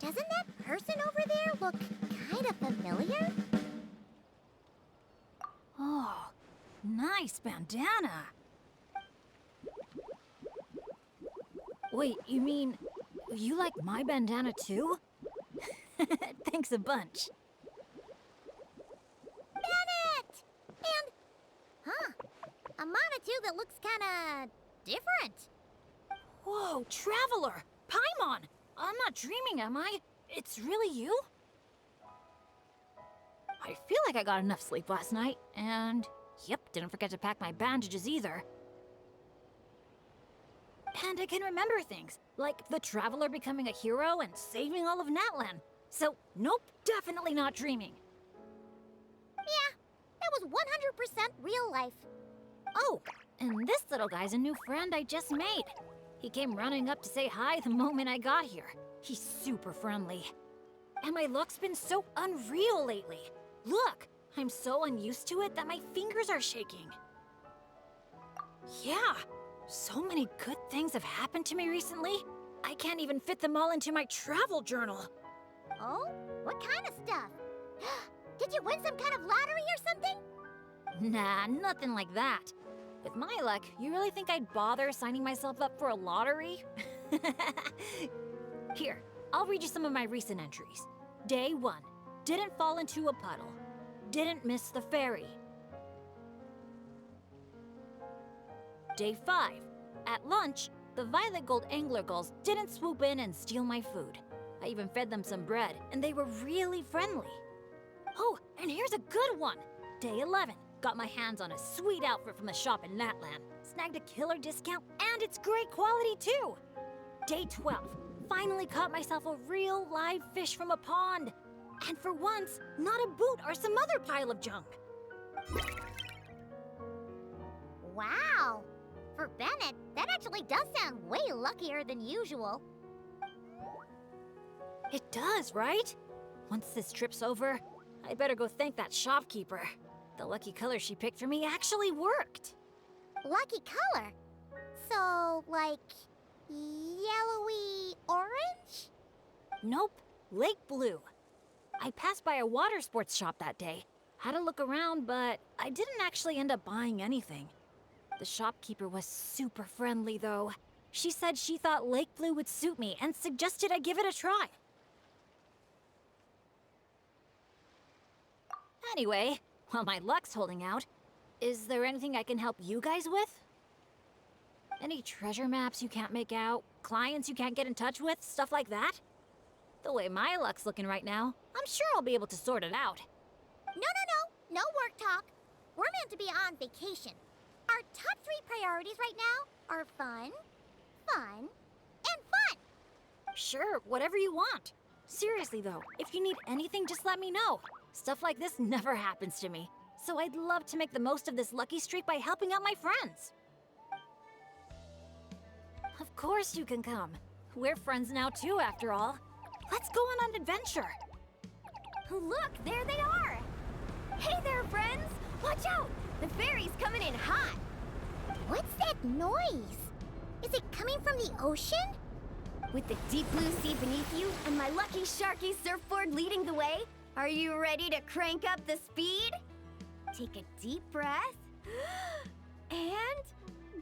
Doesn't that person over there look kind of familiar? Oh, nice bandana. Wait, you mean you like my bandana too? Thanks a bunch. Bennett! And, a Manitou that looks kinda different. Whoa, Traveler! Paimon! I'm not dreaming, am I? It's really you? I feel like I got enough sleep last night, and yep, didn't forget to pack my bandages either. And I can remember things, like the Traveler becoming a hero and saving all of Natlan. So, nope, definitely not dreaming. Yeah, that was 100% real life. Oh, and this little guy's a new friend I just made. He came running up to say hi the moment I got here. He's super friendly. And my luck's been so unreal lately. Look, I'm so unused to it that my fingers are shaking. Yeah, so many good things have happened to me recently. I can't even fit them all into my travel journal. Oh? What kind of stuff? Did you win some kind of lottery or something? Nah, nothing like that. With my luck, you really think I'd bother signing myself up for a lottery? Here, I'll read you some of my recent entries. Day 1. Didn't fall into a puddle. Didn't miss the ferry. Day 5. At lunch, the Violet Gold Angler Gulls didn't swoop in and steal my food. I even fed them some bread, and they were really friendly. Oh, and here's a good one. Day 11. Got my hands on a sweet outfit from the shop in Natlan. Snagged a killer discount, and it's great quality too. Day 12. Finally caught myself a real live fish from a pond. And for once, not a boot or some other pile of junk. Wow! For Bennett, that actually does sound way luckier than usual. It does, right? Once this trip's over, I better go thank that shopkeeper. The lucky color she picked for me actually worked. Lucky color? So, like, yellowy orange? Nope, lake blue. I passed by a water sports shop that day. Had a look around, but I didn't actually end up buying anything. The shopkeeper was super friendly, though. She said she thought lake blue would suit me and suggested I give it a try. Anyway, while my luck's holding out, is there anything I can help you guys with? Any treasure maps you can't make out? Clients you can't get in touch with? Stuff like that? The way my luck's looking right now, I'm sure I'll be able to sort it out. No work talk. We're meant to be on vacation. Our top 3 priorities right now are fun, fun, and fun. Sure, whatever you want. Seriously though, if you need anything, just let me know. Stuff like this never happens to me, so I'd love to make the most of this lucky streak by helping out my friends. Of course you can come. We're friends now too, after all. Let's go on an adventure. Look, there they are. Hey there, friends. Watch out. The ferry's coming in hot. What's that noise? Is it coming from the ocean? With the deep blue sea beneath you and my lucky Sharky surfboard leading the way, are you ready to crank up the speed? Take a deep breath and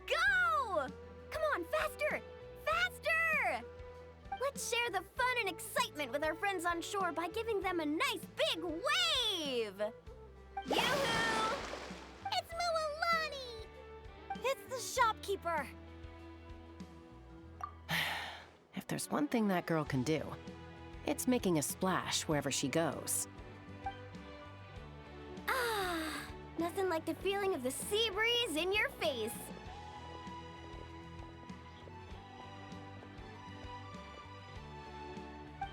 go! Come on, faster! Faster! Let's share the fun and excitement with our friends on shore by giving them a nice big wave! Yoo-hoo! It's Mualani! It's the shopkeeper! If there's one thing that girl can do, it's making a splash wherever she goes. Ah, nothing like the feeling of the sea breeze in your face.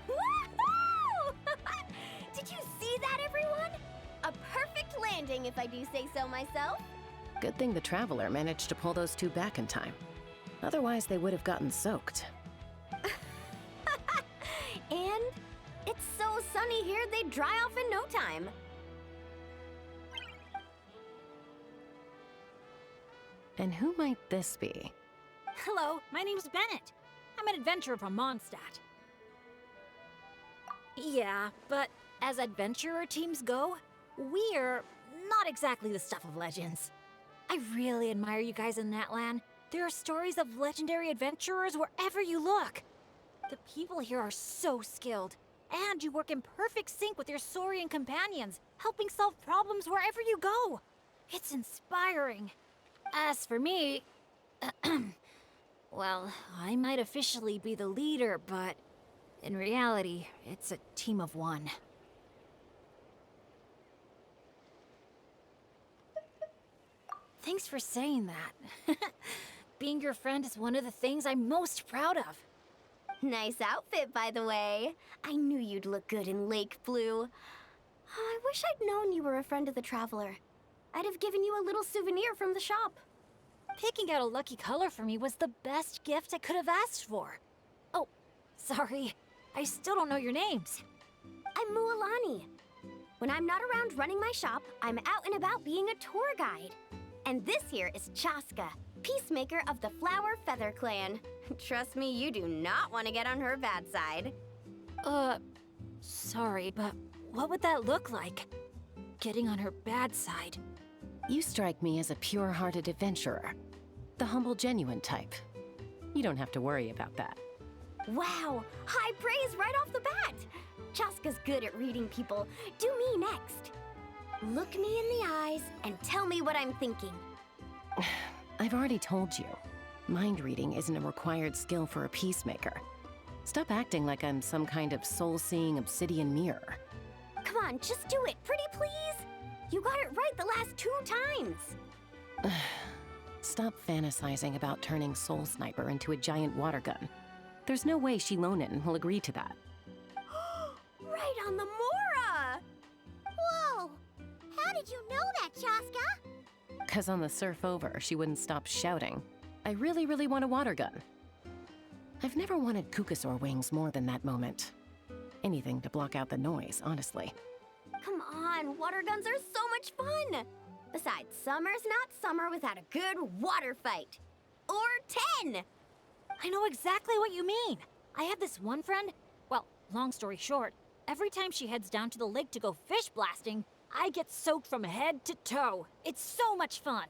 Woohoo! Did you see that, everyone? A perfect landing, if I do say so myself. Good thing the Traveler managed to pull those two back in time. Otherwise, they would have gotten soaked. And it's so sunny here, they'd dry off in no time. And who might this be? Hello, my name's Bennett. I'm an adventurer from Mondstadt. Yeah, but as adventurer teams go, we're not exactly the stuff of legends. I really admire you guys in that land. There are stories of legendary adventurers wherever you look. The people here are so skilled, and you work in perfect sync with your Saurian companions, helping solve problems wherever you go. It's inspiring. As for me, well, I might officially be the leader, but in reality, it's a team of one. Thanks for saying that. Being your friend is one of the things I'm most proud of. Nice outfit, by the way. I knew you'd look good in lake blue. Oh, I wish I'd known you were a friend of the Traveler. I'd have given you a little souvenir from the shop. Picking out a lucky color for me was the best gift I could have asked for. Oh, sorry. I still don't know your names. I'm Mualani. When I'm not around running my shop, I'm out and about being a tour guide. And this here is Chaska, peacemaker of the Flower Feather Clan. Trust me, you do not want to get on her bad side. Sorry, but what would that look like? Getting on her bad side. You strike me as a pure-hearted adventurer. The humble, genuine type. You don't have to worry about that. Wow, high praise right off the bat. Chaska's good at reading people. Do me next. Look me in the eyes and tell me what I'm thinking. I've already told you. Mind reading isn't a required skill for a peacemaker. Stop acting like I'm some kind of soul-seeing obsidian mirror. Come on, just do it, pretty please. You got it right the last 2 times. Stop fantasizing about turning Soul Sniper into a giant water gun. There's no way Shilonen will agree to that. Right on the Mora! Whoa! How did you know that, Chaska? 'Cause on the surf over, she wouldn't stop shouting, "I really, really want a water gun." I've never wanted Kukasaur wings more than that moment. Anything to block out the noise, honestly. Come on, water guns are so much fun! Besides, summer's not summer without a good water fight. Or 10! I know exactly what you mean. I have this one friend, well, long story short, every time she heads down to the lake to go fish blasting, I get soaked from head to toe. It's so much fun.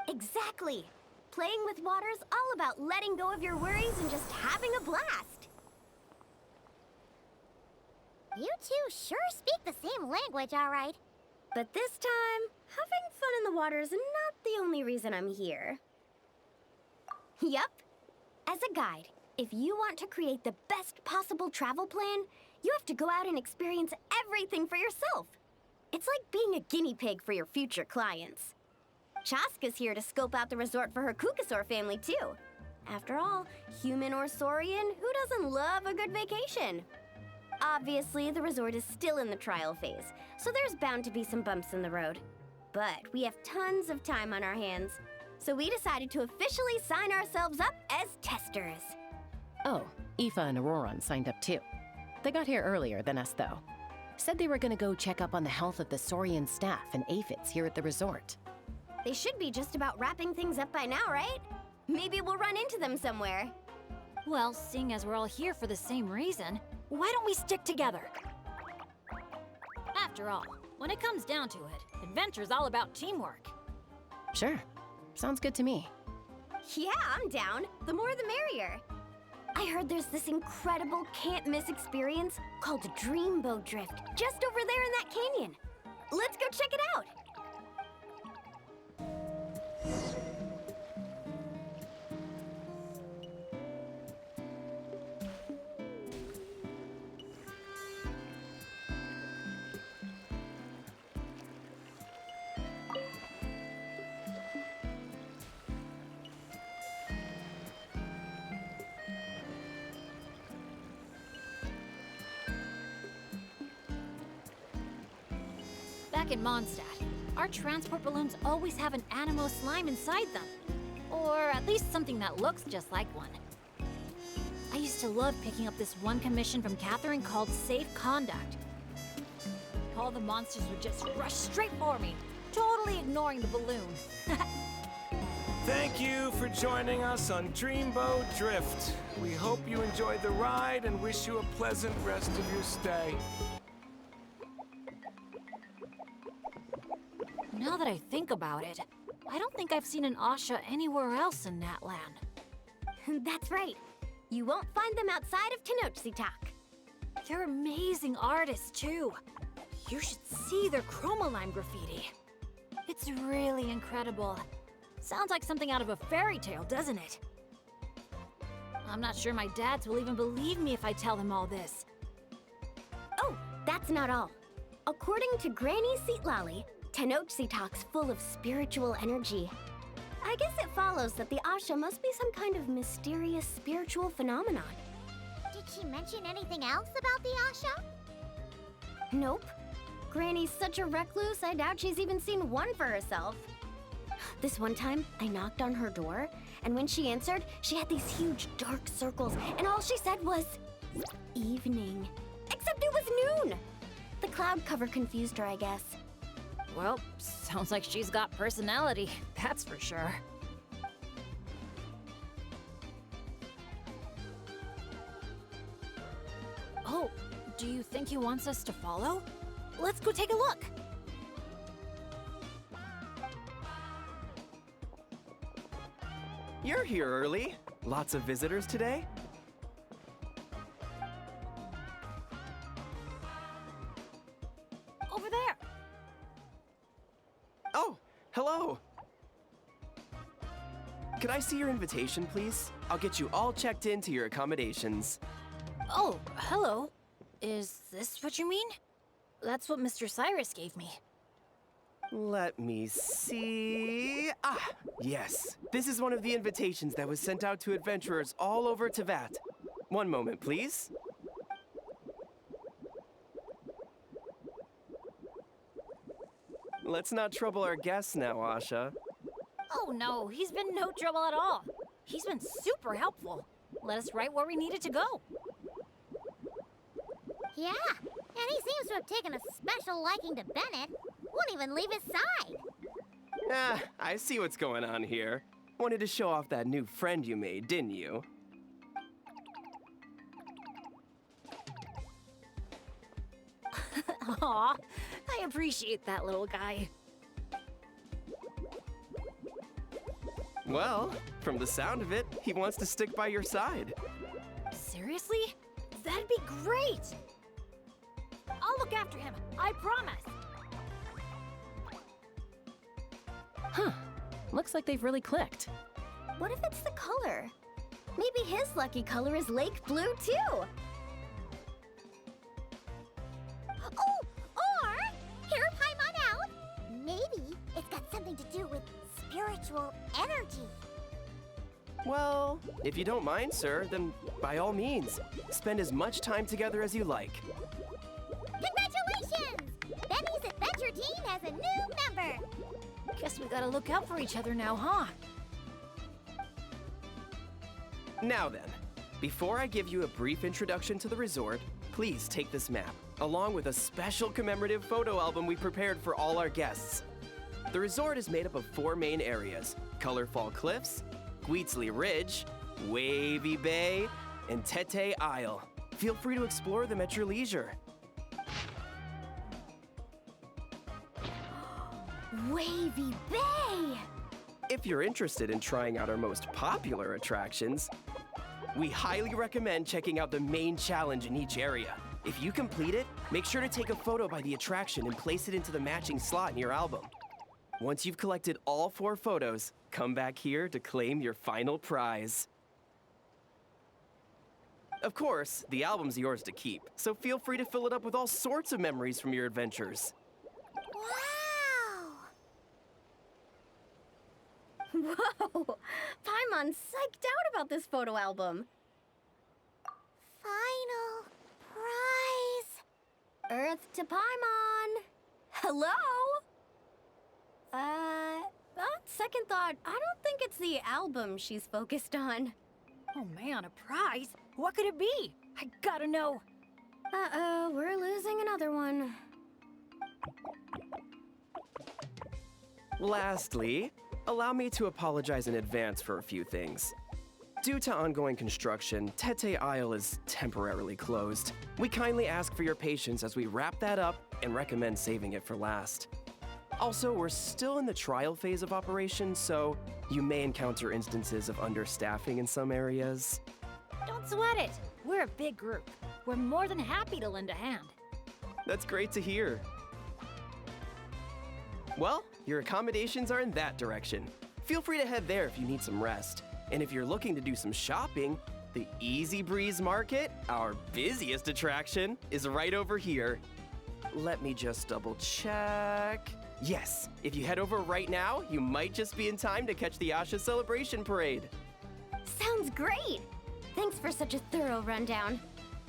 Exactly. Playing with water's all about letting go of your worries and just having a blast. You two sure speak the same language, all right. But this time, having fun in the water is not the only reason I'm here. Yup. As a guide, if you want to create the best possible travel plan, you have to go out and experience everything for yourself. It's like being a guinea pig for your future clients. Chaska's here to scope out the resort for her Kukasaur family, too. After all, human or Saurian, who doesn't love a good vacation? Obviously, the resort is still in the trial phase, so there's bound to be some bumps in the road. But we have tons of time on our hands, so we decided to officially sign ourselves up as testers. Oh, Aoife and Auroran signed up too. They got here earlier than us, though. Said they were gonna go check up on the health of the Saurian staff and aphids here at the resort. They should be just about wrapping things up by now, right? Maybe we'll run into them somewhere. Well, seeing as we're all here for the same reason, why don't we stick together? After all, when it comes down to it, adventure's all about teamwork. Sure. Sounds good to me. Yeah, I'm down. The more the merrier. I heard there's this incredible can't-miss experience called Dreamboat Drift just over there in that canyon. Let's go check it out. Back in Mondstadt, our transport balloons always have an Animo slime inside them. Or at least something that looks just like one. I used to love picking up this one commission from Catherine called Safe Conduct. All the monsters would just rush straight for me, totally ignoring the balloon. Thank you for joining us on Dreamboat Drift. We hope you enjoyed the ride and wish you a pleasant rest of your stay. Now that I think about it, I don't think I've seen an Asha anywhere else in Natland. That's right. You won't find them outside of Tenochtitlan. They're amazing artists, too. You should see their chroma-lime graffiti. It's really incredible. Sounds like something out of a fairy tale, doesn't it? I'm not sure my dads will even believe me if I tell them all this. Oh, that's not all. According to Granny Seatlally, Tenochtitlan's full of spiritual energy. I guess it follows that the Asha must be some kind of mysterious spiritual phenomenon. Did she mention anything else about the Asha? Nope. Granny's such a recluse, I doubt she's even seen one for herself. This one time, I knocked on her door, and when she answered, she had these huge dark circles, and all she said was, evening. Except it was noon! The cloud cover confused her, I guess. Well, sounds like she's got personality, that's for sure. Oh, do you think he wants us to follow? Let's go take a look. You're here early. Lots of visitors today? Over there. Oh, hello. Could I see your invitation, please? I'll get you all checked into your accommodations. Oh, hello. Is this what you mean? That's what Mr. Cyrus gave me. Let me see. Ah, yes. This is one of the invitations that was sent out to adventurers all over Teyvat. One moment, please. Let's not trouble our guests now, Asha. Oh no, he's been no trouble at all. He's been super helpful. Let us right where we needed to go. Yeah, and he seems to have taken a special liking to Bennett. Won't even leave his side. Ah, I see what's going on here. Wanted to show off that new friend you made, didn't you? Aw, I appreciate that little guy. Well, from the sound of it, he wants to stick by your side. Seriously? That'd be great! I'll look after him, I promise! Huh. Looks like they've really clicked. What if it's the color? Maybe his lucky color is lake blue, too. Oh, or here, Paimon out. Maybe it's got something to do with spiritual energy. Well, if you don't mind, sir, then by all means, spend as much time together as you like. Congratulations! Benny's adventure team has a new member. Guess we gotta look out for each other now, huh? Now then, before I give you a brief introduction to the resort, please take this map, along with a special commemorative photo album we prepared for all our guests. The resort is made up of 4 main areas: Colorful Cliffs, Gweetsley Ridge, Wavy Bay, and Tete Isle. Feel free to explore them at your leisure. Wavy Bay! If you're interested in trying out our most popular attractions, we highly recommend checking out the main challenge in each area. If you complete it, make sure to take a photo by the attraction and place it into the matching slot in your album. Once you've collected all 4 photos, come back here to claim your final prize. Of course, the album's yours to keep, so feel free to fill it up with all sorts of memories from your adventures. Wow! Whoa! Paimon's psyched out about this photo album. Final prize. Earth to Paimon! Hello? On second thought, I don't think it's the album she's focused on. Oh man, a prize? What could it be? I gotta know. Uh-oh, we're losing another one. Lastly, Allow me to apologize in advance for a few things. Due to ongoing construction, Tete Isle is temporarily closed. We kindly ask for your patience as we wrap that up and recommend saving it for last. Also, we're still in the trial phase of operation, so you may encounter instances of understaffing in some areas. Don't sweat it. We're a big group. We're more than happy to lend a hand. That's great to hear. Well, your accommodations are in that direction. Feel free to head there if you need some rest. And if you're looking to do some shopping, the Easy Breeze Market, our busiest attraction, is right over here. Let me just double check. Yes, if you head over right now, you might just be in time to catch the Asha Celebration Parade. Sounds great! Thanks for such a thorough rundown.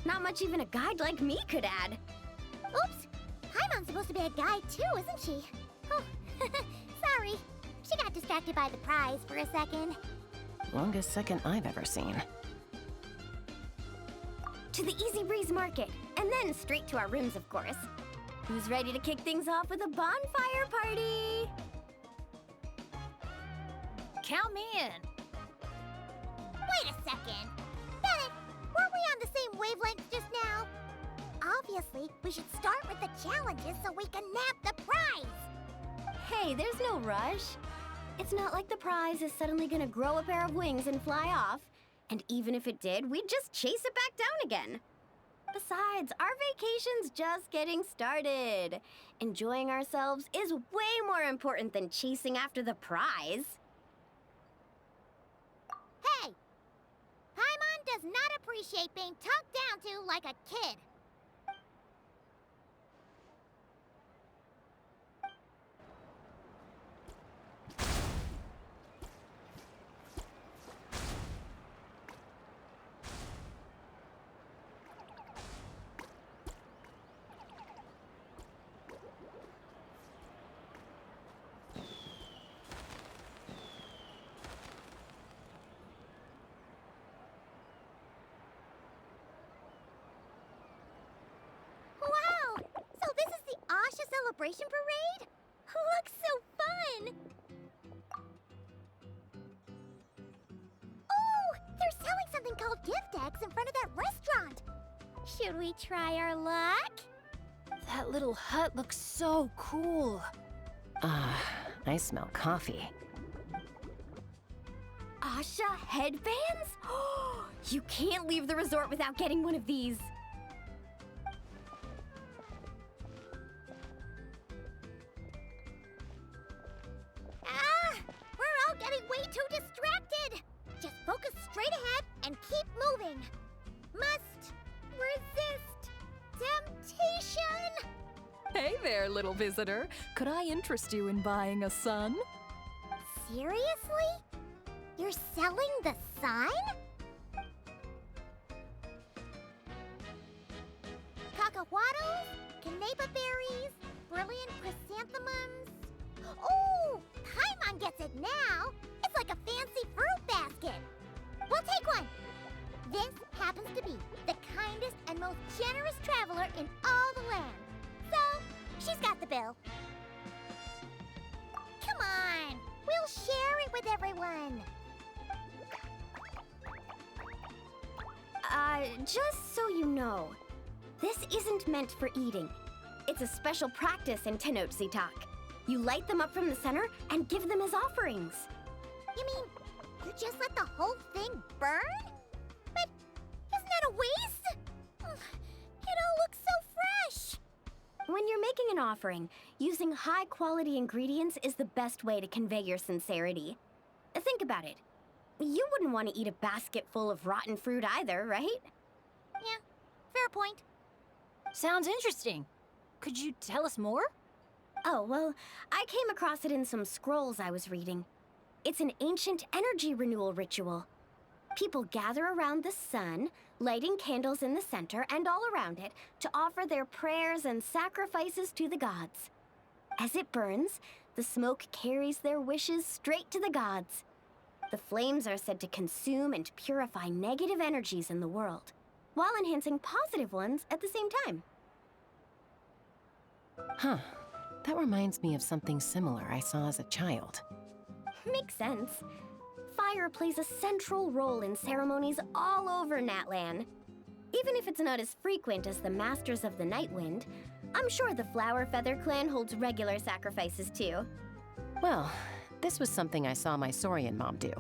Not much even a guide like me could add. Oops! Paimon's supposed to be a guide too, isn't she? Oh, sorry. She got distracted by the prize for a second. Longest second I've ever seen. To the Easy Breeze Market, and then straight to our rooms, of course. Who's ready to kick things off with a bonfire party? Count me in. Wait a second. Bennett, weren't we on the same wavelength just now? Obviously, we should start with the challenges so we can nab the prize. Hey, there's no rush. It's not like the prize is suddenly gonna grow a pair of wings and fly off. And even if it did, we'd just chase it back down again. Besides, our vacation's just getting started. Enjoying ourselves is way more important than chasing after the prize. Hey! Paimon does not appreciate being talked down to like a kid. Wow! So this is the Asha Celebration Parade? Looks so fun! Oh! They're selling something called gift eggs in front of that restaurant! Should we try our luck? That little hut looks so cool. I smell coffee. Asha headbands? You can't leave the resort without getting one of these. We're all getting way too distracted! Just focus straight ahead and keep moving. Must resist temptation! Hey there, little visitor. Could I interest you in buying a sun? Seriously? You're selling the sign? Cacahuatos, canepa berries, brilliant chrysanthemums. Oh, Paimon gets it now. It's like a fancy fruit basket. We'll take one. This happens to be the kindest and most generous traveler in all the land. So, she's got the bill. Come on, we'll share it with everyone. Just so you know, this isn't meant for eating. It's a special practice in Tenochtitlan. You light them up from the center and give them as offerings. You mean, you just let the whole thing burn? But isn't that a waste? Ugh, it all looks so fresh. When you're making an offering, using high-quality ingredients is the best way to convey your sincerity. Think about it. You wouldn't want to eat a basket full of rotten fruit either, right? Yeah, fair point. Sounds interesting. Could you tell us more? Oh, well, I came across it in some scrolls I was reading. It's an ancient energy renewal ritual. People gather around the sun, lighting candles in the center and all around it to offer their prayers and sacrifices to the gods. As it burns, the smoke carries their wishes straight to the gods. The flames are said to consume and purify negative energies in the world, while enhancing positive ones at the same time. Huh. That reminds me of something similar I saw as a child. Makes sense. Fire plays a central role in ceremonies all over Natlan. Even if it's not as frequent as the Masters of the Night Wind, I'm sure the Flower Feather clan holds regular sacrifices too. Well, this was something I saw my Saurian mom do.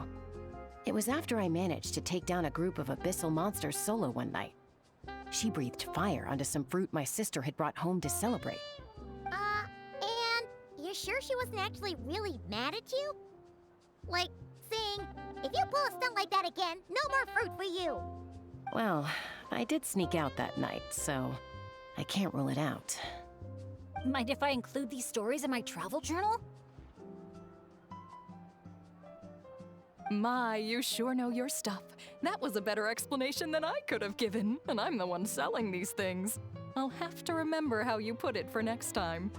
It was after I managed to take down a group of abyssal monsters solo one night. She breathed fire onto some fruit my sister had brought home to celebrate. And you're sure she wasn't actually really mad at you? Like, saying, if you pull a stunt like that again, no more fruit for you. Well, I did sneak out that night, so I can't rule it out. Mind if I include these stories in my travel journal? My, you sure know your stuff. That was a better explanation than I could have given, and I'm the one selling these things. I'll have to remember how you put it for next time.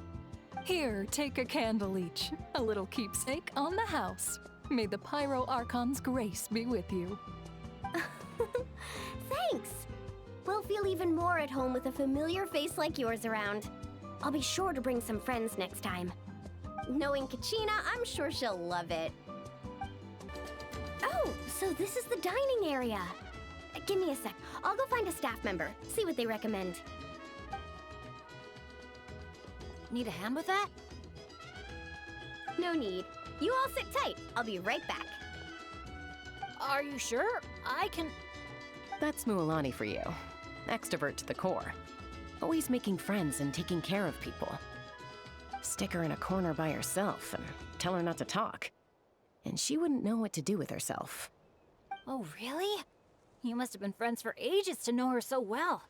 Here, take a candle each, a little keepsake on the house. May the Pyro Archon's grace be with you. Thanks! We'll feel even more at home with a familiar face like yours around. I'll be sure to bring some friends next time. Knowing Kachina, I'm sure she'll love it. Oh, so this is the dining area. Give me a sec. I'll go find a staff member, see what they recommend. Need a hand with that? No need. You all sit tight. I'll be right back. Are you sure? I can... That's Mualani for you. Extrovert to the core. Always making friends and taking care of people. Stick her in a corner by herself and tell her not to talk. And she wouldn't know what to do with herself. Oh, really? You must have been friends for ages to know her so well.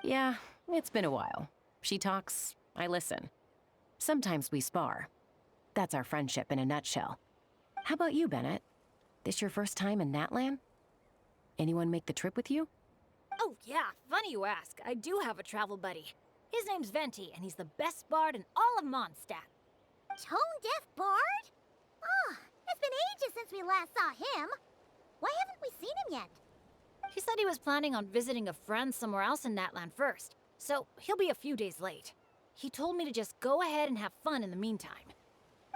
Yeah, it's been a while. She talks, I listen. Sometimes we spar. That's our friendship in a nutshell. How about you, Bennett? This your first time in Natlan? Anyone make the trip with you? Oh, yeah, funny you ask. I do have a travel buddy. His name's Venti, and he's the best bard in all of Mondstadt. Tone-deaf bard? Oh, it's been ages since we last saw him. Why haven't we seen him yet? He said he was planning on visiting a friend somewhere else in Natlan first, so he'll be a few days late. He told me to just go ahead and have fun in the meantime.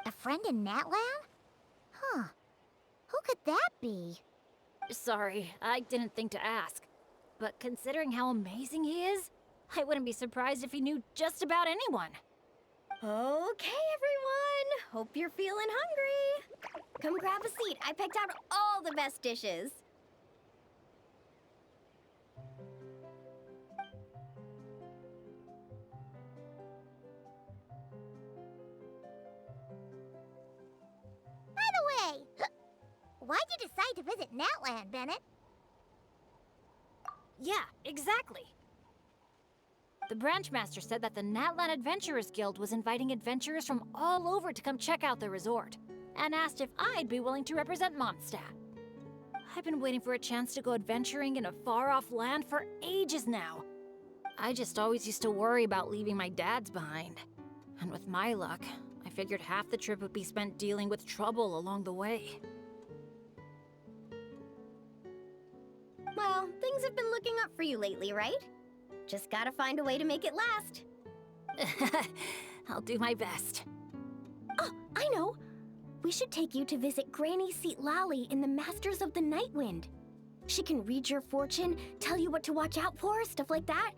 A friend in Natlan? Huh. Who could that be? Sorry, I didn't think to ask. But considering how amazing he is, I wouldn't be surprised if he knew just about anyone. Okay, everyone. Hope you're feeling hungry. Come grab a seat. I picked out all the best dishes. By the way, why'd you decide to visit Natlan, Bennett? Yeah, exactly. The branch master said that the Natlan Adventurers Guild was inviting adventurers from all over to come check out the resort, and asked if I'd be willing to represent Mondstadt. I've been waiting for a chance to go adventuring in a far-off land for ages now. I just always used to worry about leaving my dads behind. And with my luck, I figured half the trip would be spent dealing with trouble along the way. Well, things have been looking up for you lately, right? Just gotta find a way to make it last. I'll do my best. Oh, I know! We should take you to visit Granny Seat Lally in the Masters of the Night Wind. She can read your fortune, tell you what to watch out for, stuff like that.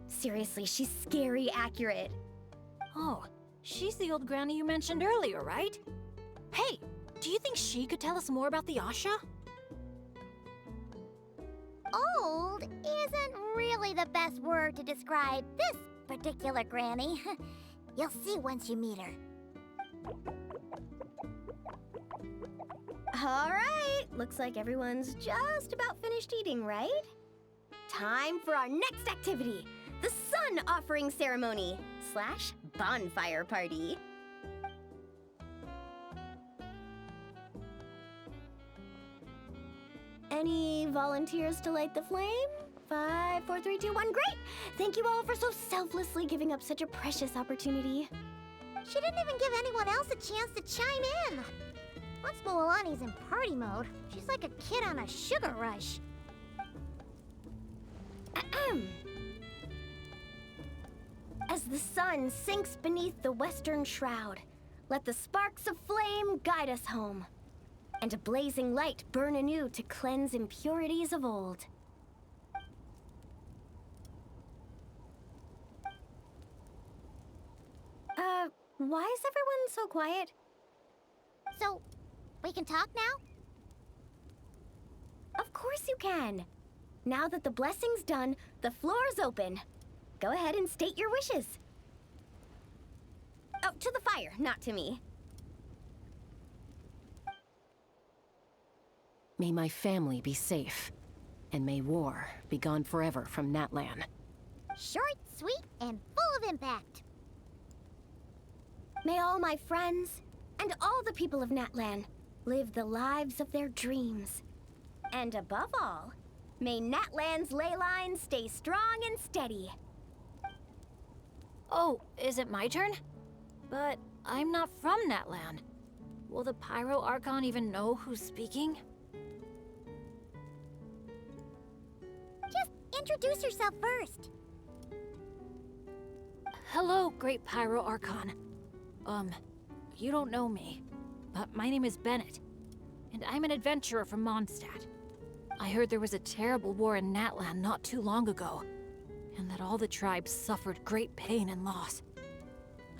Seriously, she's scary accurate. Oh, she's the old granny you mentioned earlier, right? Hey, do you think she could tell us more about the Asha? Old isn't really the best word to describe this particular granny. You'll see once you meet her. All right, looks like everyone's just about finished eating, right? Time for our next activity, the Sun Offering Ceremony / Bonfire Party. Any volunteers to light the flame? 5, 4, 3, 2, 1, great! Thank you all for so selflessly giving up such a precious opportunity. She didn't even give anyone else a chance to chime in. Once Moalani's in party mode, she's like a kid on a sugar rush. Ahem. As the sun sinks beneath the western shroud, Let the sparks of flame guide us home, and a blazing light burn anew to cleanse impurities of old. Why is everyone so quiet? So, we can talk now? Of course you can. Now that the blessing's done, the floor's open. Go ahead and state your wishes. Oh, to the fire, not to me. May my family be safe, and may war be gone forever from Natlan. Short, sweet, and full of impact. May all my friends, and all the people of Natlan, live the lives of their dreams. And above all, may Natlan's ley lines stay strong and steady. Oh, is it my turn? But I'm not from Natlan. Will the Pyro Archon even know who's speaking? Just introduce yourself first. Hello, Great Pyro Archon. You don't know me, but my name is Bennett, and I'm an adventurer from Mondstadt. I heard there was a terrible war in Natlan not too long ago, and that all the tribes suffered great pain and loss.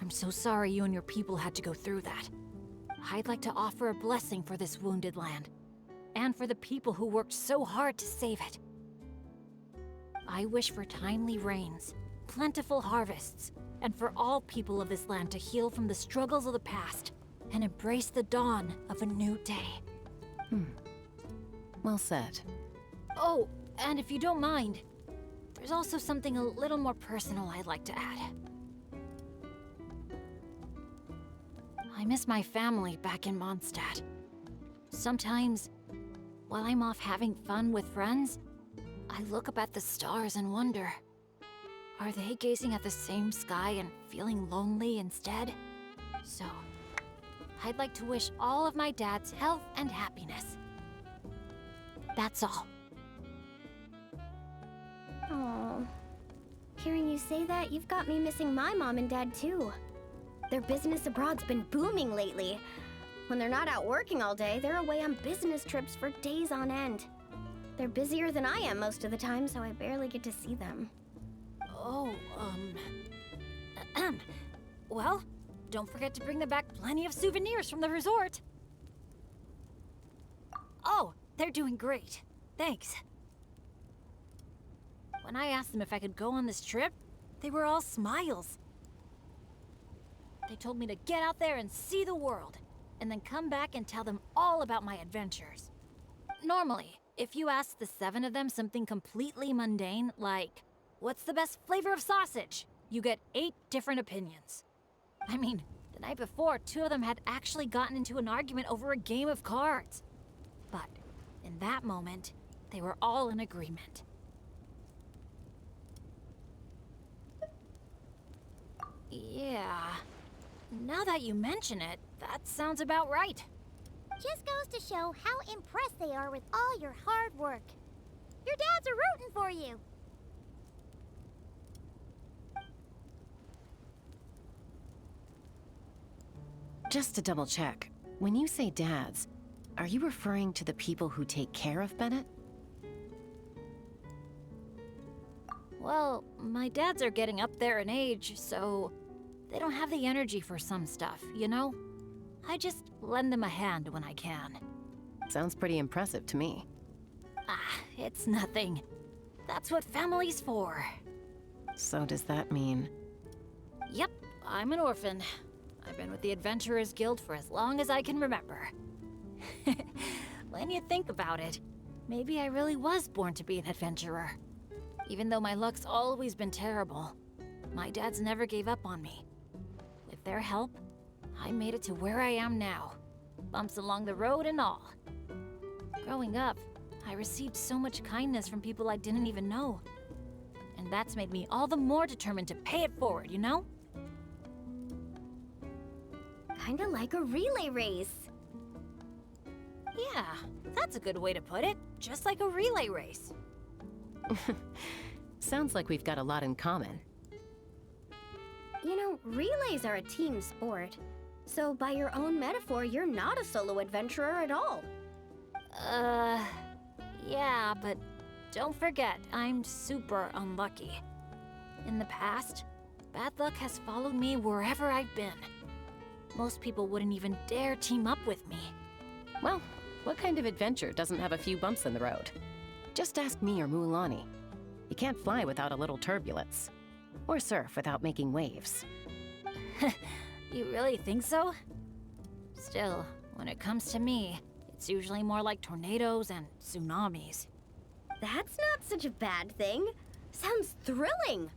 I'm so sorry you and your people had to go through that. I'd like to offer a blessing for this wounded land, and for the people who worked so hard to save it. I wish for timely rains, plentiful harvests, and for all people of this land to heal from the struggles of the past and embrace the dawn of a new day. Well said. Oh, and if you don't mind, there's also something a little more personal I'd like to add. I miss my family back in Mondstadt. Sometimes, while I'm off having fun with friends, I look up at the stars and wonder, are they gazing at the same sky and feeling lonely instead? So, I'd like to wish all of my dad's health and happiness. That's all. Oh, hearing you say that, you've got me missing my mom and dad too. Their business abroad's been booming lately. When they're not out working all day, they're away on business trips for days on end. They're busier than I am most of the time, so I barely get to see them. Oh, well, don't forget to bring them back plenty of souvenirs from the resort. Oh, they're doing great. Thanks. When I asked them if I could go on this trip, they were all smiles. They told me to get out there and see the world, and then come back and tell them all about my adventures. Normally, if you ask the 7 of them something completely mundane, like, what's the best flavor of sausage? You get 8 different opinions. I mean, the night before, 2 of them had actually gotten into an argument over a game of cards. But in that moment, they were all in agreement. Yeah, now that you mention it, that sounds about right. Just goes to show how impressed they are with all your hard work. Your dads are rooting for you. Just to double check, when you say dads, are you referring to the people who take care of Bennett? Well, my dads are getting up there in age, so they don't have the energy for some stuff, you know? I just lend them a hand when I can. Sounds pretty impressive to me. It's nothing. That's what family's for. So does that mean... Yep, I'm an orphan. I've been with the Adventurers Guild for as long as I can remember. When you think about it, maybe I really was born to be an adventurer. Even though my luck's always been terrible, my dads never gave up on me. With their help, I made it to where I am now. Bumps along the road and all. Growing up, I received so much kindness from people I didn't even know. And that's made me all the more determined to pay it forward, you know? Kinda like a relay race. Yeah, that's a good way to put it. Just like a relay race. Sounds like we've got a lot in common. You know, relays are a team sport. So by your own metaphor, you're not a solo adventurer at all. Yeah, but don't forget, I'm super unlucky. In the past, bad luck has followed me wherever I've been. Most people wouldn't even dare team up with me. Well, what kind of adventure doesn't have a few bumps in the road? Just ask me or Mualani. You can't fly without a little turbulence. Or surf without making waves. You really think so? Still, when it comes to me, it's usually more like tornadoes and tsunamis. That's not such a bad thing. Sounds thrilling.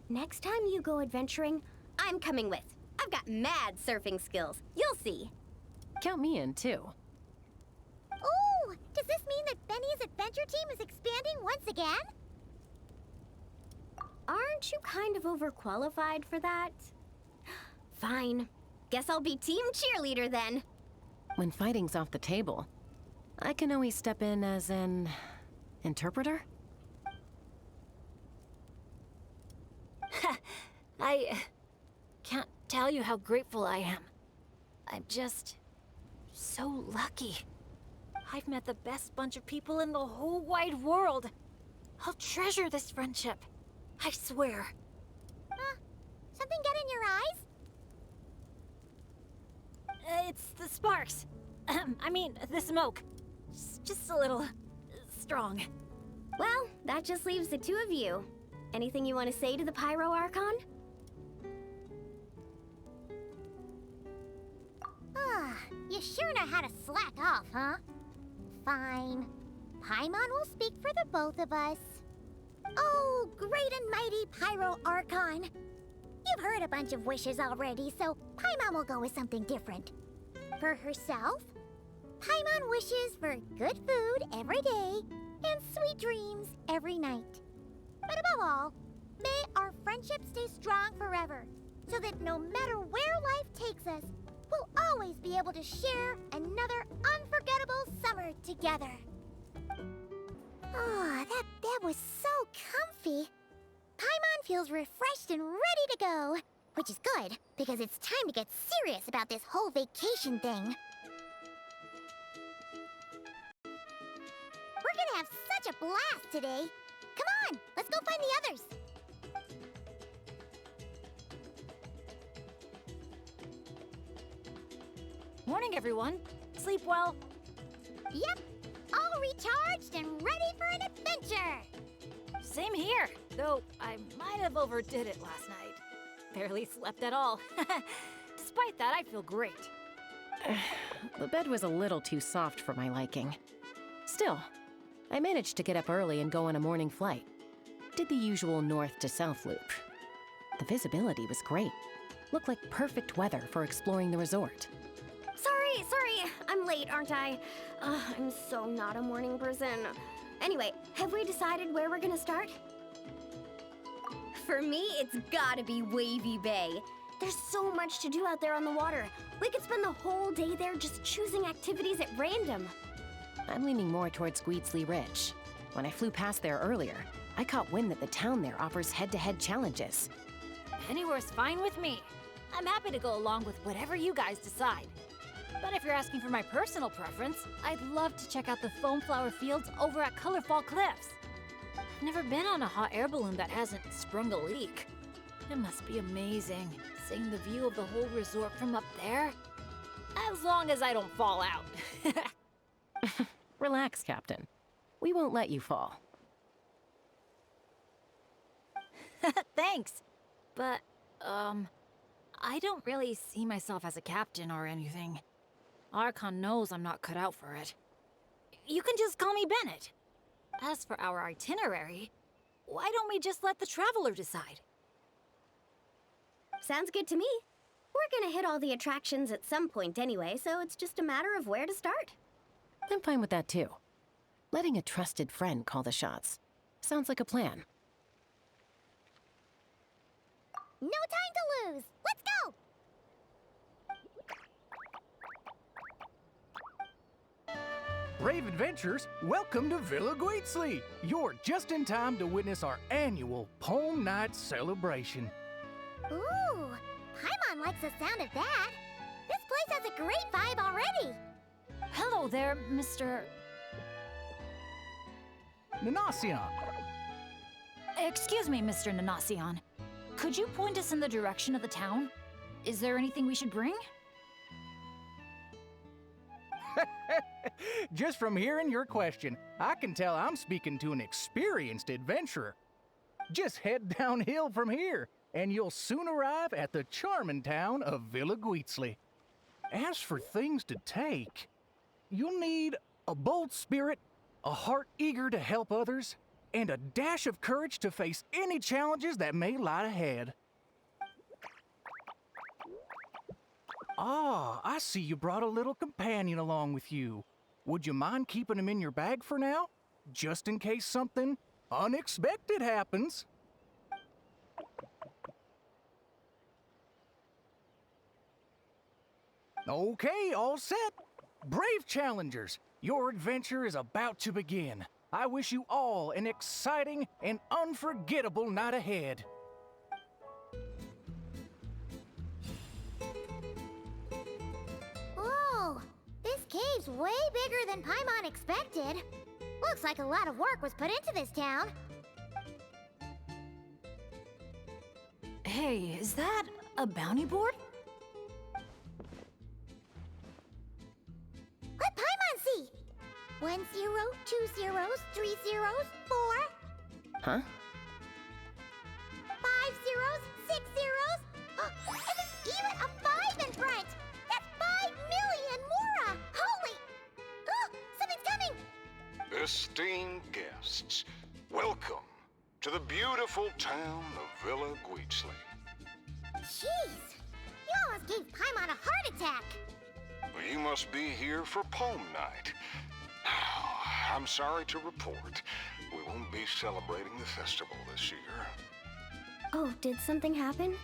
Next time you go adventuring, I'm coming with. I've got mad surfing skills. You'll see. Count me in, too. Ooh, does this mean that Benny's adventure team is expanding once again? Aren't you kind of overqualified for that? Fine. Guess I'll be team cheerleader then. When fighting's off the table, I can always step in as an interpreter? I can't tell you how grateful I am. I'm just so lucky. I've met the best bunch of people in the whole wide world. I'll treasure this friendship. I swear. Something get in your eyes? It's the sparks. I mean, the smoke. Just a little strong. Well, that just leaves the two of you. Anything you want to say to the Pyro Archon? You sure know how to slack off, huh? Fine. Paimon will speak for the both of us. Oh, great and mighty Pyro Archon. You've heard a bunch of wishes already, so Paimon will go with something different. For herself, Paimon wishes for good food every day and sweet dreams every night. But above all, may our friendship stay strong forever, so that no matter where life takes us, we'll always be able to share another unforgettable summer together. Oh, that was so comfy. Paimon feels refreshed and ready to go, which is good, because it's time to get serious about this whole vacation thing. We're gonna have such a blast today. Come on, let's go find the others. Morning, everyone. Sleep well. Yep, all recharged and ready for an adventure. Same here, though I might have overdid it last night. Barely slept at all. Despite that, I feel great. The bed was a little too soft for my liking. Still, I managed to get up early and go on a morning flight. Did the usual north to south loop. The visibility was great. Looked like perfect weather for exploring the resort. Sorry, I'm late, aren't I? I'm so not a morning person. Anyway, have we decided where we're gonna start? For me, it's gotta be Wavy Bay. There's so much to do out there on the water. We could spend the whole day there just choosing activities at random. I'm leaning more towards Gweedsley Ridge. When I flew past there earlier, I caught wind that the town there offers head-to-head challenges. Anywhere's fine with me. I'm happy to go along with whatever you guys decide. But if you're asking for my personal preference, I'd love to check out the foam flower fields over at Colorfall Cliffs. I've never been on a hot air balloon that hasn't sprung a leak. It must be amazing, seeing the view of the whole resort from up there. As long as I don't fall out. Relax, Captain. We won't let you fall. Thanks. But, I don't really see myself as a captain or anything. Archon knows I'm not cut out for it. You can just call me Bennett. As for our itinerary, why don't we just let the traveler decide? Sounds good to me. We're gonna hit all the attractions at some point anyway, so it's just a matter of where to start. I'm fine with that too. Letting a trusted friend call the shots. Sounds like a plan. No time to lose. Let's go. Brave adventurers, welcome to Villa Gweedsley. You're just in time to witness our annual Poem Night celebration. Ooh, Paimon likes the sound of that. has a great vibe already. Hello there, Mr. Nanasion. Excuse me, Mr. Nanasion. Could you point us in the direction of the town? Is there anything we should bring? Just from hearing your question, I can tell I'm speaking to an experienced adventurer. Just head downhill from here, and you'll soon arrive at the charming town of Villa Guitzli. As for things to take, you'll need a bold spirit, a heart eager to help others, and a dash of courage to face any challenges that may lie ahead. Ah, I see you brought a little companion along with you. Would you mind keeping him in your bag for now? Just in case something unexpected happens. Okay, all set. Brave challengers, your adventure is about to begin. I wish you all an exciting and unforgettable night ahead. Whoa, this cave's way bigger than Paimon expected. Looks like a lot of work was put into this town. Hey, is that a bounty board? Let Paimon see. 1 0, 2 zeros, 3 zeros, 4. Huh? 5 zeros, 6 zeros. And there's even a 5 in front. That's 5 million Mora. Holy! Oh, something's coming. Esteemed guests, welcome to the beautiful town of Villa Guitzli. Jeez, you almost gave Paimon a heart attack. You must be here for Poem Night. I'm sorry to report, we won't be celebrating the festival this year. Oh, did something happen?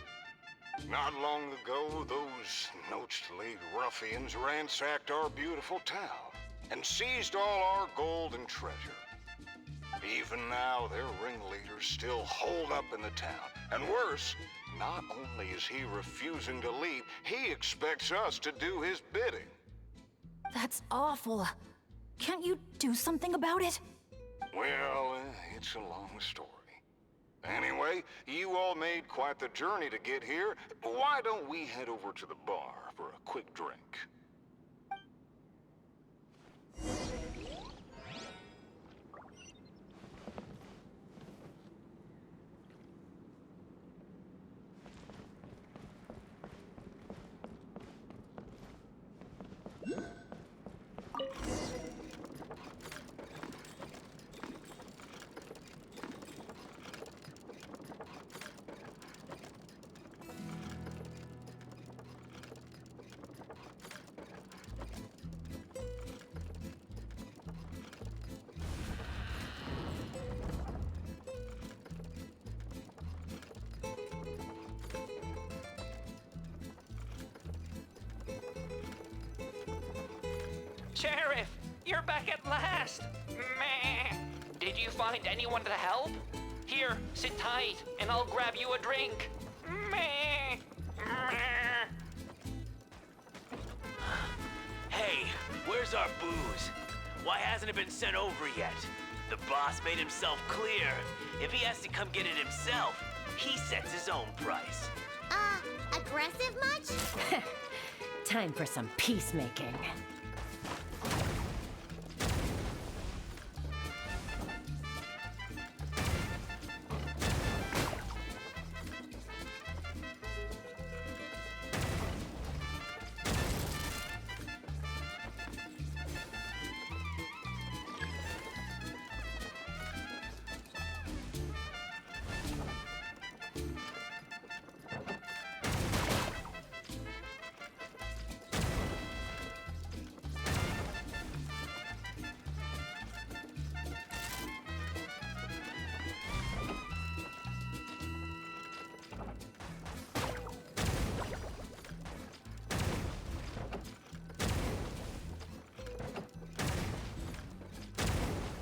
Not long ago, those Noche-League ruffians ransacked our beautiful town and seized all our gold and treasure. Even now, their ringleaders still holed up in the town. And worse, not only is he refusing to leave, he expects us to do his bidding. That's awful. Can't you do something about it? Well, it's a long story. Anyway, you all made quite the journey to get here. Why don't we head over to the bar for a quick drink? Sheriff, you're back at last! Meh. Did you find anyone to help? Here, sit tight, and I'll grab you a drink. Meh. Meh. Hey, where's our booze? Why hasn't it been sent over yet? The boss made himself clear. If he has to come get it himself, he sets his own price. Aggressive much? Time for some peacemaking.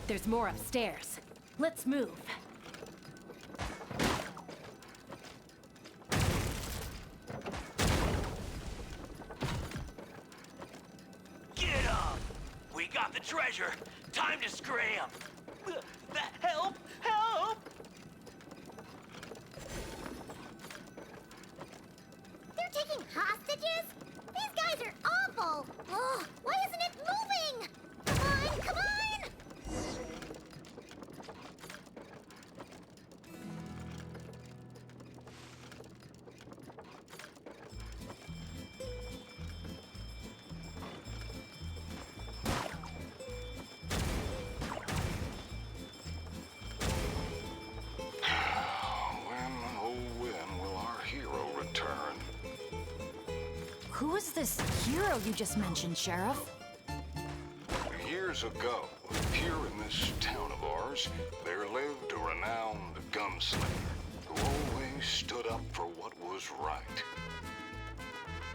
There's more upstairs. Let's move. treasure. Time to scram. Help! Help! They're taking hostages? These guys are awful! Ugh, why isn't it moving? Come on, come on! Who is this hero you just mentioned, Sheriff? Years ago, here in this town of ours, there lived a renowned gunslinger who always stood up for what was right.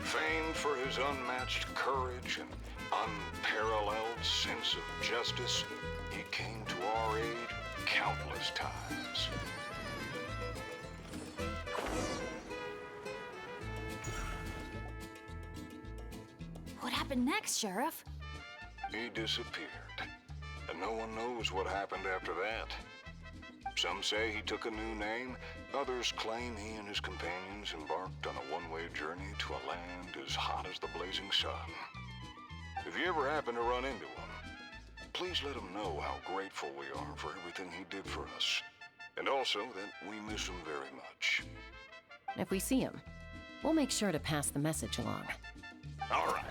Famed for his unmatched courage and unparalleled sense of justice, he came to our aid countless times. What happened next, Sheriff? He disappeared, and no one knows what happened after that. Some say he took a new name, others claim he and his companions embarked on a one-way journey to a land as hot as the blazing sun. If you ever happen to run into him, please let him know how grateful we are for everything he did for us, and also that we miss him very much. If we see him, we'll make sure to pass the message along. All right.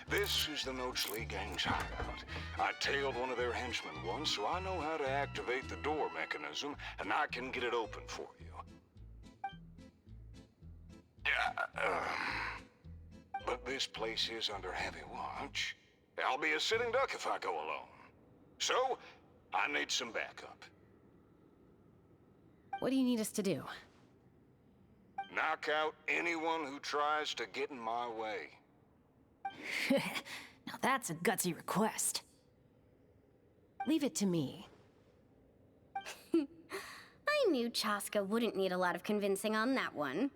This is the Noachly Gang's hideout. I tailed one of their henchmen once, so I know how to activate the door mechanism, and I can get it open for you. But this place is under heavy watch. I'll be a sitting duck if I go alone. So, I need some backup. What do you need us to do? Knock out anyone who tries to get in my way. Now that's a gutsy request. Leave it to me. I knew Chaska wouldn't need a lot of convincing on that one.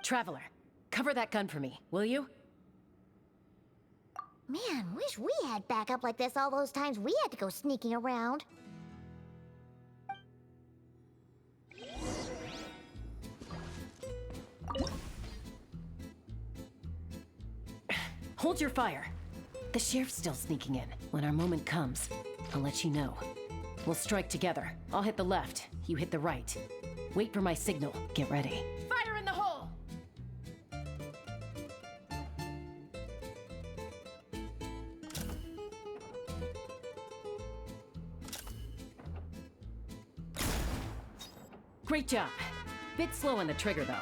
Traveler, cover that gun for me, will you? Man, wish we had backup like this all those times we had to go sneaking around. Hold your fire. The sheriff's still sneaking in. When our moment comes, I'll let you know. We'll strike together. I'll hit the left, you hit the right. Wait for my signal. Get ready. Fire in the hole! Great job. Bit slow on the trigger, though.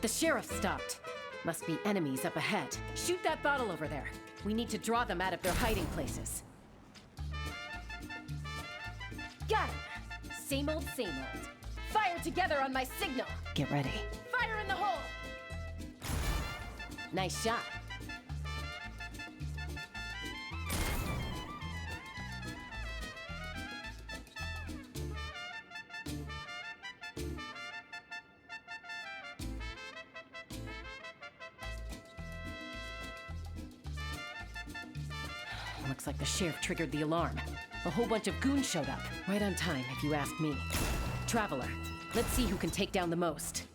The sheriff stopped. Must be enemies up ahead. Shoot that bottle over there. We need to draw them out of their hiding places. Got him! Same old, same old. Fire together on my signal! Get ready. Fire in the hole! Nice shot. Looks like the sheriff triggered the alarm. A whole bunch of goons showed up. Right on time, if you ask me. Traveler, let's see who can take down the most.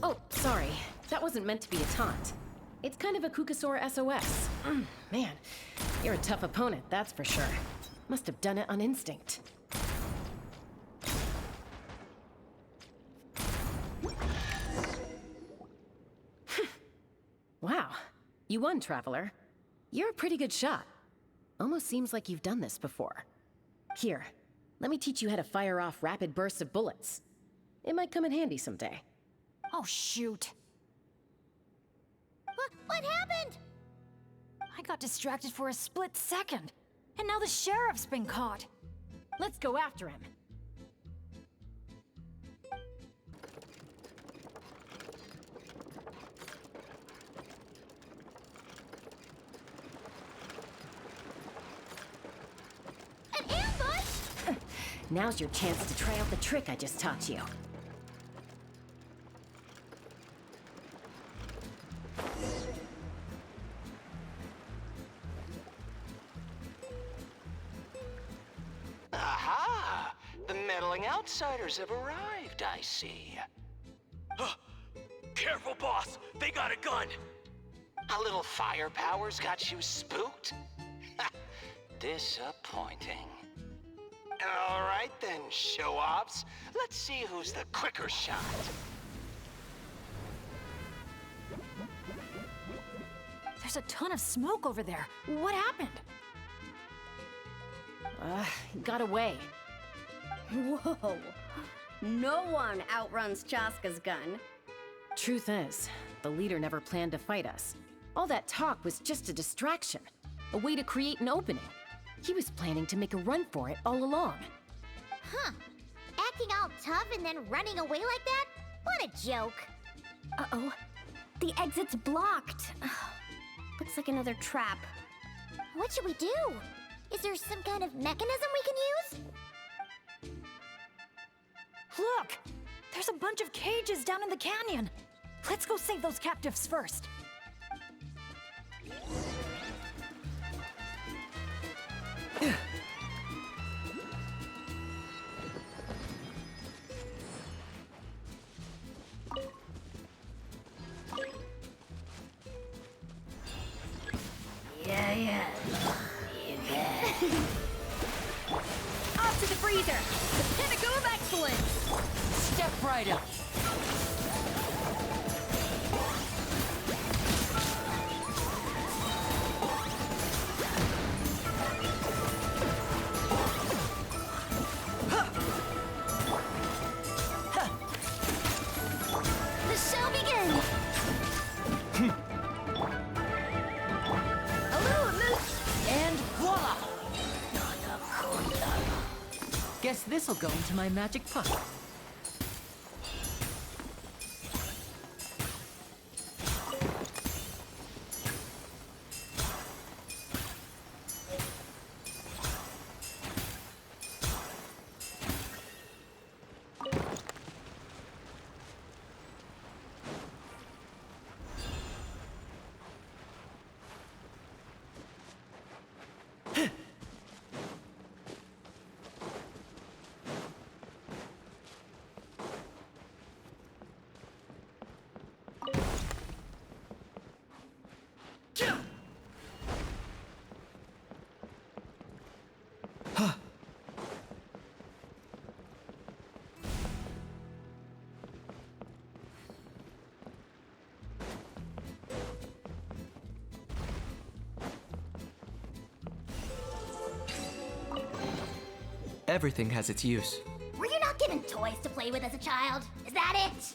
Oh, sorry. That wasn't meant to be a taunt. It's kind of a Kukasaur SOS. Man, you're a tough opponent, that's for sure. Must have done it on instinct. Wow, you won, Traveler. You're a pretty good shot. Almost seems like you've done this before. Here, let me teach you how to fire off rapid bursts of bullets. It might come in handy someday. Oh, shoot. What happened? I got distracted for a split second, and now the sheriff's been caught. Let's go after him. Now's your chance to try out the trick I just taught you. Aha! The meddling outsiders have arrived, I see. Careful, boss! They got a gun! A little firepower's got you spooked? Disappointing. All right then, show-offs. Let's see who's the quicker shot. There's a ton of smoke over there. What happened? It got away. Whoa. No one outruns Chaska's gun. Truth is, the leader never planned to fight us. All that talk was just a distraction, a way to create an opening. He was planning to make a run for it all along. Huh. Acting all tough and then running away like that? What a joke. Uh-oh. The exit's blocked. Looks like another trap. What should we do? Is there some kind of mechanism we can use? Look! There's a bunch of cages down in the canyon. Let's go save those captives first. Yeah. You got it. Off to the freezer! The pinnacle of excellence! Step right up. The show begins! And voila! Guess this'll go into my magic pocket. Everything has its use. Were you not given toys to play with as a child? Is that it?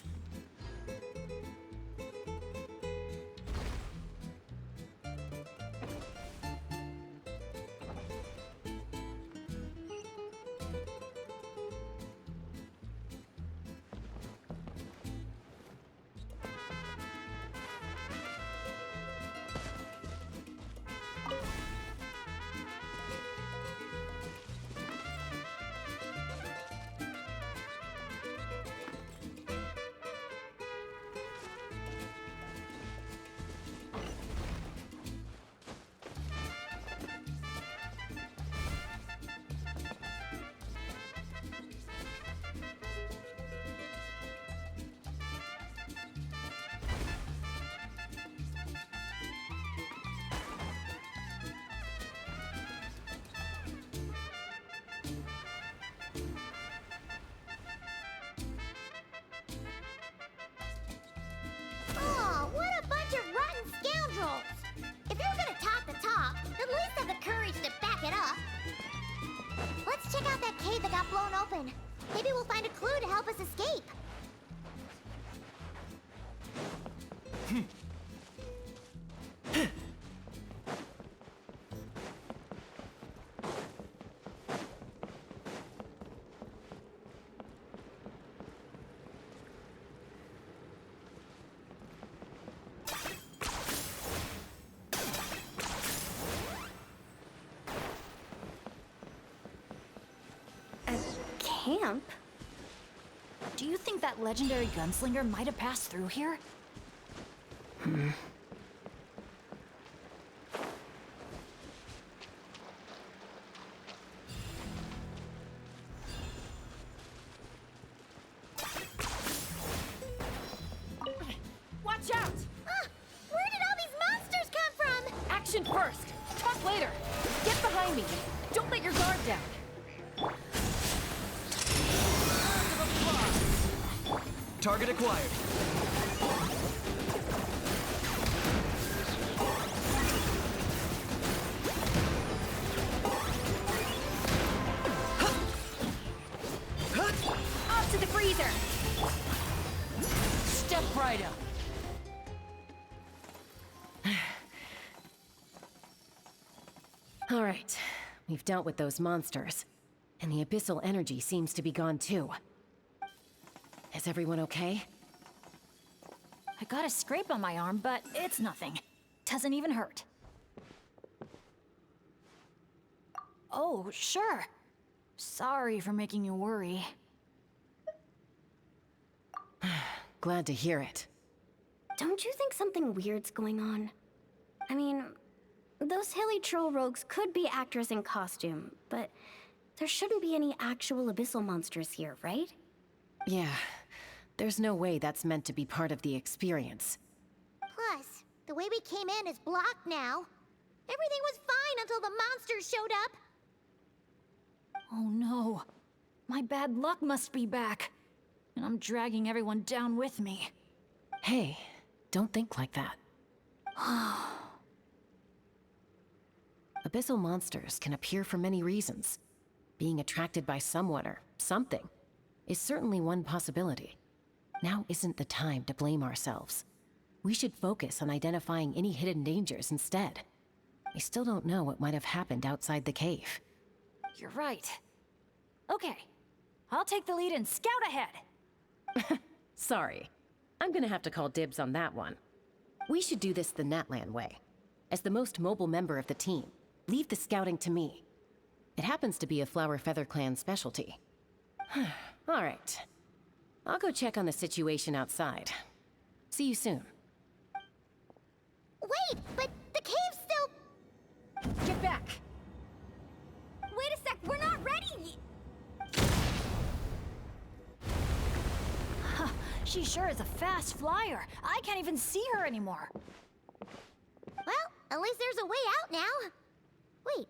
camp. Do you think that legendary gunslinger might have passed through here? Watch out! Where did all these monsters come from? Action first! Talk later! Get behind me! Don't let your guard down! Target acquired. Off to the freezer! Step right up! All right, we've dealt with those monsters, and the abyssal energy seems to be gone too. Is everyone okay? I got a scrape on my arm, but it's nothing. Doesn't even hurt. Oh, sure. Sorry for making you worry. Glad to hear it. Don't you think something weird's going on? I mean, those hilly troll rogues could be actors in costume, but there shouldn't be any actual abyssal monsters here, right? Yeah, there's no way that's meant to be part of the experience. Plus, the way we came in is blocked now. Everything was fine until the monsters showed up. Oh no. My bad luck must be back. And I'm dragging everyone down with me. Hey, don't think like that. Abyssal monsters can appear for many reasons. Being attracted by someone or something is certainly one possibility. Now isn't the time to blame ourselves. We should focus on identifying any hidden dangers instead. We still don't know what might have happened outside the cave. You're right. Okay. I'll take the lead and scout ahead. Sorry. I'm gonna have to call dibs on that one. We should do this the Natlan way. As the most mobile member of the team, leave the scouting to me. It happens to be a Flower Feather Clan specialty. All right. I'll go check on the situation outside. See you soon. Wait, but the cave's still... Get back! Wait a sec, we're not ready! She sure is a fast flyer. I can't even see her anymore. Well, at least there's a way out now. Wait,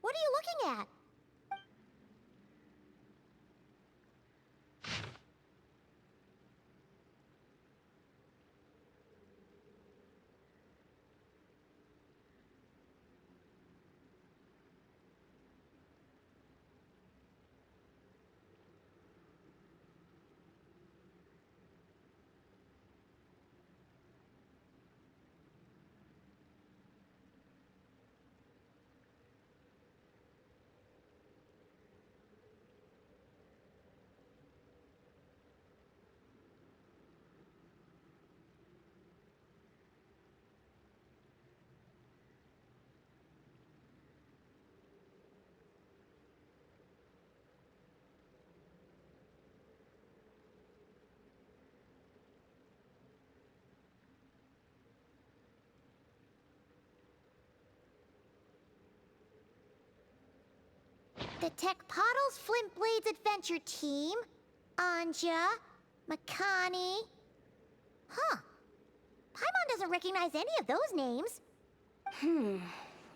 what are you looking at? The Tech Pottles Flint Blades Adventure Team, Anja, Makani. Huh. Paimon doesn't recognize any of those names.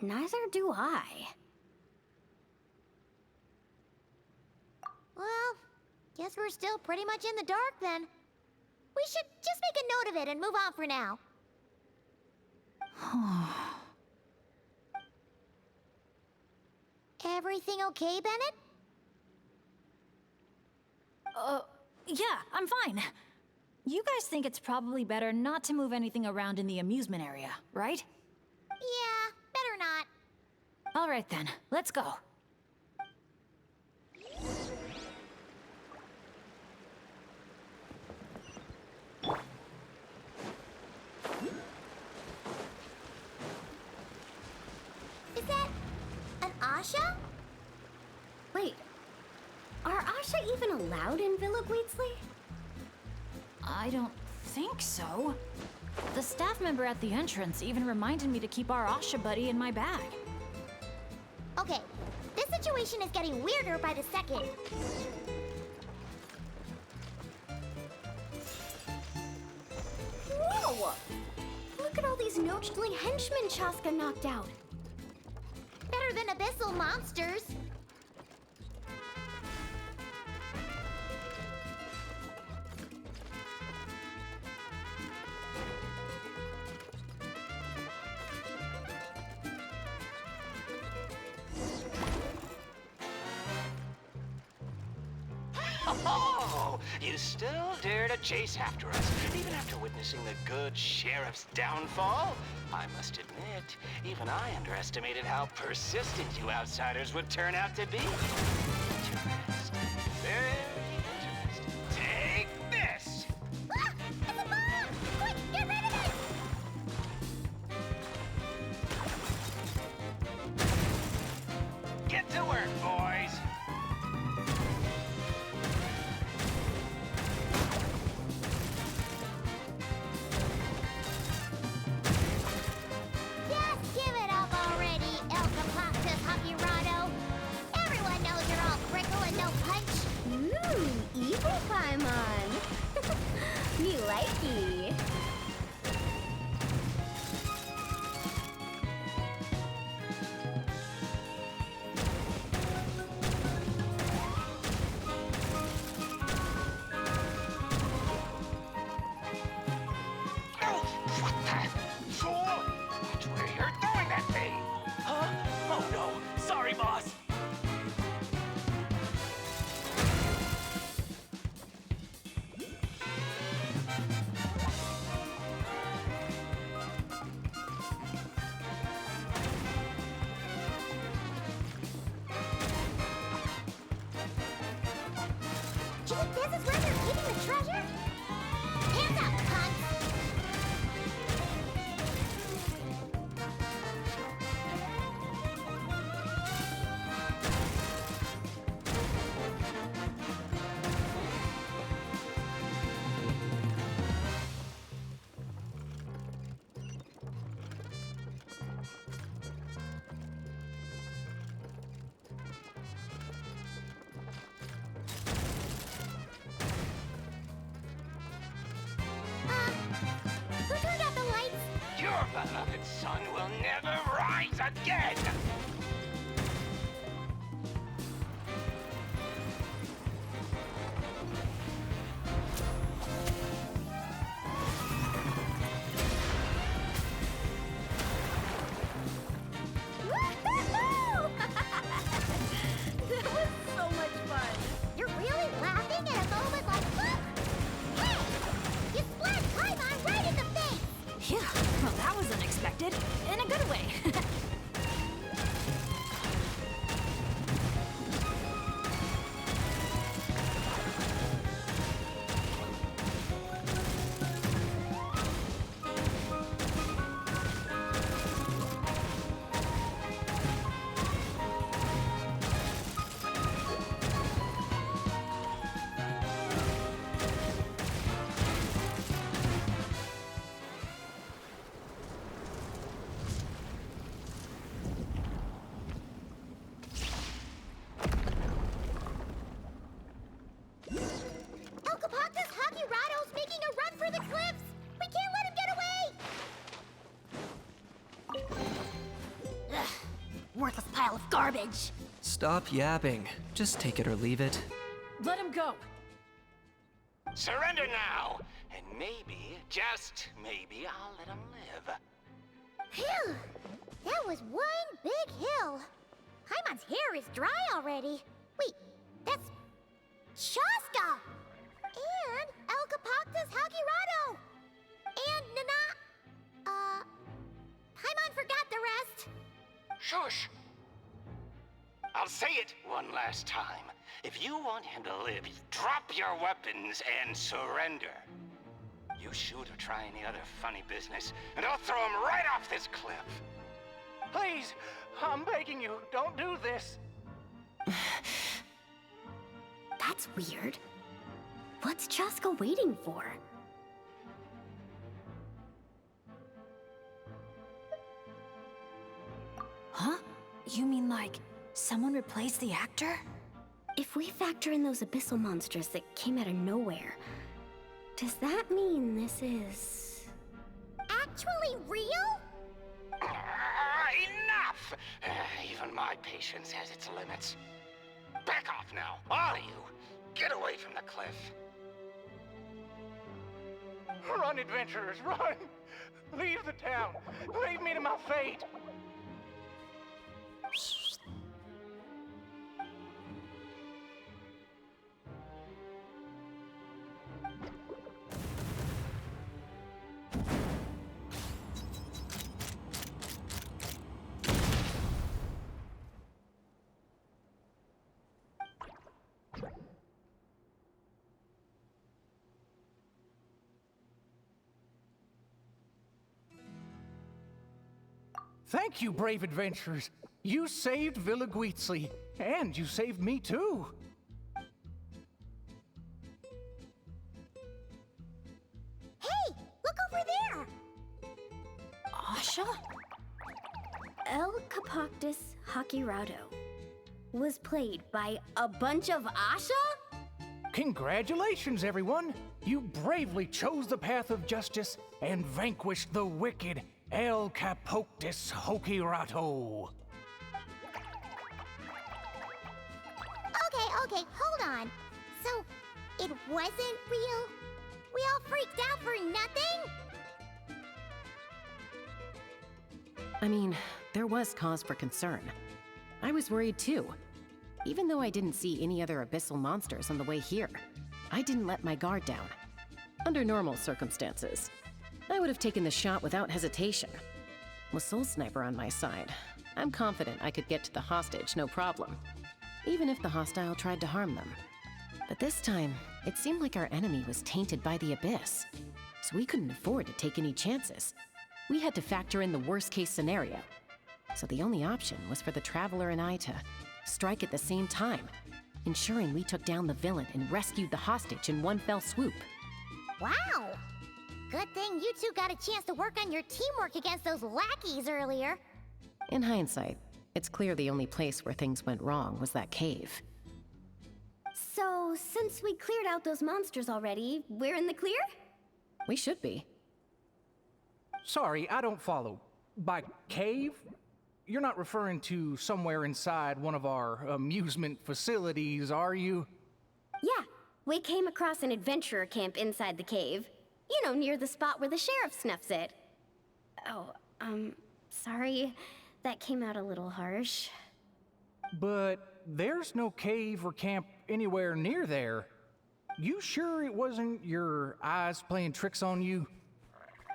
Neither do I. Well, guess we're still pretty much in the dark then. We should just make a note of it and move on for now. Everything okay, Bennett? Yeah, I'm fine. You guys think it's probably better not to move anything around in the amusement area, right? Yeah, better not. All right then, let's go. Is that an Asha? Wait, Are Asha even allowed in Villa Guitzli? I don't think so. The staff member at the entrance even reminded me to keep our Asha buddy in my bag. Okay, this situation is getting weirder by the second. Whoa! Look at all these Nochtli henchmen Chaska knocked out. Better than abyssal monsters. Oh, you still dare to chase after us, even after witnessing the good sheriff's downfall? I must admit, even I underestimated how persistent you outsiders would turn out to be. Interesting. Very interesting. Take this! Ah! It's a bomb! Quick, get rid of it! Get to work, boys! Just give it up already, El Capactus Hakirado. Everyone knows you're all prickle and no punch. Evil Paimon. Me likey. Oh, what the fool! Watch where you're throwing that thing! Huh? Oh no. Sorry, boss. Do you think this is where they're keeping the treasure? Hands up, cunts! Who turned out the lights? Your beloved son will never rise again! Woo-hoo-hoo! That was so much fun. You're really laughing at a moment like look! Hey! You splat Paimon right in the face! Phew, well, that was unexpected. In a good way. El Capactus Hakirado's making a run for the cliffs! We can't let him get away! Ugh, worthless pile of garbage. Stop yapping. Just take it or leave it. Let him go. Surrender now, and maybe, just maybe, I'll let him live. Phew! That was one big hill. Paimon's hair is dry already. Wait, that's Chaska! And El Capactus Hakirado! And Nana... Paimon forgot the rest. Shush! I'll say it one last time. If you want him to live, drop your weapons and surrender. You shoot or try any other funny business, and I'll throw him right off this cliff. Please, I'm begging you, don't do this. That's weird. What's Chaska waiting for? Huh? You mean like someone replaced the actor? If we factor in those abyssal monsters that came out of nowhere, does that mean this is... Actually real? Enough! Even my patience has its limits. Back off now, all of you. Get away from the cliff. Run, adventurers, run! Leave the town! Leave me to my fate! Thank you, brave adventurers. You saved Villa Guizli, and you saved me too. Hey, look over there! Asha? El Capoctus Hakirado was played by a bunch of Asha? Congratulations, everyone! You bravely chose the path of justice and vanquished the wicked El Capoctus Hakirado. Okay, hold on. So, it wasn't real? We all freaked out for nothing? I mean, there was cause for concern. I was worried too. Even though I didn't see any other abyssal monsters on the way here, I didn't let my guard down. Under normal circumstances, I would have taken the shot without hesitation. With Soul Sniper on my side, I'm confident I could get to the hostage no problem, even if the hostile tried to harm them. But this time, it seemed like our enemy was tainted by the Abyss, so we couldn't afford to take any chances. We had to factor in the worst-case scenario, so the only option was for the Traveler and I to strike at the same time, ensuring we took down the villain and rescued the hostage in one fell swoop. Wow! Good thing you two got a chance to work on your teamwork against those lackeys earlier. In hindsight, it's clear the only place where things went wrong was that cave. So, since we cleared out those monsters already, we're in the clear? We should be. Sorry, I don't follow. By cave? You're not referring to somewhere inside one of our amusement facilities, are you? Yeah, we came across an adventurer camp inside the cave. You know, near the spot where the sheriff snuffs it. Oh, sorry. That came out a little harsh. But there's no cave or camp anywhere near there. You sure it wasn't your eyes playing tricks on you?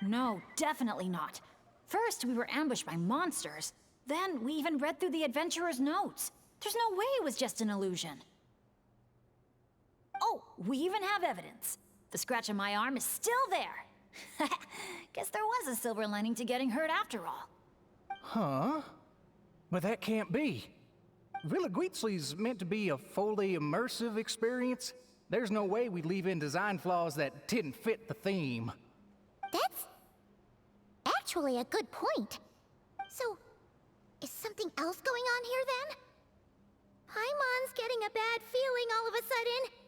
No, definitely not. First, we were ambushed by monsters. Then, we even read through the adventurer's notes. There's no way it was just an illusion. Oh, we even have evidence. The scratch on my arm is still there. Guess there was a silver lining to getting hurt after all. Huh? But that can't be. Villa Guizli's meant to be a fully immersive experience. There's no way we'd leave in design flaws that didn't fit the theme. That's actually a good point. So, is something else going on here then? Paimon's getting a bad feeling all of a sudden.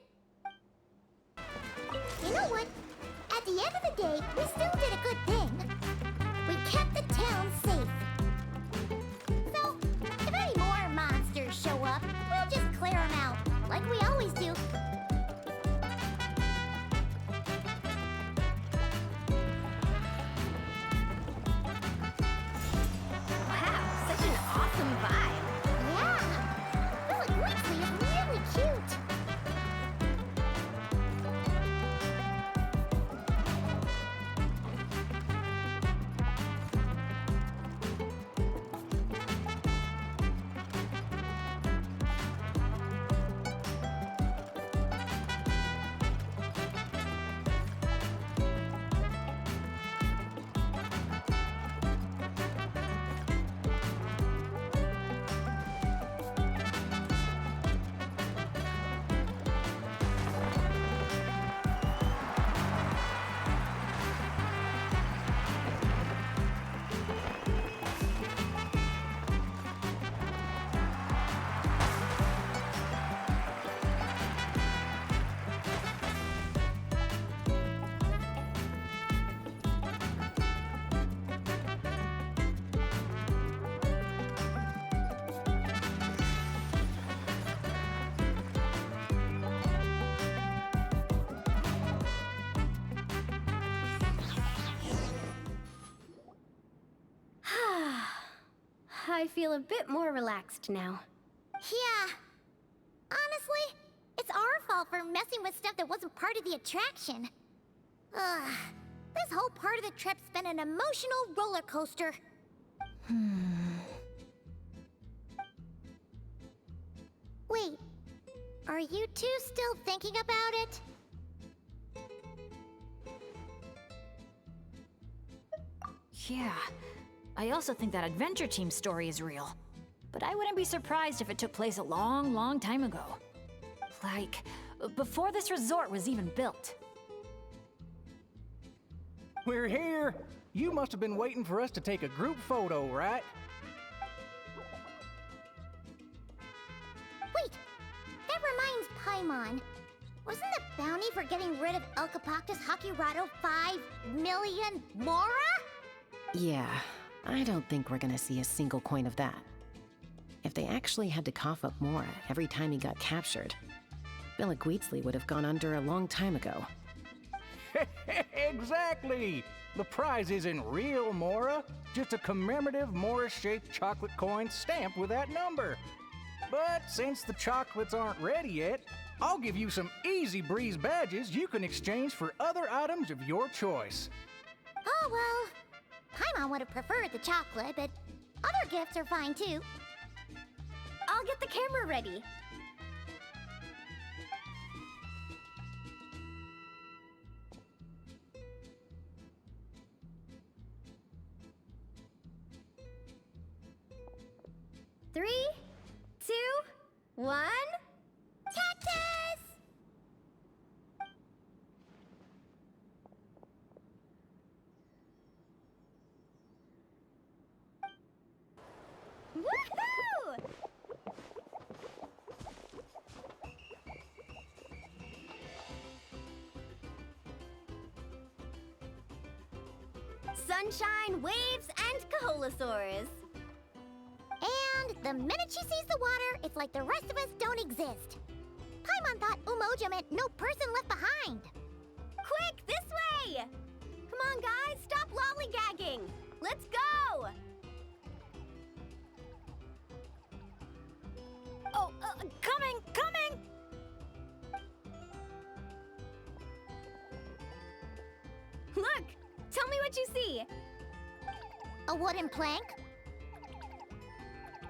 You know what? At the end of the day, we still did a good thing. We kept the town safe. So, if any more monsters show up, we'll just clear them out, like we always do. Wow, such an awesome vibe. Yeah! Villa Guizli is really cute. I feel a bit more relaxed now. Yeah. Honestly, it's our fault for messing with stuff that wasn't part of the attraction. Ugh. This whole part of the trip's been an emotional roller coaster. Wait, are you two still thinking about it? Yeah. I also think that Adventure Team story is real. But I wouldn't be surprised if it took place a long, long time ago. Like, before this resort was even built. We're here. You must have been waiting for us to take a group photo, right? Wait, that reminds Paimon. Wasn't the bounty for getting rid of El Capactus Hakirado 5 million Mora? Yeah, I don't think we're gonna see a single coin of that. If they actually had to cough up Mora every time he got captured, Villaguizli would have gone under a long time ago. Exactly! The prize isn't real Mora, just a commemorative Mora-shaped chocolate coin stamped with that number. But since the chocolates aren't ready yet, I'll give you some easy breeze badges you can exchange for other items of your choice. Oh, well, Paimon would have preferred the chocolate, but other gifts are fine too. I'll get the camera ready. Three, 2, 1. Cactus! Woohoo! Sunshine, waves, and Kaholosaurs. And the minute she sees the water, it's like the rest of us don't exist. Paimon thought Umoja meant no person left behind. Quick, this way! Come on, guys, stop lollygagging! Let's go! Oh, coming! Look! Tell me what you see! A wooden plank?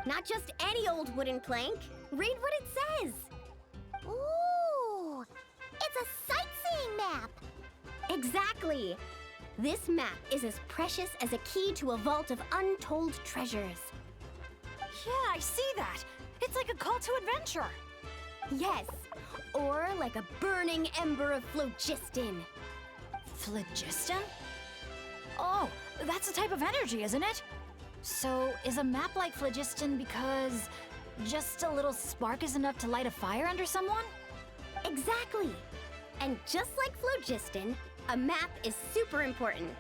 Not just any old wooden plank. Read what it says. Ooh! It's a sightseeing map! Exactly! This map is as precious as a key to a vault of untold treasures. Yeah, I see that. It's like a call to adventure. Yes, or like a burning ember of phlogiston. Phlogiston? Oh, that's a type of energy, isn't it? So, is a map like phlogiston because just a little spark is enough to light a fire under someone? Exactly! And just like phlogiston, a map is super important.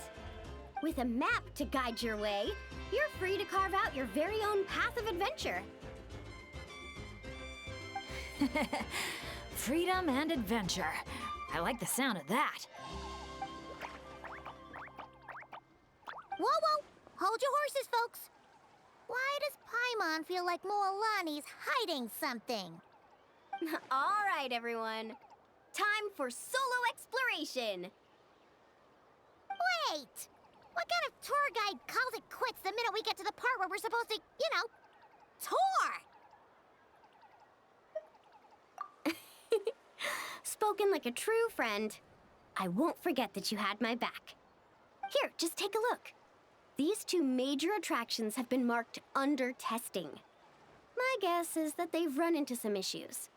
With a map to guide your way, you're free to carve out your very own path of adventure. Freedom and adventure. I like the sound of that. Whoa! Hold your horses, folks. Why does Paimon feel like Moalani's hiding something? All right, everyone. Time for solo exploration. Wait! What kind of tour guide calls it quits the minute we get to the part where we're supposed to, tour? Spoken like a true friend. I won't forget that you had my back. Here, just take a look. These two major attractions have been marked under testing. My guess is that they've run into some issues.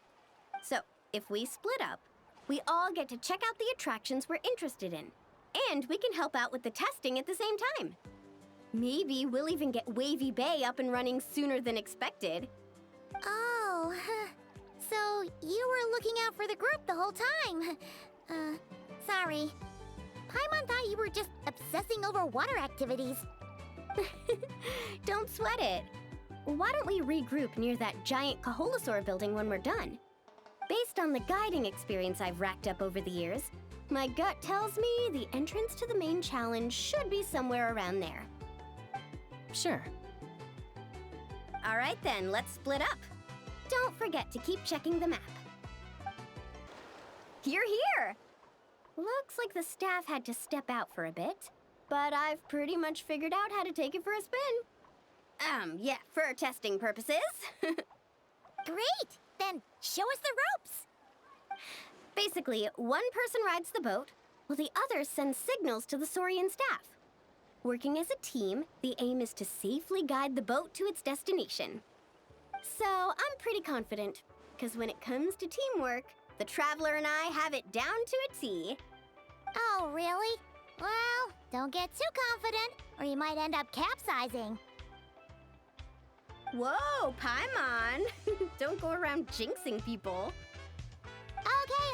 So, if we split up, we all get to check out the attractions we're interested in. And we can help out with the testing at the same time. Maybe we'll even get Wavy Bay up and running sooner than expected. Oh, so you were looking out for the group the whole time. Sorry. Paimon thought you were just obsessing over water activities. Don't sweat it. Why don't we regroup near that giant Kaholosaur building when we're done? Based on the guiding experience I've racked up over the years, my gut tells me the entrance to the main challenge should be somewhere around there. Sure. All right then, let's split up. Don't forget to keep checking the map. You're here! Looks like the staff had to step out for a bit, but I've pretty much figured out how to take it for a spin. Yeah, for testing purposes. Great! Then show us the ropes! Basically, one person rides the boat, while the other sends signals to the Saurian staff. Working as a team, the aim is to safely guide the boat to its destination. So, I'm pretty confident, because when it comes to teamwork, the Traveler and I have it down to a T. Oh, really? Well, don't get too confident, or you might end up capsizing. Whoa, Paimon! Don't go around jinxing people.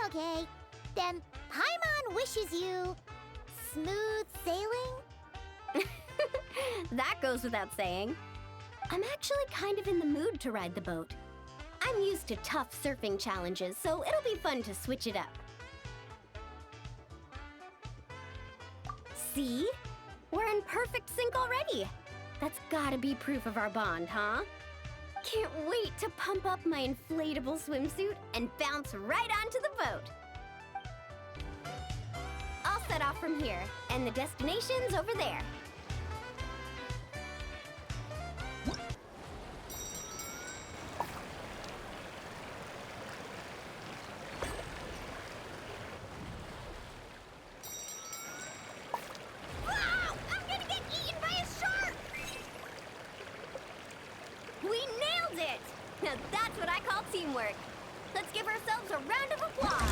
Okay. Then Paimon wishes you smooth sailing? That goes without saying. I'm actually kind of in the mood to ride the boat. I'm used to tough surfing challenges, so it'll be fun to switch it up. See? We're in perfect sync already. That's gotta be proof of our bond, huh? Can't wait to pump up my inflatable swimsuit and bounce right onto the boat. I'll set off from here, and the destination's over there. Wow! I'm gonna get eaten by a shark! We nailed it! Now that's what I call teamwork. Let's give ourselves a round of applause.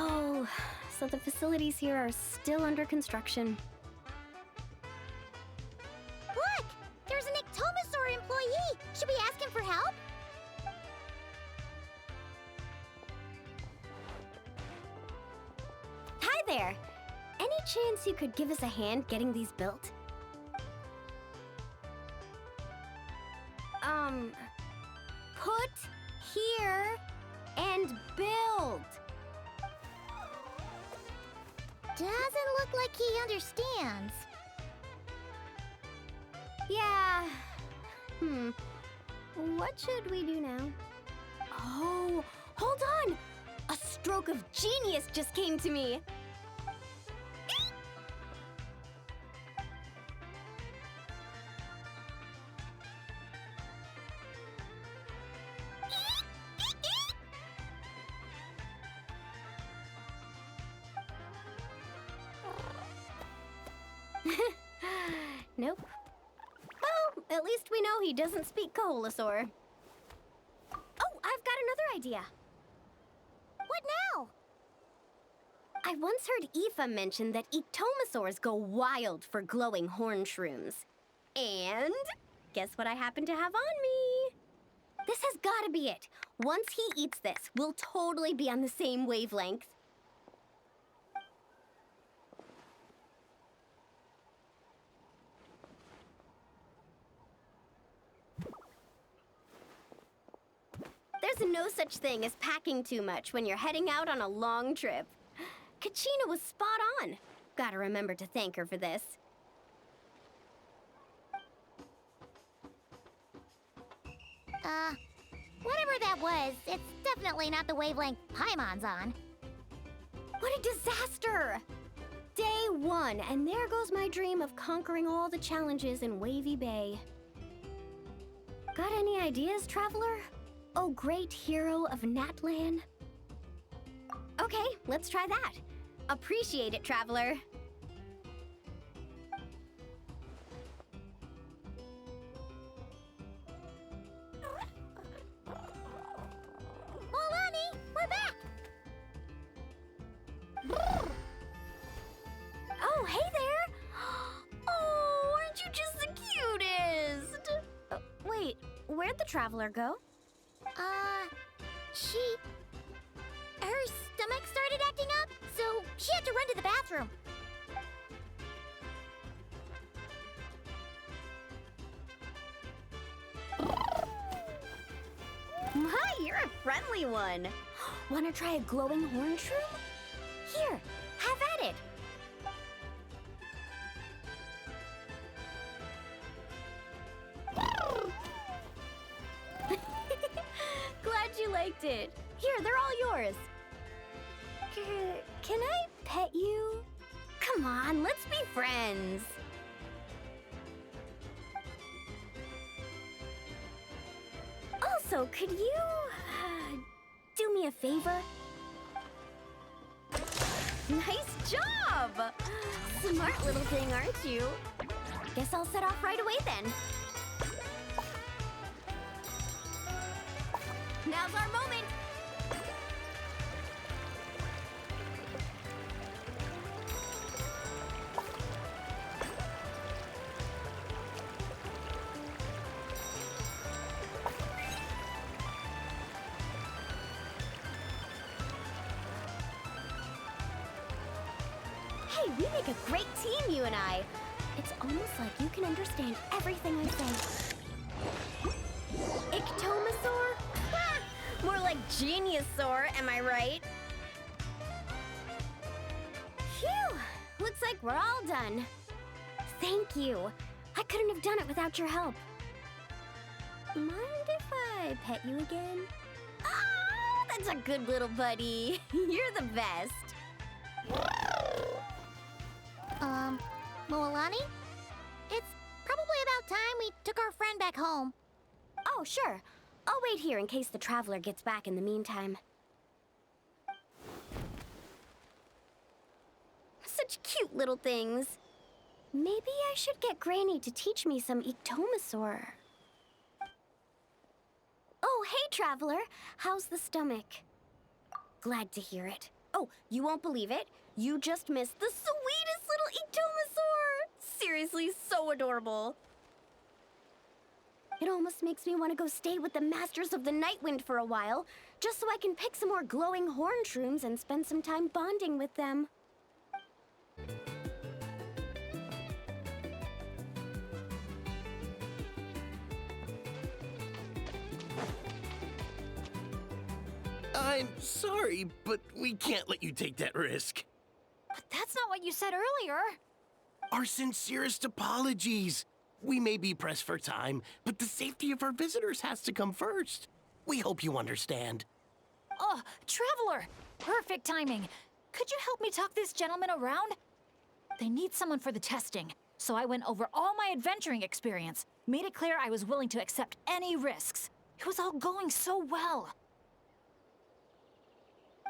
Oh, so the facilities here are still under construction. Look! There's an Ictomosaur employee! Should we ask him for help? Hi there! Any chance you could give us a hand getting these built? Put here and build. Doesn't look like he understands. Yeah. What should we do now? Oh, hold on! A stroke of genius just came to me. Nope. Well, at least we know he doesn't speak Koholosaur. Oh, I've got another idea. What now? I once heard Aoife mention that Ictomosaurs go wild for glowing horn shrooms. And guess what I happen to have on me? This has gotta be it. Once he eats this, we'll totally be on the same wavelength. There's no such thing as packing too much when you're heading out on a long trip. Kachina was spot on. Gotta remember to thank her for this. Whatever that was, it's definitely not the wavelength Paimon's on. What a disaster! Day 1, and there goes my dream of conquering all the challenges in Wavy Bay. Got any ideas, Traveler? Oh, great hero of Natlan? Okay, let's try that. Appreciate it, Traveler. Molani, we're back! Oh, hey there! Oh, aren't you just the cutest? Wait, where'd the Traveler go? Her stomach started acting up, so She had to run to the bathroom. My, you're a friendly one. Wanna try a glowing horn shroom? Here, have at it. Glad you liked it. Here, they're all yours. Can I pet you? Come on, let's be friends. Also, could you do me a favor? Nice job! Smart little thing, aren't you? Guess I'll set off right away then. Now's our moment! Hey, we make a great team, you and I. It's almost like you can understand everything I say. Ictomasaur? Ha! More like Geniusaur, am I right? Phew! Looks like we're all done. Thank you. I couldn't have done it without your help. Mind if I pet you again? Oh, that's a good little buddy. You're the best. Moalani? It's probably about time we took our friend back home. Oh, sure. I'll wait here in case the traveler gets back in the meantime. Such cute little things. Maybe I should get Granny to teach me some Ictomasaur. Oh, hey, traveler. How's the stomach? Glad to hear it. Oh, you won't believe it. You just missed the sweetest little Ictomasaur! Seriously, so adorable. It almost makes me want to go stay with the Masters of the Nightwind for a while, just so I can pick some more glowing horn shrooms and spend some time bonding with them. I'm sorry, but we can't let you take that risk. But that's not what you said earlier. Our sincerest apologies. We may be pressed for time, but the safety of our visitors has to come first. We hope you understand. Oh, traveler! Perfect timing. Could you help me talk this gentleman around? They need someone for the testing, so I went over all my adventuring experience, made it clear I was willing to accept any risks. It was all going so well.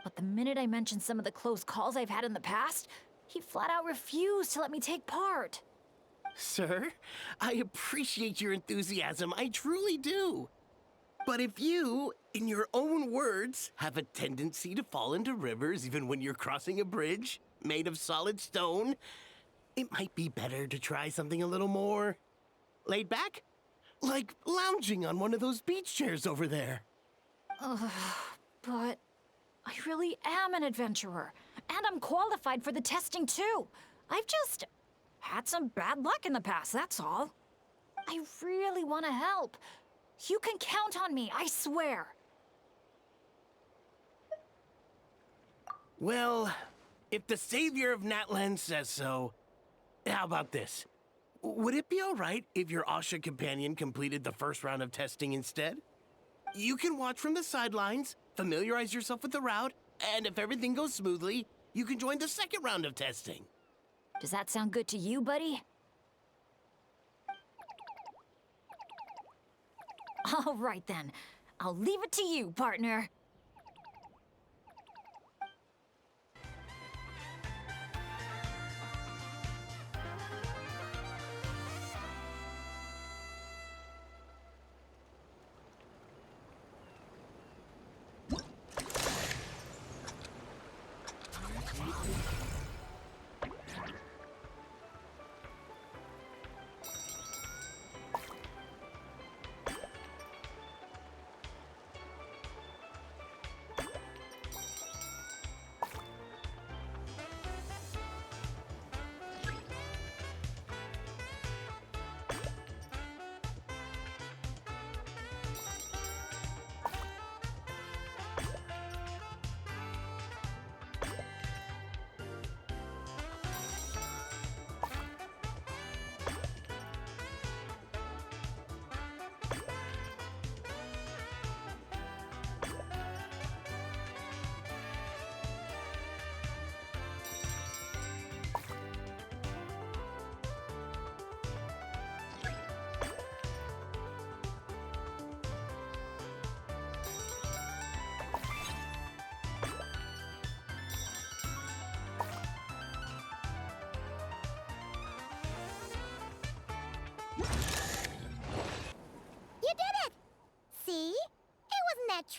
But the minute I mentioned some of the close calls I've had in the past, he flat out refused to let me take part. Sir, I appreciate your enthusiasm, I truly do. But if you, in your own words, have a tendency to fall into rivers even when you're crossing a bridge made of solid stone, it might be better to try something a little more laid back? Like lounging on one of those beach chairs over there. But I really am an adventurer, and I'm qualified for the testing too. I've just had some bad luck in the past, that's all. I really want to help. You can count on me, I swear. Well, if the savior of Natland says so, how about this? Would it be all right if your Asha companion completed the first round of testing instead? You can watch from the sidelines, familiarize yourself with the route, and if everything goes smoothly, you can join the second round of testing. Does that sound good to you, buddy? All right then. I'll leave it to you, partner.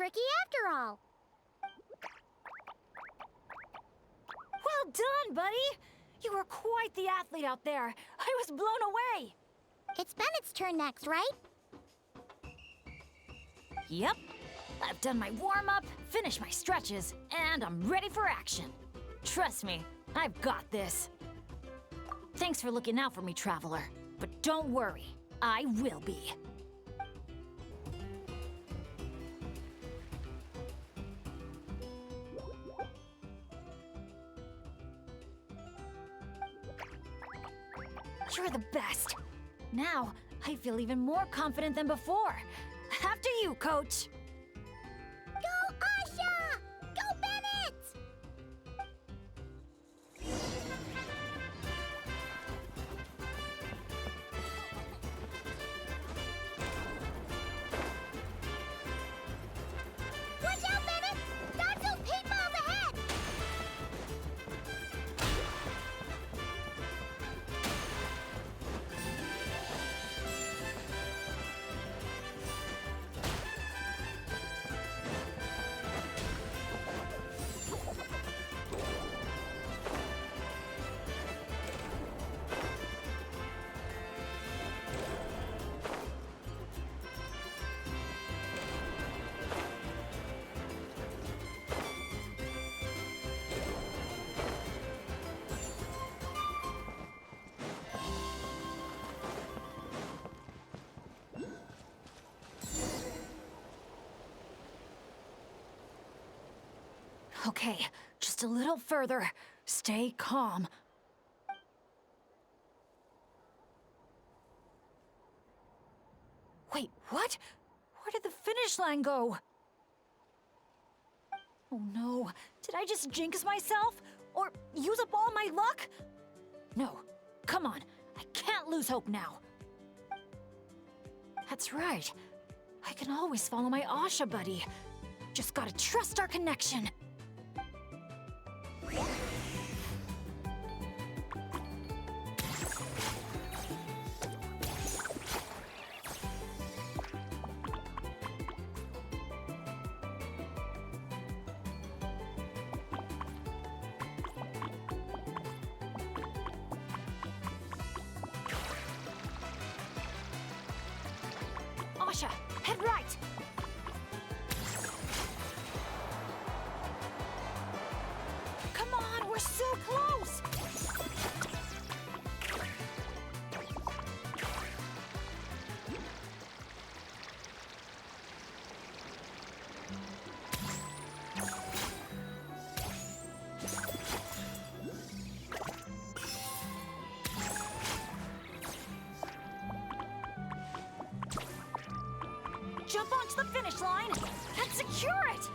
tricky after all. Well done, buddy! You were quite the athlete out there. I was blown away. It's Bennett's turn next, right? Yep. I've done my warm-up, finished my stretches, and I'm ready for action. Trust me, I've got this. Thanks for looking out for me, Traveler. But don't worry, I will be. You're the best. Now, I feel even more confident than before. After you, Coach. Go, Asha! Go, Bennett! Watch out, Bennett! Dodge those paintballs ahead! Okay, just a little further. Stay calm. Wait, what? Where did the finish line go? Oh no, did I just jinx myself? Or use up all my luck? No, come on, I can't lose hope now. That's right, I can always follow my Asha buddy. Just gotta trust our connection. Asha, head right! Come on, we're so close! Jump onto the finish line and secure it!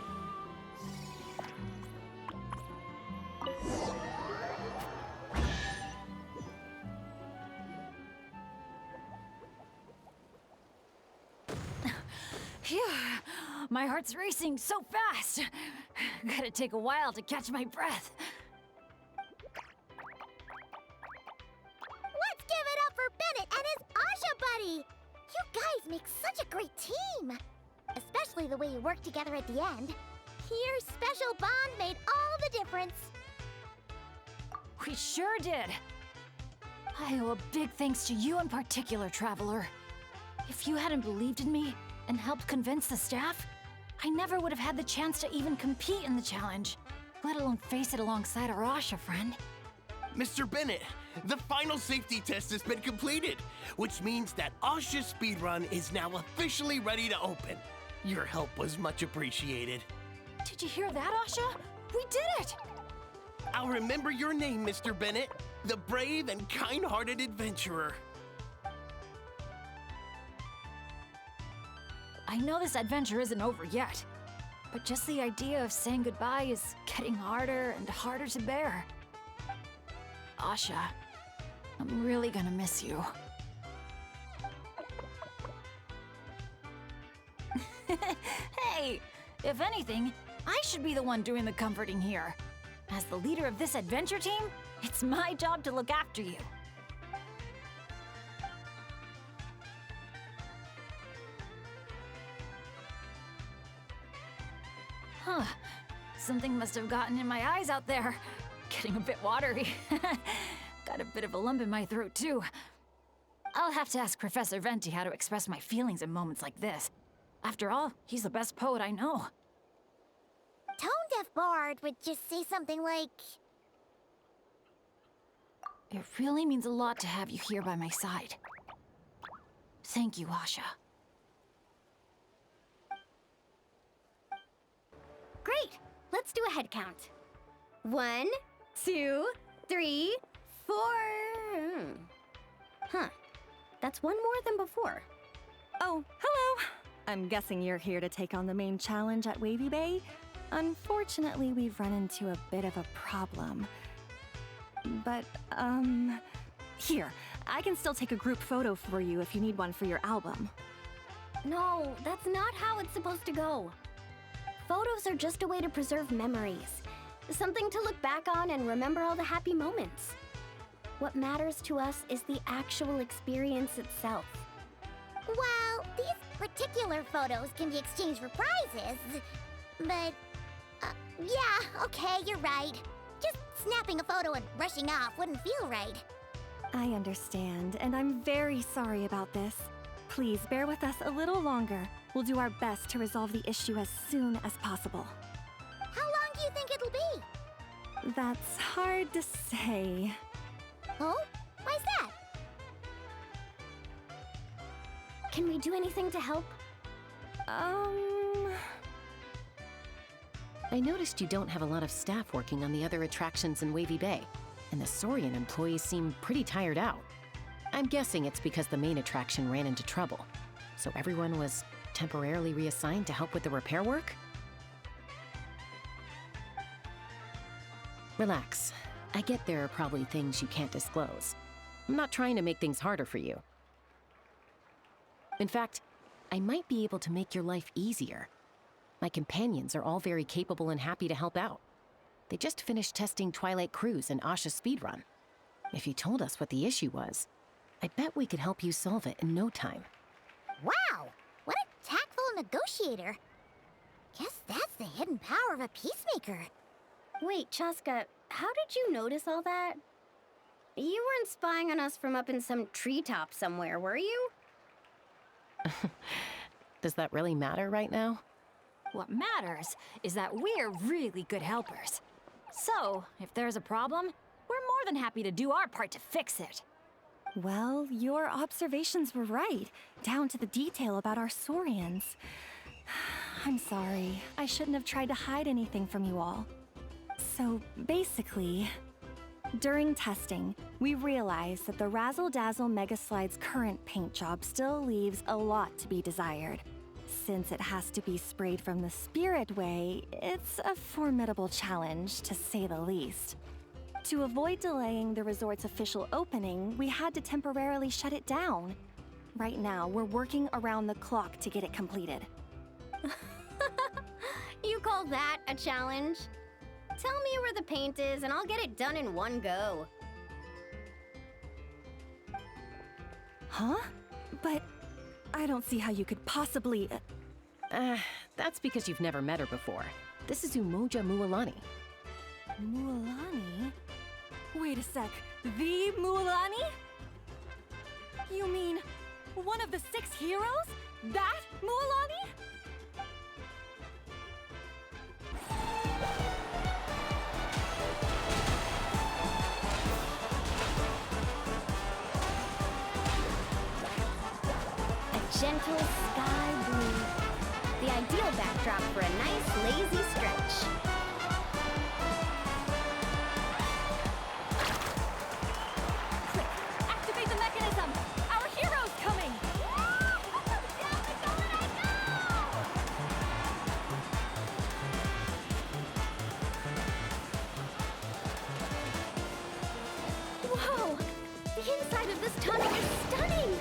Phew, my heart's racing so fast. Gotta take a while to catch my breath. Let's give it up for Bennett and his Asha buddy! You guys make such a great team! Especially the way you work together at the end. Your special bond made all the difference. We sure did. I owe a big thanks to you in particular, Traveler. If you hadn't believed in me and helped convince the staff, I never would have had the chance to even compete in the challenge, let alone face it alongside our Asha friend. Mr. Bennett, the final safety test has been completed, which means that Asha Speedrun is now officially ready to open. Your help was much appreciated. Did you hear that, Asha? We did it! I'll remember your name, Mr. Bennett, the brave and kind-hearted adventurer. I know this adventure isn't over yet, but just the idea of saying goodbye is getting harder and harder to bear. Asha, I'm really gonna miss you. Hey, if anything, I should be the one doing the comforting here. As the leader of this adventure team, it's my job to look after you. Huh. Something must have gotten in my eyes out there. Getting a bit watery. Got a bit of a lump in my throat, too. I'll have to ask Professor Venti how to express my feelings in moments like this. After all, he's the best poet I know. Tone-deaf Bard would just say something like... It really means a lot to have you here by my side. Thank you, Asha. Great! Let's do a head count. 1, 2, 3, 4... Huh. That's one more than before. Oh, hello! I'm guessing you're here to take on the main challenge at Wavy Bay? Unfortunately, we've run into a bit of a problem. But, here, I can still take a group photo for you if you need one for your album. No, that's not how it's supposed to go. Photos are just a way to preserve memories. Something to look back on and remember all the happy moments. What matters to us is the actual experience itself. Well, these particular photos can be exchanged for prizes, but... yeah, okay, you're right. Just snapping a photo and rushing off wouldn't feel right. I understand, and I'm very sorry about this. Please bear with us a little longer. We'll do our best to resolve the issue as soon as possible. How long do you think it'll be? That's hard to say. Oh? Why's that? Can we do anything to help? I noticed you don't have a lot of staff working on the other attractions in Wavy Bay, and the Saurian employees seem pretty tired out. I'm guessing it's because the main attraction ran into trouble, so everyone was temporarily reassigned to help with the repair work? Relax. I get there are probably things you can't disclose. I'm not trying to make things harder for you. In fact, I might be able to make your life easier. My companions are all very capable and happy to help out. They just finished testing Twilight Cruise and Asha's speedrun. If you told us what the issue was, I bet we could help you solve it in no time. Wow! What a tactful negotiator. Guess that's the hidden power of a peacemaker. Wait, Chaska, how did you notice all that? You weren't spying on us from up in some treetop somewhere, were you? Does that really matter right now? What matters is that we're really good helpers. So, if there's a problem, we're more than happy to do our part to fix it. Well, your observations were right, down to the detail about our Saurians. I'm sorry. I shouldn't have tried to hide anything from you all. So, basically, during testing, we realized that the Razzle Dazzle Mega Slide's current paint job still leaves a lot to be desired. Since it has to be sprayed from the Spirit Way, it's a formidable challenge, to say the least. To avoid delaying the resort's official opening, we had to temporarily shut it down. Right now, we're working around the clock to get it completed. You call that a challenge? Tell me where the paint is and I'll get it done in one go. Huh? But I don't see how you could possibly... That's because you've never met her before. This is Umoja Mualani. Mualani? Wait a sec. The Mualani? You mean one of the 6 heroes? That Mualani? A gentle sky blue. The ideal backdrop for a nice, lazy stretch. Quick, activate the mechanism! Our hero's coming! Whoa! The inside of this tunnel is stunning!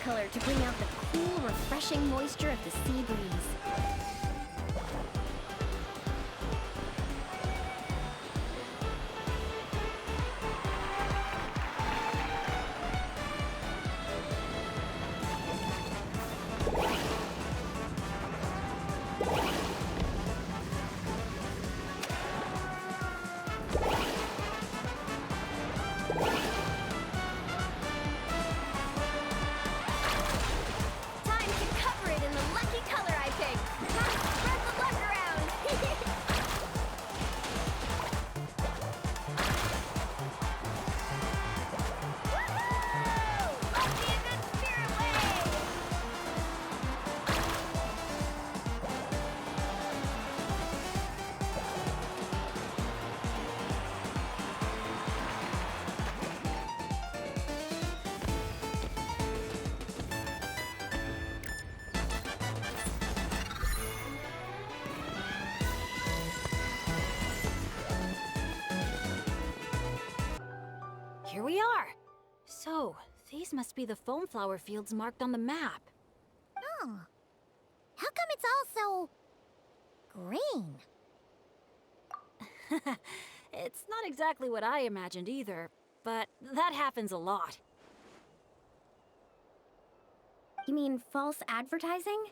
color to bring out the cool, refreshing moisture of the sea breeze. Time to cover it in the lucky color I picked. Time to spread the luck around. Woohoo! Let's be a good spirit way. Here we are. So, these must be the foam flower fields marked on the map. Oh. How come it's all so green? It's not exactly what I imagined either, but that happens a lot. You mean false advertising?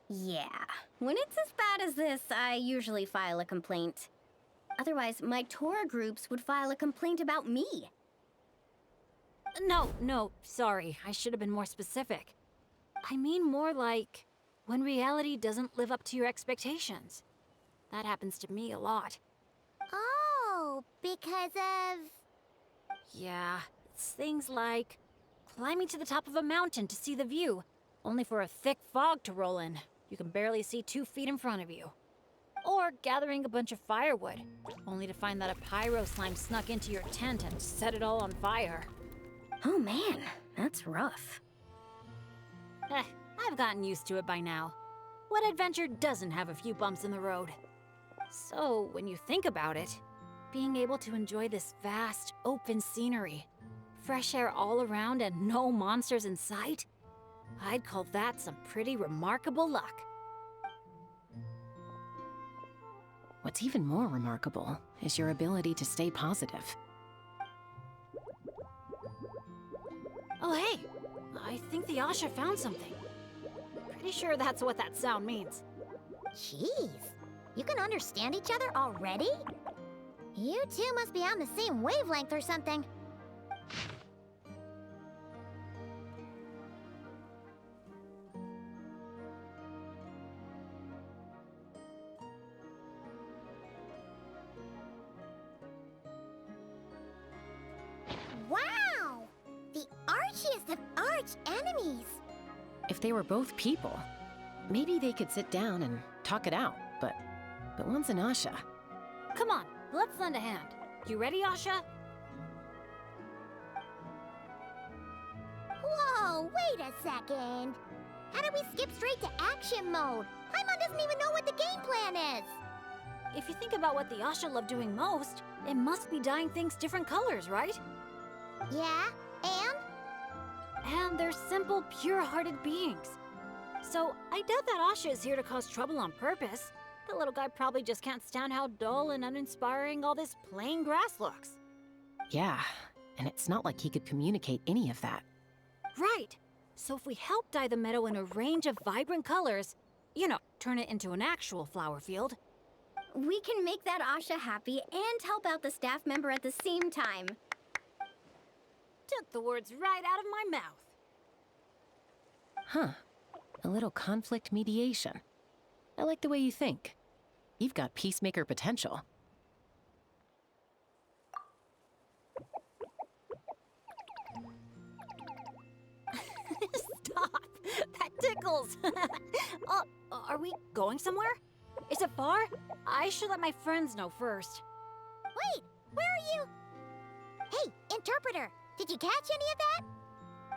Yeah. When it's as bad as this, I usually file a complaint. Otherwise, my tour groups would file a complaint about me. No, sorry. I should have been more specific. I mean more like when reality doesn't live up to your expectations. That happens to me a lot. Oh, because of... Yeah, it's things like climbing to the top of a mountain to see the view, only for a thick fog to roll in. You can barely see 2 feet in front of you. Or gathering a bunch of firewood, only to find that a pyro slime snuck into your tent and set it all on fire. Oh man, that's rough. I've gotten used to it by now. What adventure doesn't have a few bumps in the road? So, when you think about it, being able to enjoy this vast, open scenery, fresh air all around and no monsters in sight, I'd call that some pretty remarkable luck. What's even more remarkable is your ability to stay positive. Oh hey, I think the Asha found something. Pretty sure that's what that sound means. Jeez, you can understand each other already? You two must be on the same wavelength or something. Wow! The archiest of arch enemies! If they were both people, maybe they could sit down and talk it out, but one's an Asha. Come on, let's lend a hand. You ready, Asha? Whoa, wait a second! How did we skip straight to action mode? Paimon doesn't even know what the game plan is! If you think about what the Asha love doing most, it must be dyeing things different colors, right? Yeah, and? And they're simple, pure-hearted beings. So I doubt that Asha is here to cause trouble on purpose. The little guy probably just can't stand how dull and uninspiring all this plain grass looks. Yeah, and it's not like he could communicate any of that. Right. So if we help dye the meadow in a range of vibrant colors, you know, turn it into an actual flower field, We can make that Asha happy and help out the staff member at the same time. took the words right out of my mouth. Huh. A little conflict mediation. I like the way you think. You've got peacemaker potential. Stop! That tickles! Oh, are we going somewhere? Is it far? I should let my friends know first. Wait, where are you? Hey, interpreter, did you catch any of that?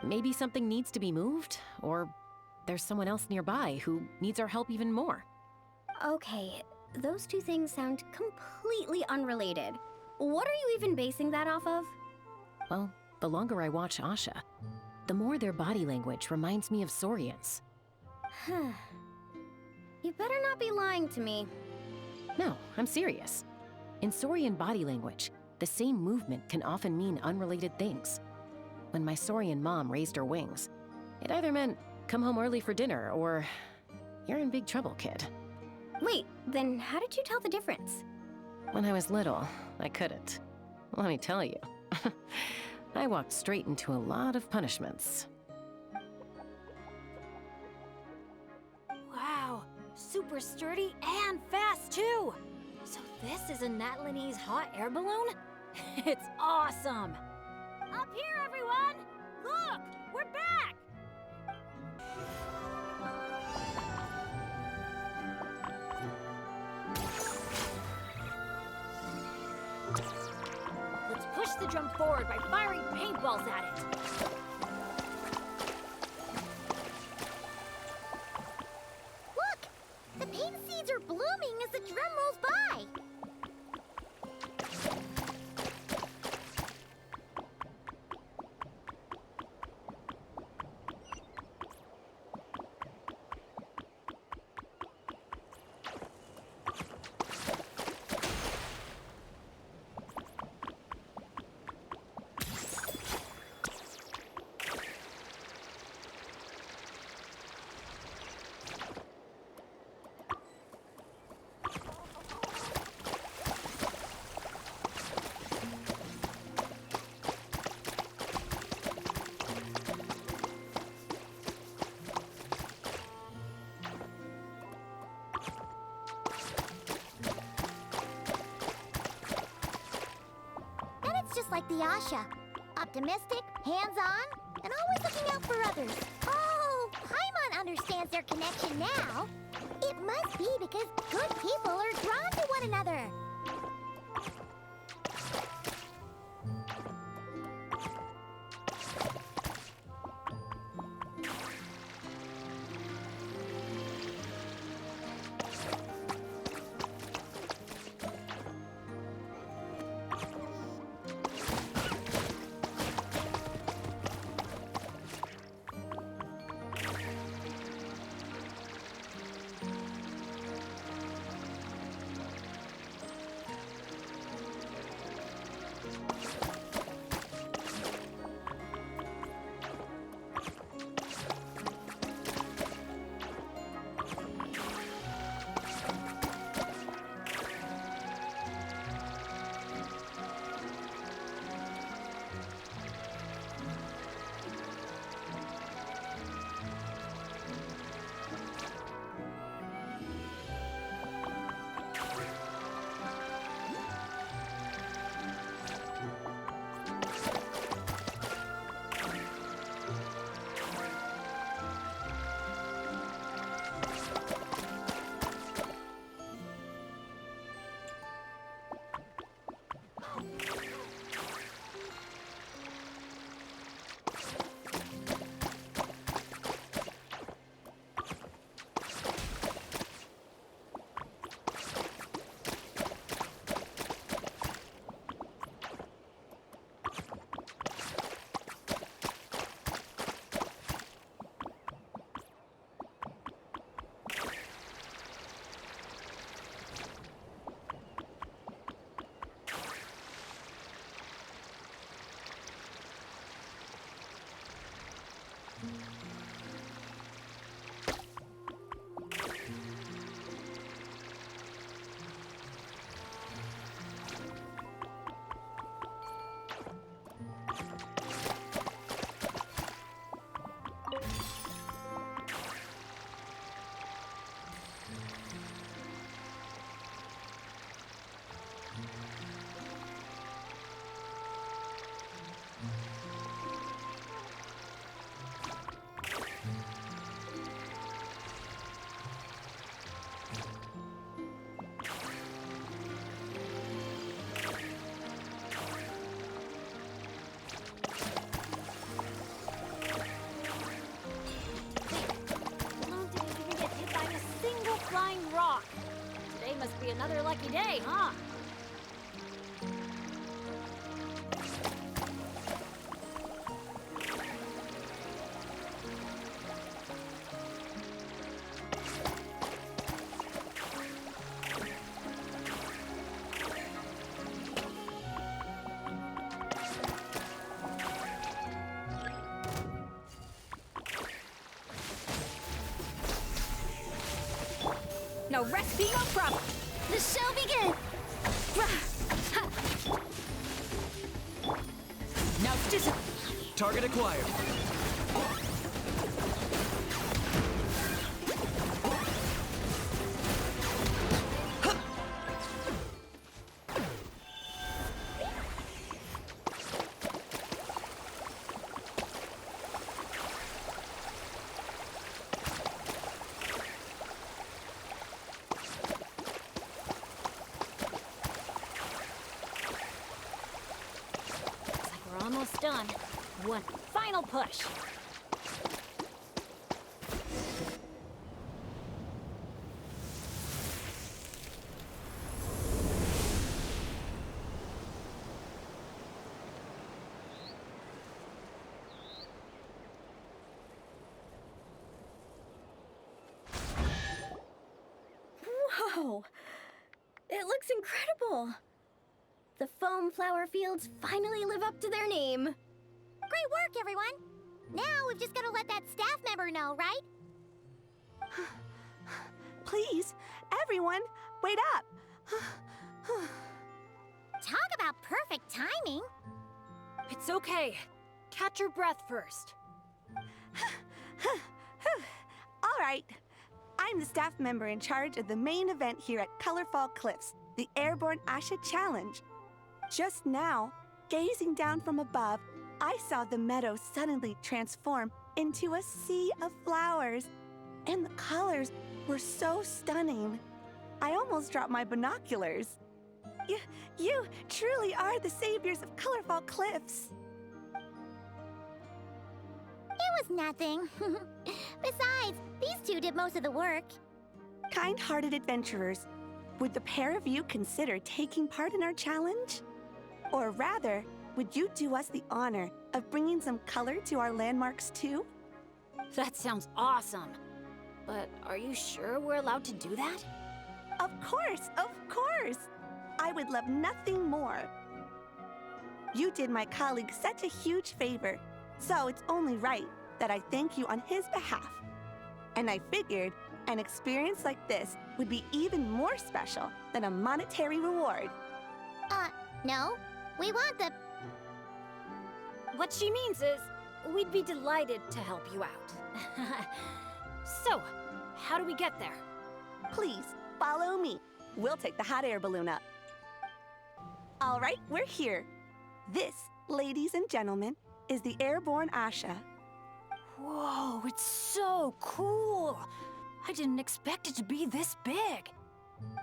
Maybe something needs to be moved, or there's someone else nearby who needs our help even more. Okay, those two things sound completely unrelated. What are you even basing that off of? Well, the longer I watch Asha, the more their body language reminds me of Saurians. You better not be lying to me. No, I'm serious. In Saurian body language, the same movement can often mean unrelated things. When my Saurian mom raised her wings, it either meant, come home early for dinner, or, you're in big trouble, kid. Wait, then how did you tell the difference? When I was little, I couldn't. Let me tell you. I walked straight into a lot of punishments. Wow, super sturdy and fast too. So this is a Natlanese hot air balloon? It's awesome. Up here, everyone! Look, we're back! Let's push the drum forward by firing paintballs at it. Look! The paint seeds are blooming as the drum rolls by. Just like the Asha. Optimistic, hands-on, and always looking out for others. Oh, Paimon understands their connection now. It must be because good people are drawn to one another. Must be another lucky day, huh? No recipe, no problem. The show begins! Now just... Target acquired. We're almost done. One final push. Whoa! It looks incredible! The foam flower fields finally live up to their name. Great work, everyone! Now we've just gotta let that staff member know, right? Please, everyone, wait up! Talk about perfect timing! It's okay. Catch your breath first. All right. I'm the staff member in charge of the main event here at Colorfall Cliffs, the Airborne Asha Challenge. Just now, gazing down from above, I saw the meadow suddenly transform into a sea of flowers, and the colors were so stunning. I almost dropped my binoculars. You truly are the saviors of Colorfall Cliffs. It was nothing. Besides, these two did most of the work. Kind-hearted adventurers, would the pair of you consider taking part in our challenge? Or rather, would you do us the honor of bringing some color to our landmarks too? That sounds awesome. But are you sure we're allowed to do that? Of course, of course! I would love nothing more. You did my colleague such a huge favor, so it's only right that I thank you on his behalf. And I figured an experience like this would be even more special than a monetary reward. No. We want the... What she means is, we'd be delighted to help you out. So, how do we get there? Please, follow me. We'll take the hot air balloon up. All right, we're here. This, ladies and gentlemen, is the Airborne Asha. Whoa, it's so cool! I didn't expect it to be this big.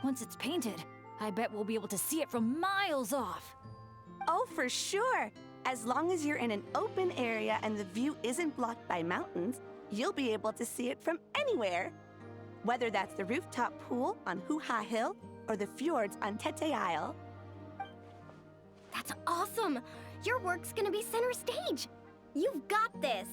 Once it's painted, I bet we'll be able to see it from miles off. Oh, for sure! As long as you're in an open area and the view isn't blocked by mountains, you'll be able to see it from anywhere. Whether that's the rooftop pool on Hoo-Ha Hill or the fjords on Tete Isle. That's awesome! Your work's gonna be center stage! You've got this!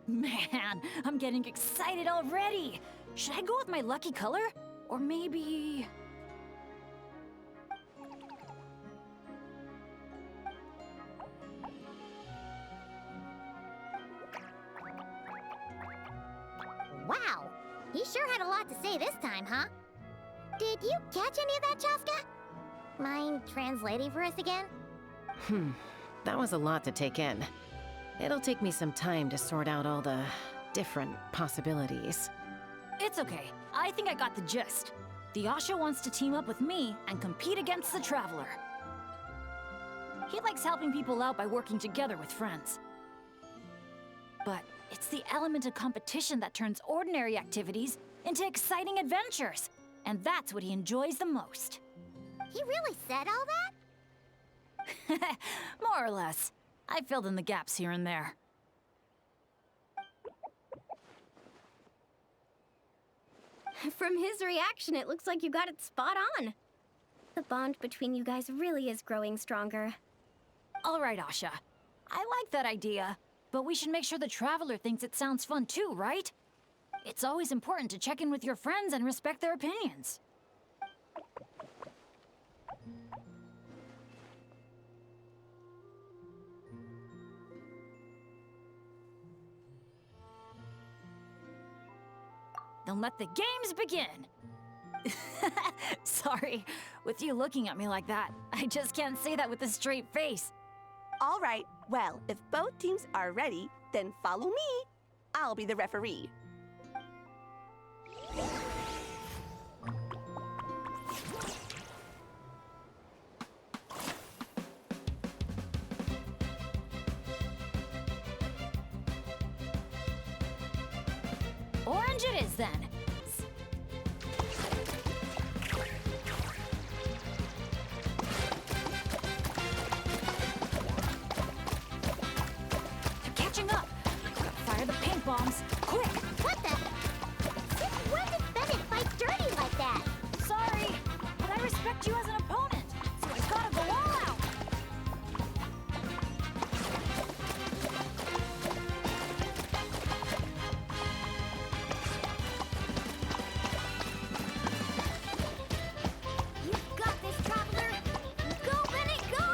Man, I'm getting excited already! Should I go with my lucky color? Or maybe... Wow! He sure had a lot to say this time, huh? Did you catch any of that, Chaska? Mind translating for us again? That was a lot to take in. It'll take me some time to sort out all the different possibilities. It's okay. I think I got the gist. The Asha wants to team up with me and compete against the Traveler. He likes helping people out by working together with friends. But it's the element of competition that turns ordinary activities into exciting adventures. And that's what he enjoys the most. He really said all that? More or less. I filled in the gaps here and there. From his reaction, it looks like you got it spot on. The bond between you guys really is growing stronger. All right, Asha. I like that idea, but we should make sure the Traveler thinks it sounds fun too, right? It's always important to check in with your friends and respect their opinions. They'll then let the games begin. Sorry, with you looking at me like that, I just can't say that with a straight face. All right, well, if both teams are ready, then follow me. I'll be the referee. Orange it is, then. They're catching up. Fire the paint bombs, quick! What the? Since when did Bennett fight dirty like that? Sorry, but I respect you as an opponent, so I gotta go all out. You've got this, Traveler! Go, Bennett, go!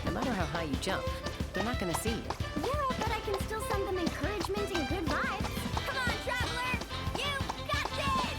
No matter how high you jump, they're not gonna see you. Yeah, but I can still send them encouragement and good vibes. Come on, Traveler! You got this!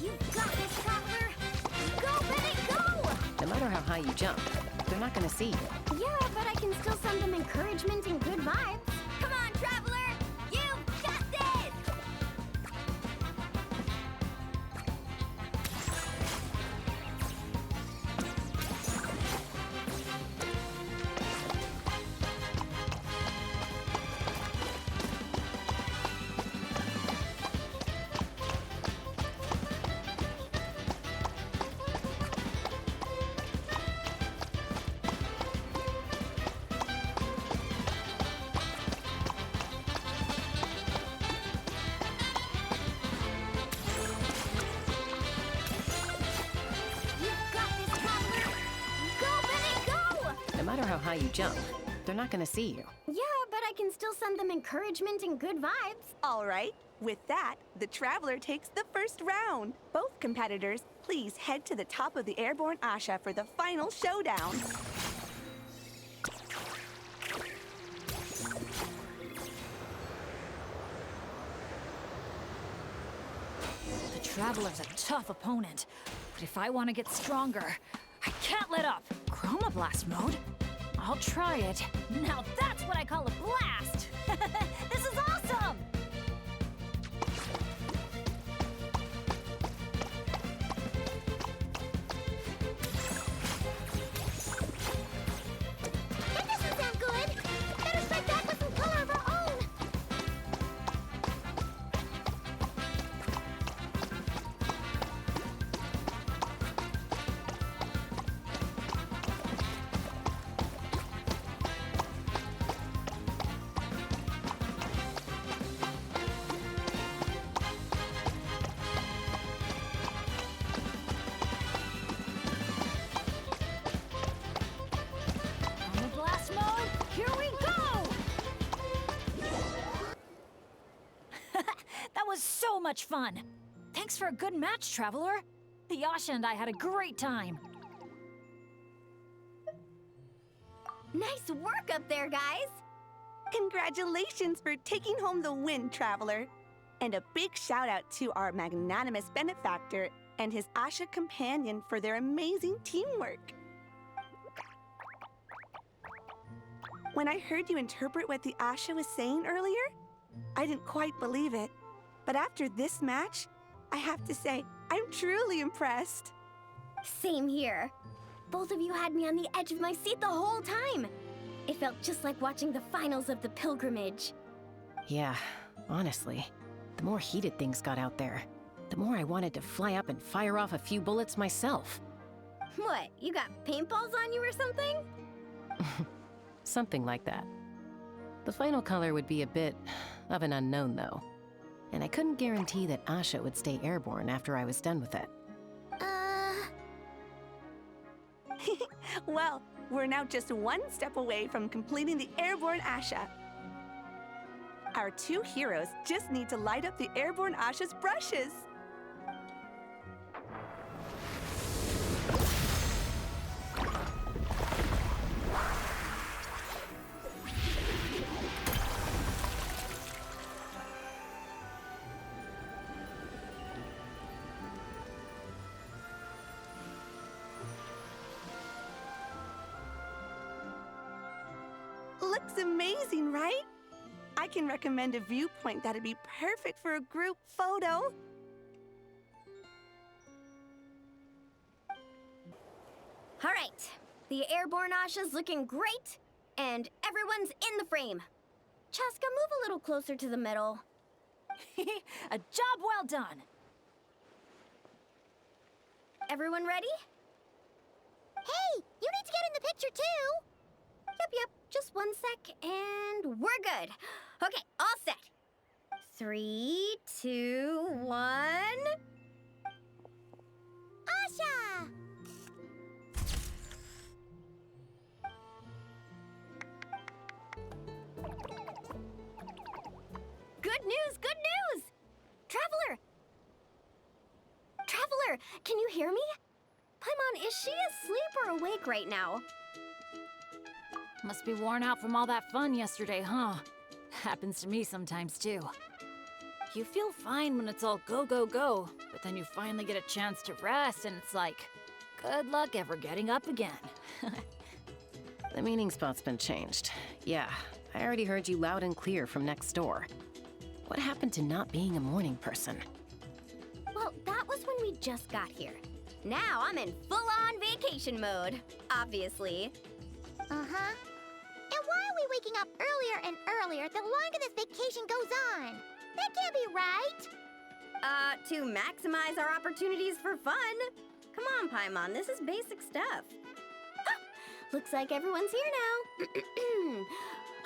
You've got this, Traveler! Go, Bennett, go! No matter how high you jump, they're not gonna see you. Yeah, but I can still send them encouragement and good vibes. Come on, Traveler! You've got this! You've got this, Traveler! Go, Bennett, go! No matter how high you jump, they're not gonna see you. Yeah, but I can still send them encouragement and good vibes. All right, with that, the Traveler takes the first round. Both competitors, please head to the top of the airborne Asha for the final showdown. The Traveler's a tough opponent, but if I want to get stronger, I can't let up. Chroma Blast mode? I'll try it. Now that's what I call a blast! This is awesome! That doesn't sound good! Better strike back with some color of our own! Chroma Blast mode, here we go! That was so much fun! Thanks for a good match, Traveler. The Yasha and I had a great time. Nice work up there, guys! Congratulations for taking home the win, Traveler. And a big shout out to our magnanimous benefactor and his Asha companion for their amazing teamwork. When I heard you interpret what the Asha was saying earlier, I didn't quite believe it. But after this match, I have to say, I'm truly impressed. Same here. Both of you had me on the edge of my seat the whole time. It felt just like watching the finals of the pilgrimage. Yeah, honestly, the more heated things got out there, the more I wanted to fly up and fire off a few bullets myself. What, you got paintballs on you or something? Something like that. The final color would be a bit of an unknown, though. And I couldn't guarantee that Asha would stay airborne after I was done with it. Well, we're now just one step away from completing the airborne Asha. Our two heroes just need to light up the airborne Asha's brushes. Looks amazing, right? I can recommend a viewpoint that'd be perfect for a group photo. All right, the airborne Asha's looking great, and everyone's in the frame. Chaska, move a little closer to the middle. A job well done. Everyone ready? Hey, you need to get in the picture too! Yep, just one sec, and we're good. Okay, all set. 3, 2, 1... Asha! Good news, good news! Traveler! Traveler, can you hear me? Paimon, is she asleep or awake right now? Must be worn out from all that fun yesterday, huh? Happens to me sometimes, too. You feel fine when it's all go, go, go, but then you finally get a chance to rest, and it's like, good luck ever getting up again. The meeting spot's been changed. Yeah, I already heard you loud and clear from next door. What happened to not being a morning person? Well, that was when we just got here. Now I'm in full-on vacation mode, obviously. Uh-huh. And why are we waking up earlier and earlier the longer this vacation goes on? That can't be right. To maximize our opportunities for fun. Come on, Paimon, this is basic stuff. Ah, looks like everyone's here now.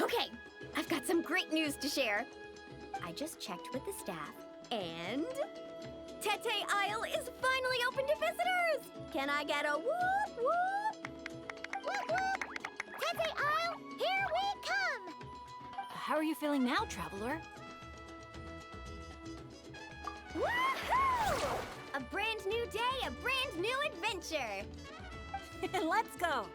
Okay, I've got some great news to share. I just checked with the staff, and... Tete Isle is finally open to visitors! Can I get a whoop whoop? Whoop whoop! Tete Isle, here we come! How are you feeling now, Traveler? Woohoo! A brand new day, a brand new adventure! Let's go!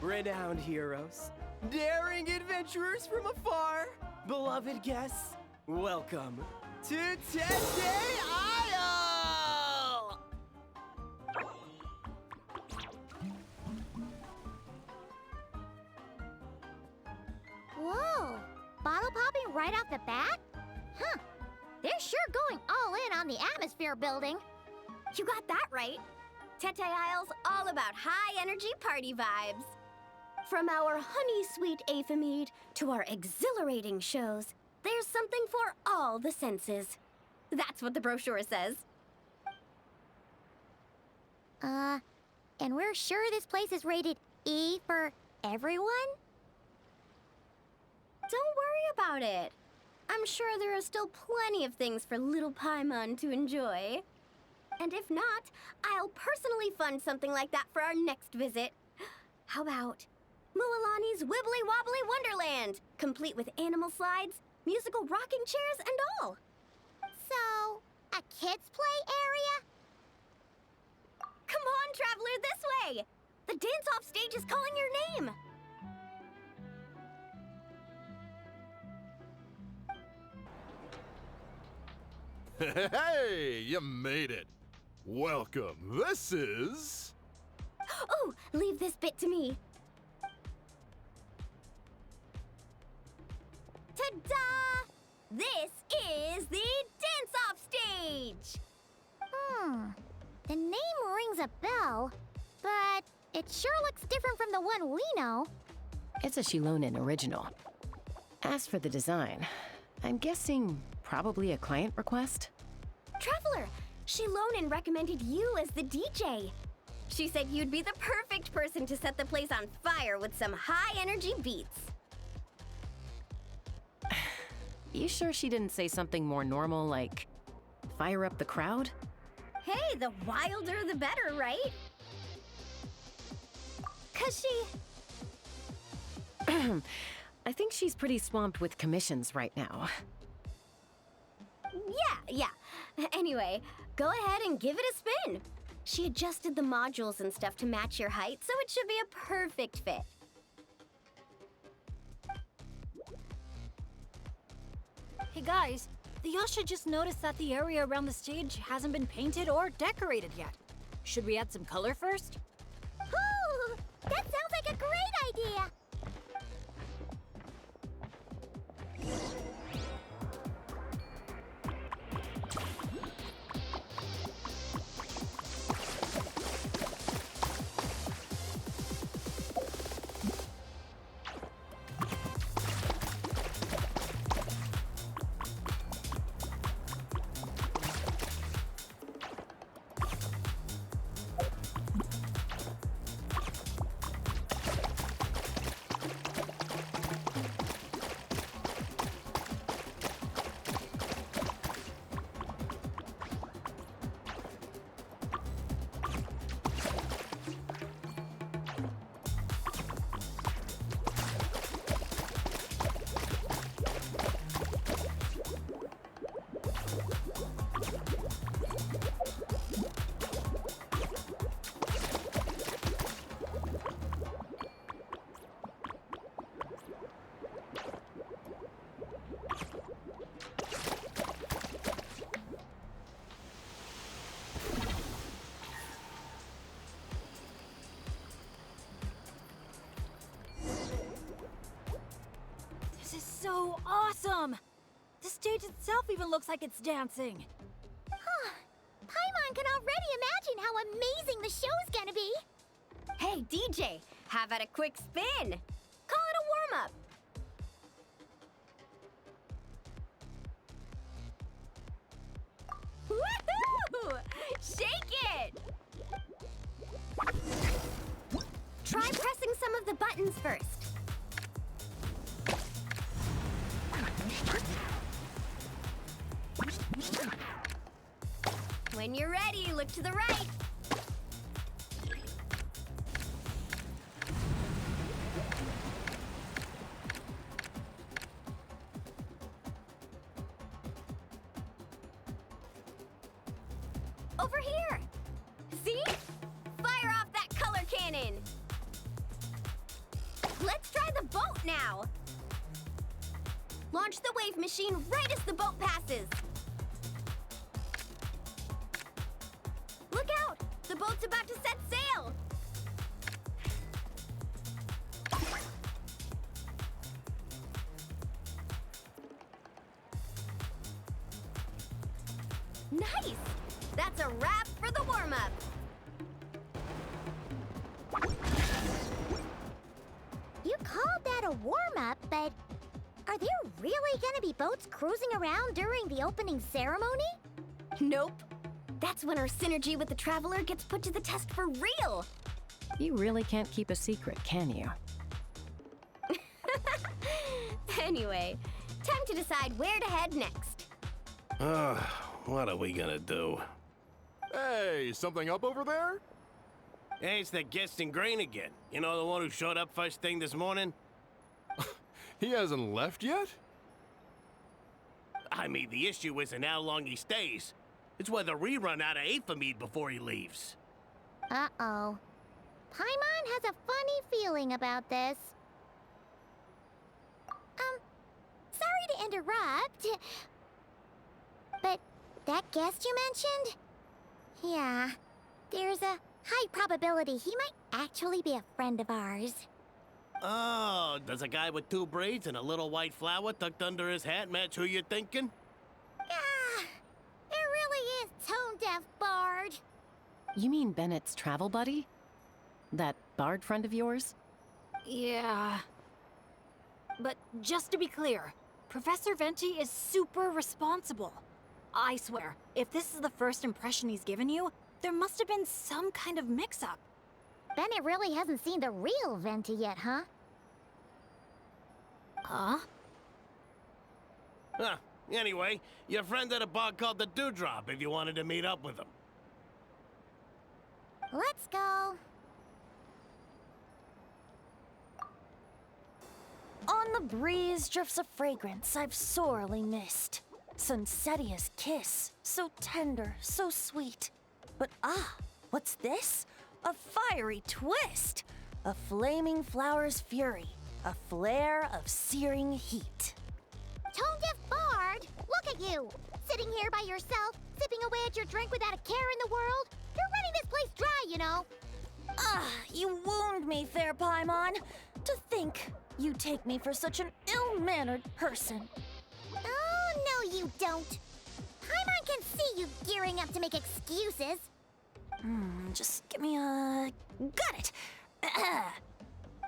Renowned heroes, daring adventurers from afar, beloved guests, welcome to Tete Isle! Whoa! Bottle popping right off the bat? Huh. They're sure going all in on the atmosphere building. You got that right. Tete Isle's all about high-energy party vibes. From our honey-sweet aphemide to our exhilarating shows, there's something for all the senses. That's what the brochure says. And we're sure this place is rated E for everyone? Don't worry about it. I'm sure there are still plenty of things for little Paimon to enjoy. And if not, I'll personally fund something like that for our next visit. How about Mualani's Wibbly Wobbly Wonderland, complete with animal slides, musical rocking chairs, and all. So, a kids' play area? Come on, Traveler, this way! The dance-off stage is calling your name! Hey, you made it. Welcome. This is... Oh, leave this bit to me. Ta-da! This is the dance-off stage! The name rings a bell, but it sure looks different from the one we know. It's a Shilonen original. As for the design, I'm guessing probably a client request? Traveler, She Lonan recommended you as the DJ. She said you'd be the perfect person to set the place on fire with some high-energy beats. You sure she didn't say something more normal like, fire up the crowd? Hey, the wilder the better, right? 'Cause she... I think she's pretty swamped with commissions right now. Yeah. Anyway, go ahead and give it a spin. She adjusted the modules and stuff to match your height, so it should be a perfect fit. Hey guys, the usher just noticed that the area around the stage hasn't been painted or decorated yet. Should we add some color first? Ooh, that sounds like a great idea. This is so awesome! The stage itself even looks like it's dancing. Huh. Paimon can already imagine how amazing the show's gonna be. Hey, DJ, how about a quick spin? Call it a warm-up. Woohoo! Shake it! Try pressing some of the buttons first. When you're ready, look to the right. Over here! See? Fire off that color cannon! Let's try the boat now! Launch the wave machine right as the boat passes! Look out! The boat's about to set sail! Nice! That's a wrap for the warm-up! You called that a warm-up, but are there really gonna be boats cruising around during the opening ceremony? Nope. That's when our synergy with the Traveler gets put to the test for real! You really can't keep a secret, can you? Anyway, time to decide where to head next. What are we gonna do? Hey, something up over there? Hey, it's that guest in grain again. You know, the one who showed up first thing this morning? He hasn't left yet? I mean, the issue isn't how long he stays. It's whether we run out of Aphamide before he leaves. Uh-oh. Paimon has a funny feeling about this. Sorry to interrupt. But that guest you mentioned? Yeah, there's a high probability he might actually be a friend of ours. Oh, does a guy with 2 braids and a little white flower tucked under his hat match who you're thinking? Ah, it really is tone-deaf, Bard. You mean Bennett's travel buddy? That bard friend of yours? Yeah. But just to be clear, Professor Venti is super responsible. I swear, if this is the first impression he's given you, there must have been some kind of mix-up. Bennett really hasn't seen the real Venti yet, huh? Huh? Huh. Anyway, your friend at a bar called the Dewdrop if you wanted to meet up with him. Let's go. On the breeze drifts a fragrance I've sorely missed. Sunsetia's kiss, so tender, so sweet. But what's this? A fiery twist! A flaming flower's fury, a flare of searing heat. Tone-deaf bard, look at you! Sitting here by yourself, sipping away at your drink without a care in the world. You're running this place dry, you know. You wound me, fair Paimon. To think you take me for such an ill-mannered person. Oh, no you don't. Paimon can see you gearing up to make excuses. Just give me a... Got it!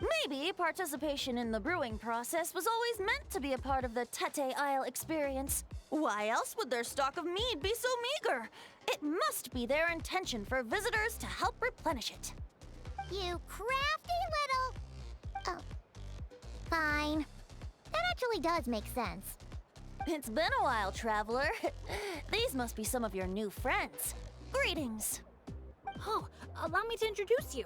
Maybe participation in the brewing process was always meant to be a part of the Tete Isle experience. Why else would their stock of mead be so meager? It must be their intention for visitors to help replenish it. You crafty little... Oh. Fine. That actually does make sense. It's been a while, traveler. These must be some of your new friends. Greetings. Oh, allow me to introduce you.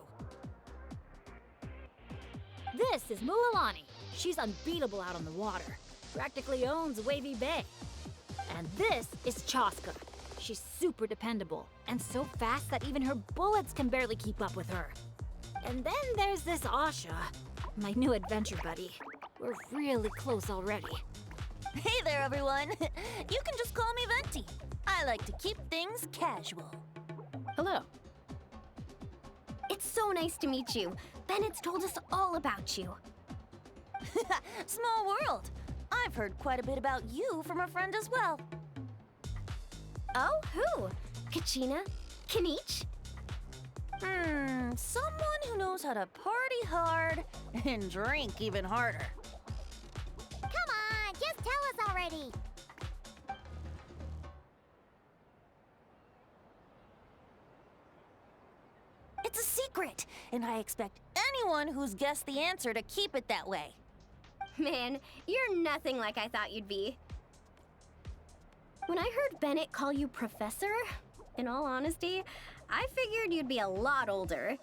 This is Mualani. She's unbeatable out on the water. Practically owns Wavy Bay. And this is Chaska. She's super dependable and so fast that even her bullets can barely keep up with her. And then there's this Asha, my new adventure buddy. We're really close already. Hey there, everyone. You can just call me Venti. I like to keep things casual. Hello. It's so nice to meet you. Bennett's told us all about you. Small world. I've heard quite a bit about you from a friend as well. Oh, who? Kachina? Kanich? Someone who knows how to party hard and drink even harder. Come on, just tell us already. It's a secret, and I expect anyone who's guessed the answer to keep it that way. Man, you're nothing like I thought you'd be. When I heard Bennett call you Professor, in all honesty, I figured you'd be a lot older.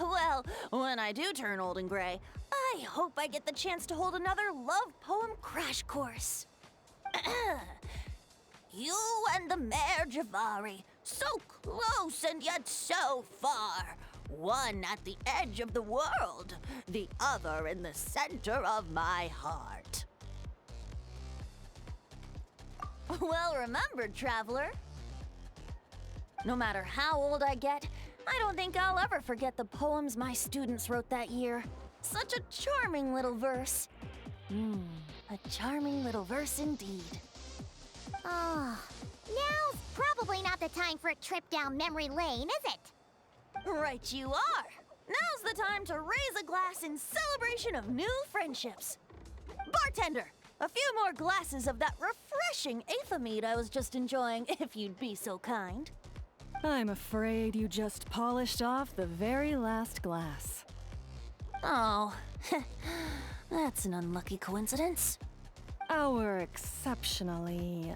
Well, when I do turn old and gray, I hope I get the chance to hold another love poem crash course. You and the Mare Javari, so close and yet so far. One at the edge of the world, the other in the center of my heart. Well remembered, traveler. No matter how old I get, I don't think I'll ever forget the poems my students wrote that year. Such a charming little verse. A charming little verse indeed. Oh, now's probably not the time for a trip down memory lane, is it? Right you are. Now's the time to raise a glass in celebration of new friendships. Bartender, a few more glasses of that refreshing Aethamede I was just enjoying, if you'd be so kind. I'm afraid you just polished off the very last glass. Oh, that's an unlucky coincidence. Our exceptionally,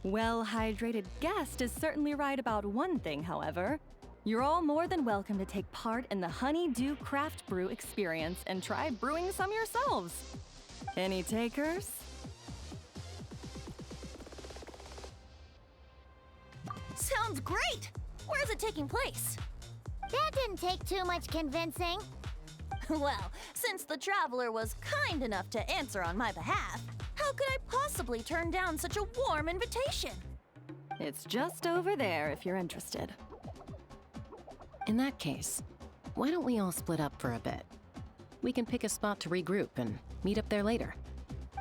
well-hydrated guest is certainly right about one thing, however. You're all more than welcome to take part in the Honeydew Craft Brew experience and try brewing some yourselves. Any takers? Sounds great! Where's it taking place? That didn't take too much convincing. Well, since the traveler was kind enough to answer on my behalf, how could I possibly turn down such a warm invitation? It's just over there if you're interested. In that case, why don't we all split up for a bit? We can pick a spot to regroup and meet up there later.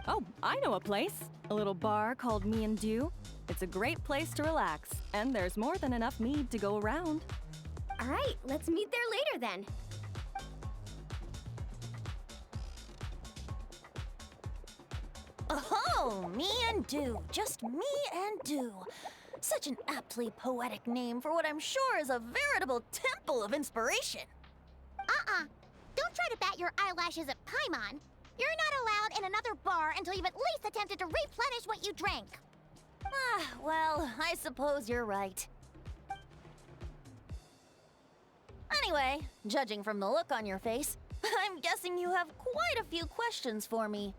Oh, I know a place. A little bar called Me and Dew. It's a great place to relax, and there's more than enough mead to go around. All right, let's meet there later then. Oh, Me and and Dew. Just me and Dew. Such an aptly poetic name for what I'm sure is a veritable temple of inspiration. Don't try to bat your eyelashes at Paimon. You're not allowed in another bar until you've at least attempted to replenish what you drank. Well, I suppose you're right. Anyway, judging from the look on your face, I'm guessing you have quite a few questions for me.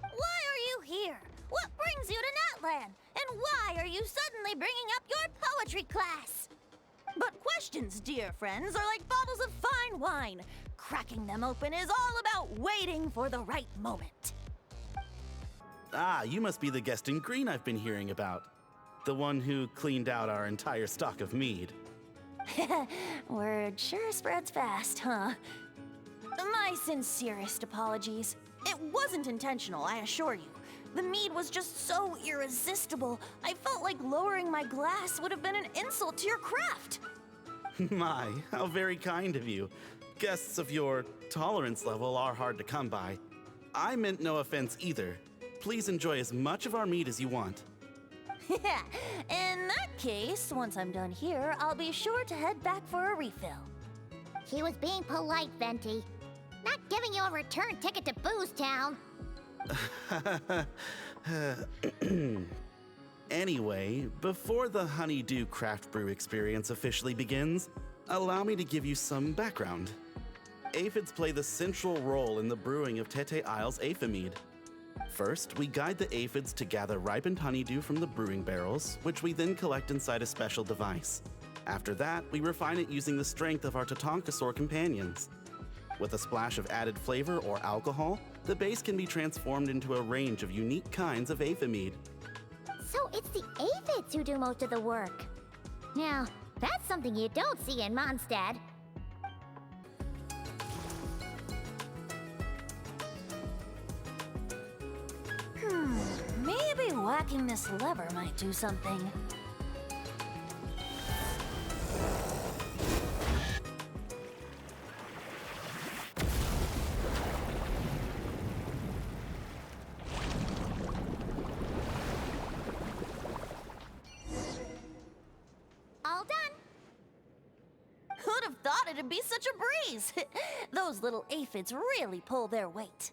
Why are you here? What brings you to Natlan? And why are you suddenly bringing up your poetry class? But questions, dear friends, are like bottles of fine wine. Cracking them open is all about waiting for the right moment. Ah, you must be the guest in green I've been hearing about. The one who cleaned out our entire stock of mead. Word sure spreads fast, huh? My sincerest apologies. It wasn't intentional, I assure you. The mead was just so irresistible, I felt like lowering my glass would have been an insult to your craft. My, how very kind of you. Guests of your tolerance level are hard to come by. I meant no offense either. Please enjoy as much of our mead as you want. In that case, once I'm done here, I'll be sure to head back for a refill. He was being polite, Venti. Not giving you a return ticket to Booze Town. Anyway, before the Honeydew Craft Brew experience officially begins, allow me to give you some background. Aphids play the central role in the brewing of Tete Isle's Aphid. First, we guide the aphids to gather ripened honeydew from the brewing barrels, which we then collect inside a special device. After that, we refine it using the strength of our Tatankasaur companions. With a splash of added flavor or alcohol, the base can be transformed into a range of unique kinds of aphid. So it's the aphids who do most of the work. Now, that's something you don't see in Mondstadt. Maybe whacking this lever might do something. All done. Who'd have thought it'd be such a breeze? Those little aphids really pull their weight.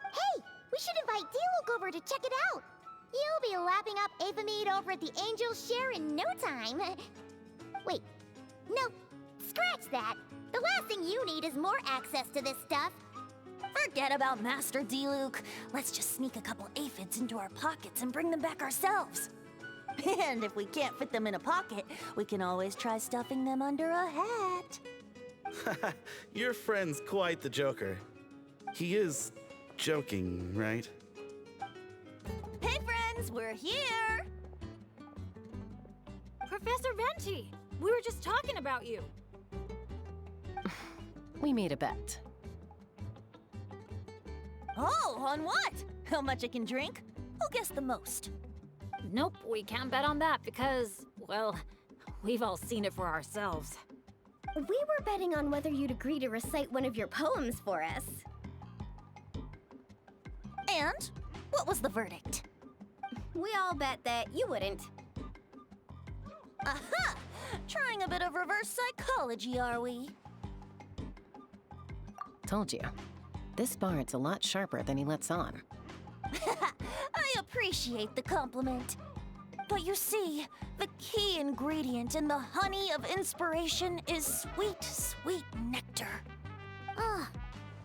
Hey, we should invite D-Luke over to check it out. You'll be lapping up Aphid over at the Angel's Share in no time. Wait, no, scratch that. The last thing you need is more access to this stuff. Forget about Master D-Luke. Let's just sneak a couple aphids into our pockets and bring them back ourselves. And if we can't fit them in a pocket, we can always try stuffing them under a hat. Your friend's quite the joker. He is joking, right? Hey friends, we're here! Professor Venti, we were just talking about you. We made a bet. Oh, on what? How much I can drink? Who guessed the most? Nope, we can't bet on that because, well, we've all seen it for ourselves. We were betting on whether you'd agree to recite one of your poems for us. And what was the verdict? We all bet that you wouldn't. Aha! Trying a bit of reverse psychology, are we? Told you. This bard's a lot sharper than he lets on. I appreciate the compliment. But you see, the key ingredient in the honey of inspiration is sweet, sweet nectar. Oh,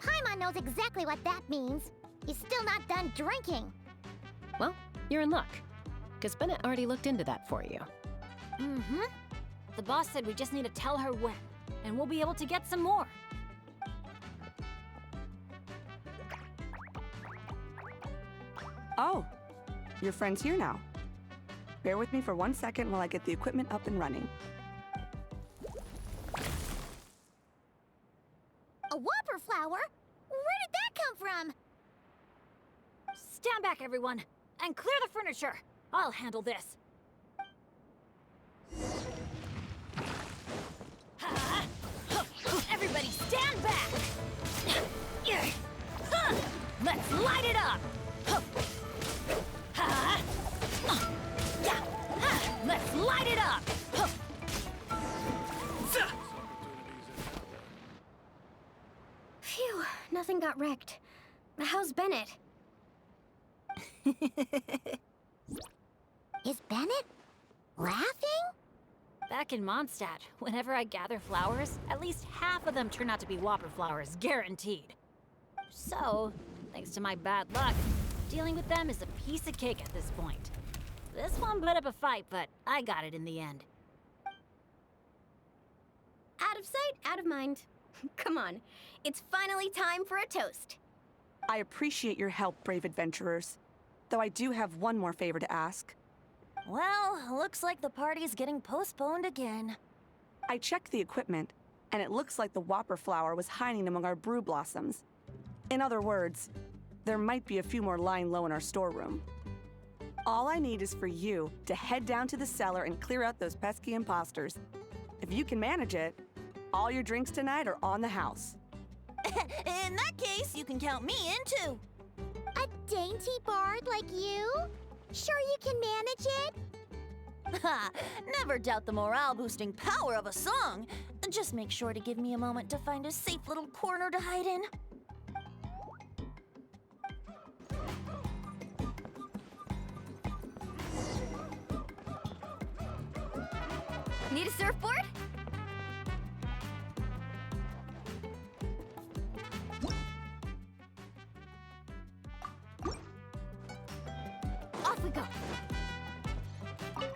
Paimon knows exactly what that means. He's still not done drinking. Well, you're in luck, because Bennett already looked into that for you. Mm-hmm. The boss said we just need to tell her when, and we'll be able to get some more. Oh, your friend's here now. Bear with me for 1 second while I get the equipment up and running. A whopper flower? Where did that come from? Stand back, everyone, and clear the furniture. I'll handle this. Everybody stand back! Let's light it up! got wrecked. How's Bennett? Is Bennett laughing? Back in Mondstadt, whenever I gather flowers, at least half of them turn out to be whopper flowers, guaranteed. So, thanks to my bad luck, dealing with them is a piece of cake at this point. This one put up a fight, but I got it in the end. Out of sight, out of mind. Come on, it's finally time for a toast. I appreciate your help, brave adventurers. Though I do have one more favor to ask. Well, looks like the party's getting postponed again. I checked the equipment, and it looks like the whopper flower was hiding among our brew blossoms. In other words, there might be a few more lying low in our storeroom. All I need is for you to head down to the cellar and clear out those pesky imposters. If you can manage it, all your drinks tonight are on the house. In that case, you can count me in too. A dainty bard like you? Sure you can manage it? Ha! Never doubt the morale-boosting power of a song. Just make sure to give me a moment to find a safe little corner to hide in. Need a surfboard? Off we go.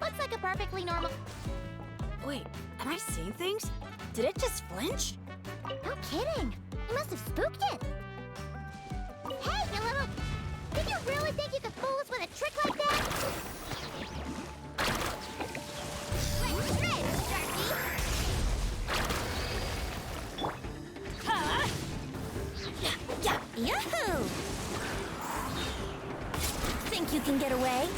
Looks like a perfectly normal... Wait, am I seeing things? Did it just flinch? No kidding. You must have spooked it. Hey, you little... Did you really think you could fool us with a trick like that? Let's try it, Sharky. Huh? Yeah, yahoo! Think you can get away?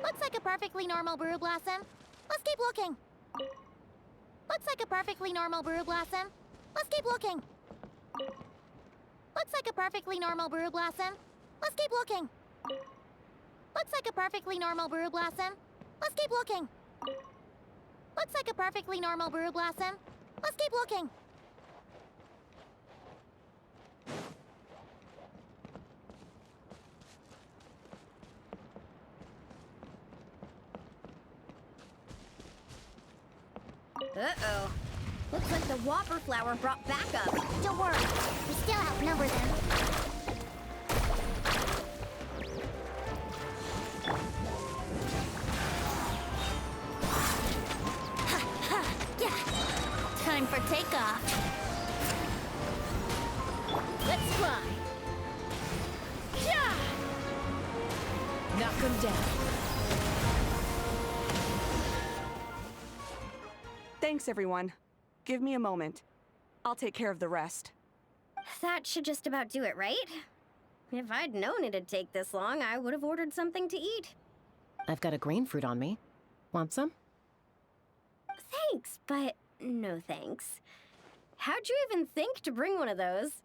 Looks like a perfectly normal brew blossom. Let's keep looking. Looks like a perfectly normal brew blossom. Let's keep looking. Looks like a perfectly normal brew blossom. Let's keep looking. Looks like a perfectly normal brew blossom. Let's keep looking. Looks like a perfectly normal brew blossom. Let's keep looking. Uh-oh. Looks like the whopper flower brought backup. Don't worry, we still outnumber them. Time for takeoff. Let's fly. Yeah! Knock him down. Thanks, everyone. Give me a moment. I'll take care of the rest. That should just about do it, right? If I'd known it'd take this long, I would have ordered something to eat. I've got a green fruit on me. Want some? Thanks, but no thanks. How'd you even think to bring one of those?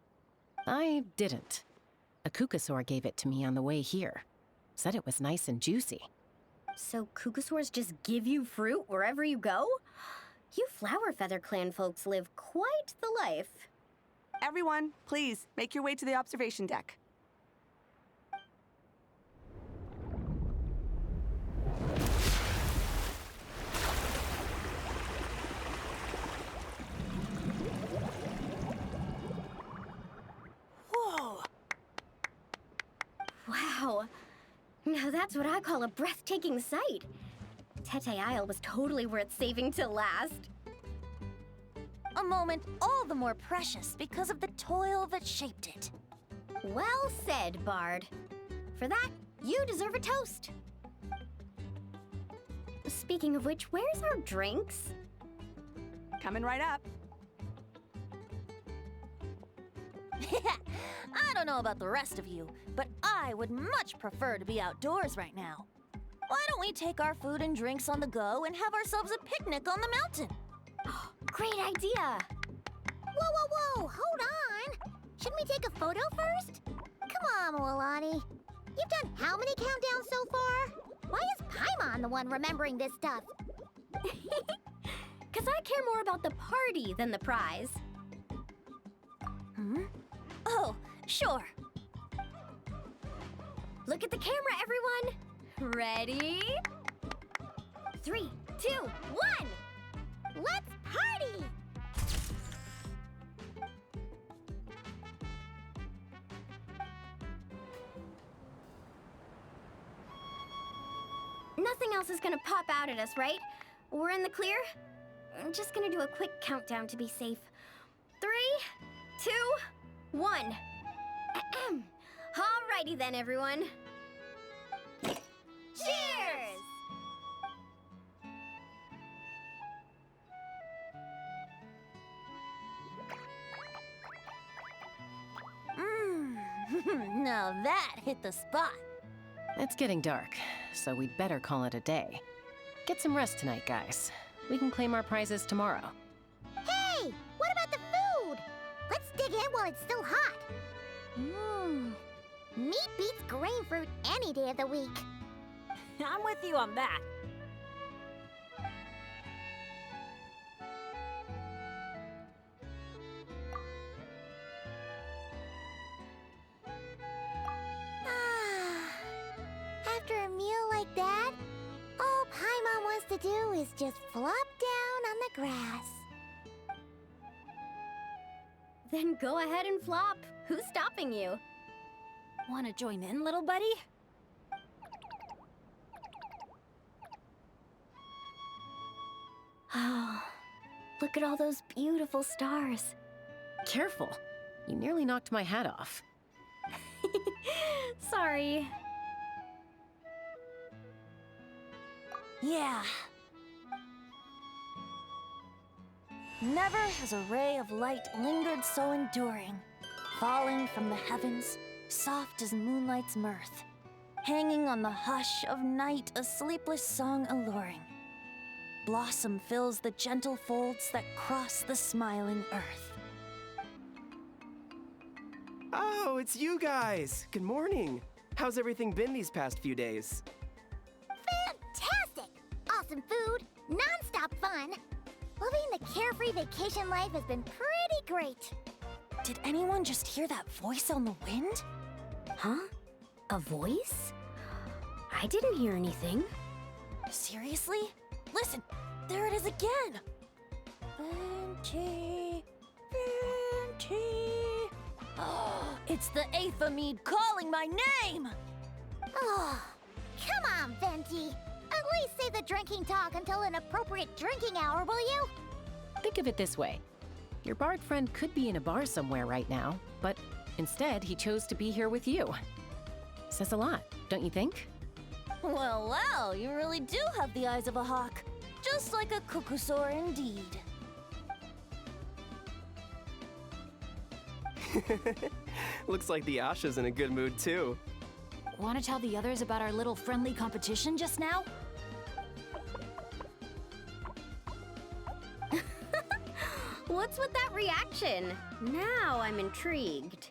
I didn't. A Kukasaur gave it to me on the way here. Said it was nice and juicy. So Kukasaurs just give you fruit wherever you go? You Flower Feather Clan folks live quite the life. Everyone, please, make your way to the observation deck. Whoa! Wow. Now that's what I call a breathtaking sight. Tete Isle was totally worth saving till last. A moment all the more precious because of the toil that shaped it. Well said, Bard. For that, you deserve a toast. Speaking of which, where's our drinks? Coming right up. I don't know about the rest of you, but I would much prefer to be outdoors right now. Why don't we take our food and drinks on the go and have ourselves a picnic on the mountain? Great idea! Whoa, whoa, whoa! Hold on! Shouldn't we take a photo first? Come on, Milani. You've done how many countdowns so far? Why is Paimon the one remembering this stuff? Because I care more about the party than the prize. Oh, sure. Look at the camera, everyone. Ready? 3, 2, 1. Let's party! Nothing else is gonna pop out at us, right? We're in the clear? I'm just gonna do a quick countdown to be safe. 3, 2, 1. Ahem. Alrighty then, everyone. Cheers! Now that hit the spot. It's getting dark, so we'd better call it a day. Get some rest tonight, guys. We can claim our prizes tomorrow. Hey, what about the food? Let's dig in while it's still hot. Meat beats grain fruit any day of the week. I'm with you on that. After a meal like that, all Paimon wants to do is just flop down on the grass. Then go ahead and flop. Who's stopping you? Want to join in, little buddy? Oh, look at all those beautiful stars. Careful. You nearly knocked my hat off. Sorry. Yeah. Never has a ray of light lingered so enduring, falling from the heavens, soft as moonlight's mirth, hanging on the hush of night, a sleepless song alluring. Blossom fills the gentle folds that cross the smiling earth. Oh, it's you guys! Good morning! How's everything been these past few days? Fantastic! Awesome food, non-stop fun. Living the carefree vacation life has been pretty great. Did anyone just hear that voice on the wind? Huh? A voice? I didn't hear anything. Seriously? Listen, there it is again! Venti, Venti. Oh, it's the Aphamid calling my name! Oh, come on, Venti. At least save the drinking talk until an appropriate drinking hour, will you? Think of it this way. Your bard friend could be in a bar somewhere right now, but instead he chose to be here with you. Says a lot, don't you think? Well, well, you really do have the eyes of a hawk. Just like a cuckoosaur indeed. Looks like the Asha's in a good mood too. Want to tell the others about our little friendly competition just now? What's with that reaction? Now I'm intrigued.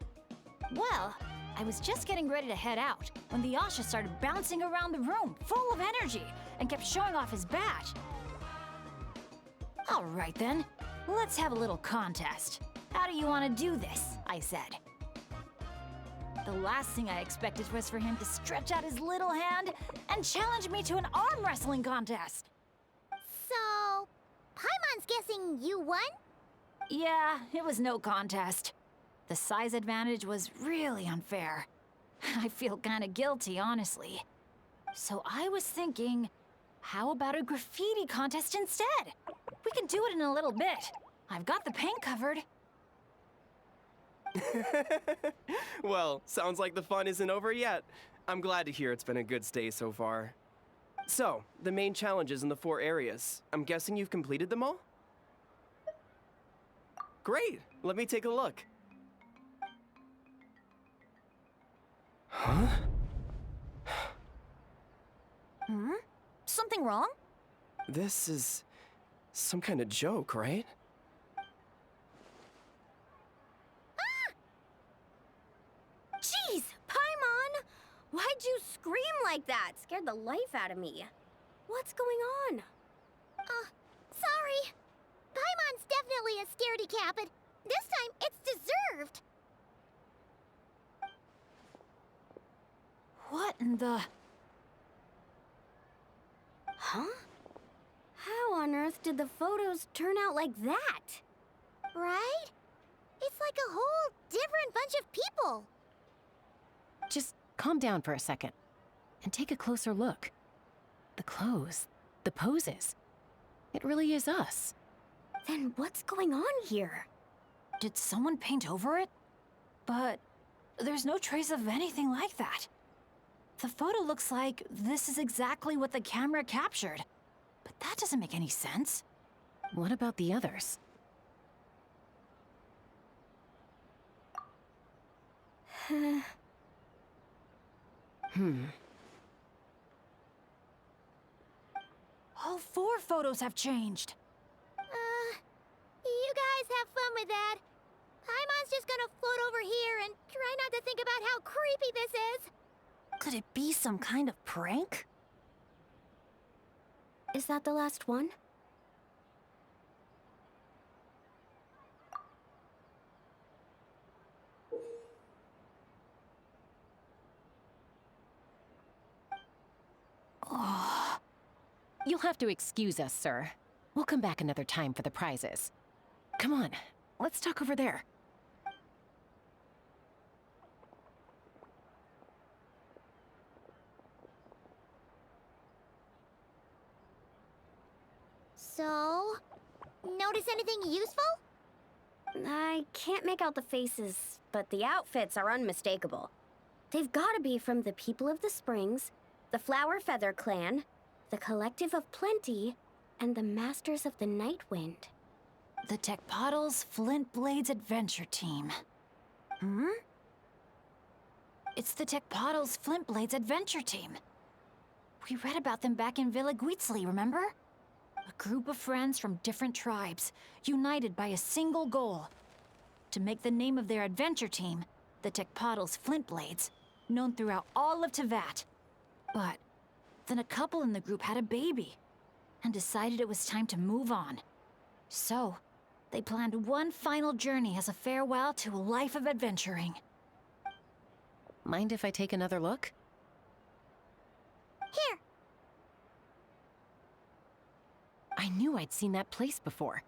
Well, I was just getting ready to head out when the Asha started bouncing around the room, full of energy, and kept showing off his badge. All right then, let's have a little contest. How do you want to do this? I said. The last thing I expected was for him to stretch out his little hand and challenge me to an arm wrestling contest. So, Paimon's guessing you won? Yeah, it was no contest. The size advantage was really unfair. I feel kinda guilty, honestly. So I was thinking, how about a graffiti contest instead? We can do it in a little bit. I've got the paint covered. Well, sounds like the fun isn't over yet. I'm glad to hear it's been a good stay so far. So, the main challenges in the 4 areas. I'm guessing you've completed them all? Great! Let me take a look. Huh? Something wrong? This is some kind of joke, right? like that. Scared the life out of me. What's going on? Sorry. Paimon's definitely a scaredy cat, but this time it's deserved. What in the... Huh? How on earth did the photos turn out like that? Right? It's like a whole different bunch of people. Just calm down for a second and take a closer look. The clothes, the poses. It really is us. Then what's going on here? Did someone paint over it? But there's no trace of anything like that. The photo looks like this is exactly what the camera captured. But that doesn't make any sense. What about the others? All 4 photos have changed. You guys have fun with that. Paimon's just gonna float over here and try not to think about how creepy this is. Could it be some kind of prank? Is that the last one? Oh. You'll have to excuse us, sir. We'll come back another time for the prizes. Come on, let's talk over there. So, notice anything useful? I can't make out the faces, but the outfits are unmistakable. They've gotta be from the People of the Springs, the Flower Feather Clan, the Collective of Plenty, and the Masters of the Night Wind. The Tecpotles Flint Blades Adventure Team. It's the Tecpotles Flint Blades Adventure Team. We read about them back in Villa Guitzli, remember? A group of friends from different tribes, united by a single goal. To make the name of their adventure team, the Tecpotles Flint Blades, known throughout all of Tevat. But then a couple in the group had a baby, and decided it was time to move on. So, they planned one final journey as a farewell to a life of adventuring. Mind if I take another look? Here. I knew I'd seen that place before.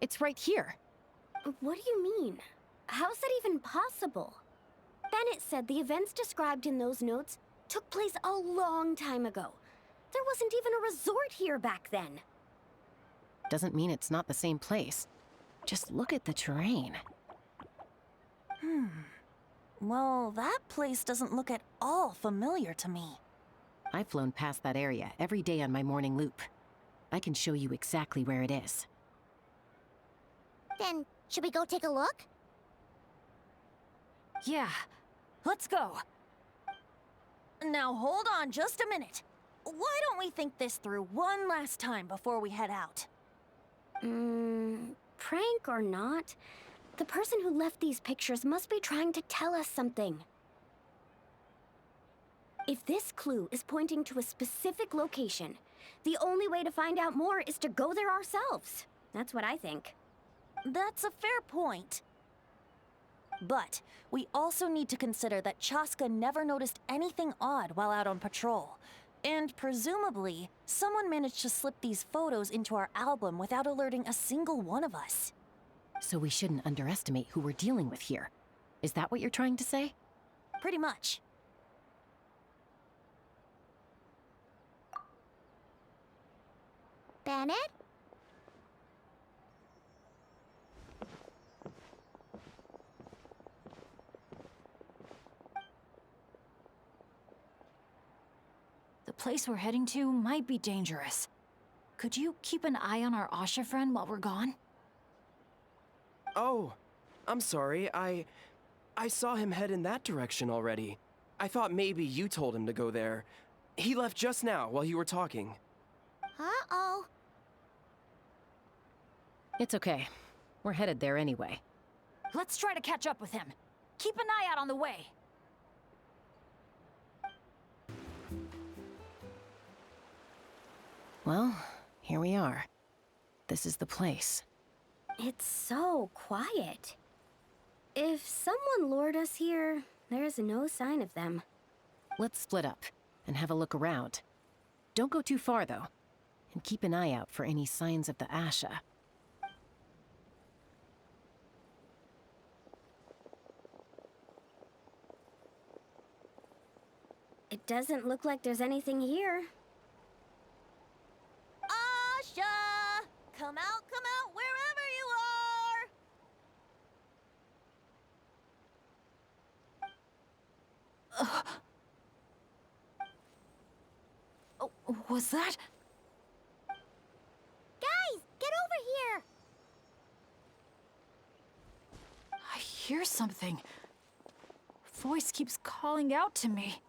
It's right here. What do you mean? How's that even possible? Bennett said the events described in those notes took place a long time ago. There wasn't even a resort here back then. Doesn't mean it's not the same place. Just look at the terrain. Well, that place doesn't look at all familiar to me. I've flown past that area every day on my morning loop. I can show you exactly where it is. Then, should we go take a look? Yeah, let's go. Now hold on just a minute. Why don't we think this through one last time before we head out? Prank or not, the person who left these pictures must be trying to tell us something. If this clue is pointing to a specific location, the only way to find out more is to go there ourselves. That's what I think. That's a fair point. But we also need to consider that Chaska never noticed anything odd while out on patrol. And presumably, someone managed to slip these photos into our album without alerting a single one of us. So we shouldn't underestimate who we're dealing with here. Is that what you're trying to say? Pretty much. Bennett? The place we're heading to might be dangerous. Could you keep an eye on our Asha friend while we're gone? Oh, I'm sorry. I saw him head in that direction already. I thought maybe you told him to go there. He left just now while you were talking. Uh-oh. It's okay. We're headed there anyway. Let's try to catch up with him. Keep an eye out on the way. Well, here we are. This is the place. It's so quiet. If someone lured us here, there's no sign of them. Let's split up and have a look around. Don't go too far, though. And keep an eye out for any signs of the Asha. It doesn't look like there's anything here. Asha! Come out, wherever you are! Oh, was that? Guys, get over here! I hear something. Voice keeps calling out to me.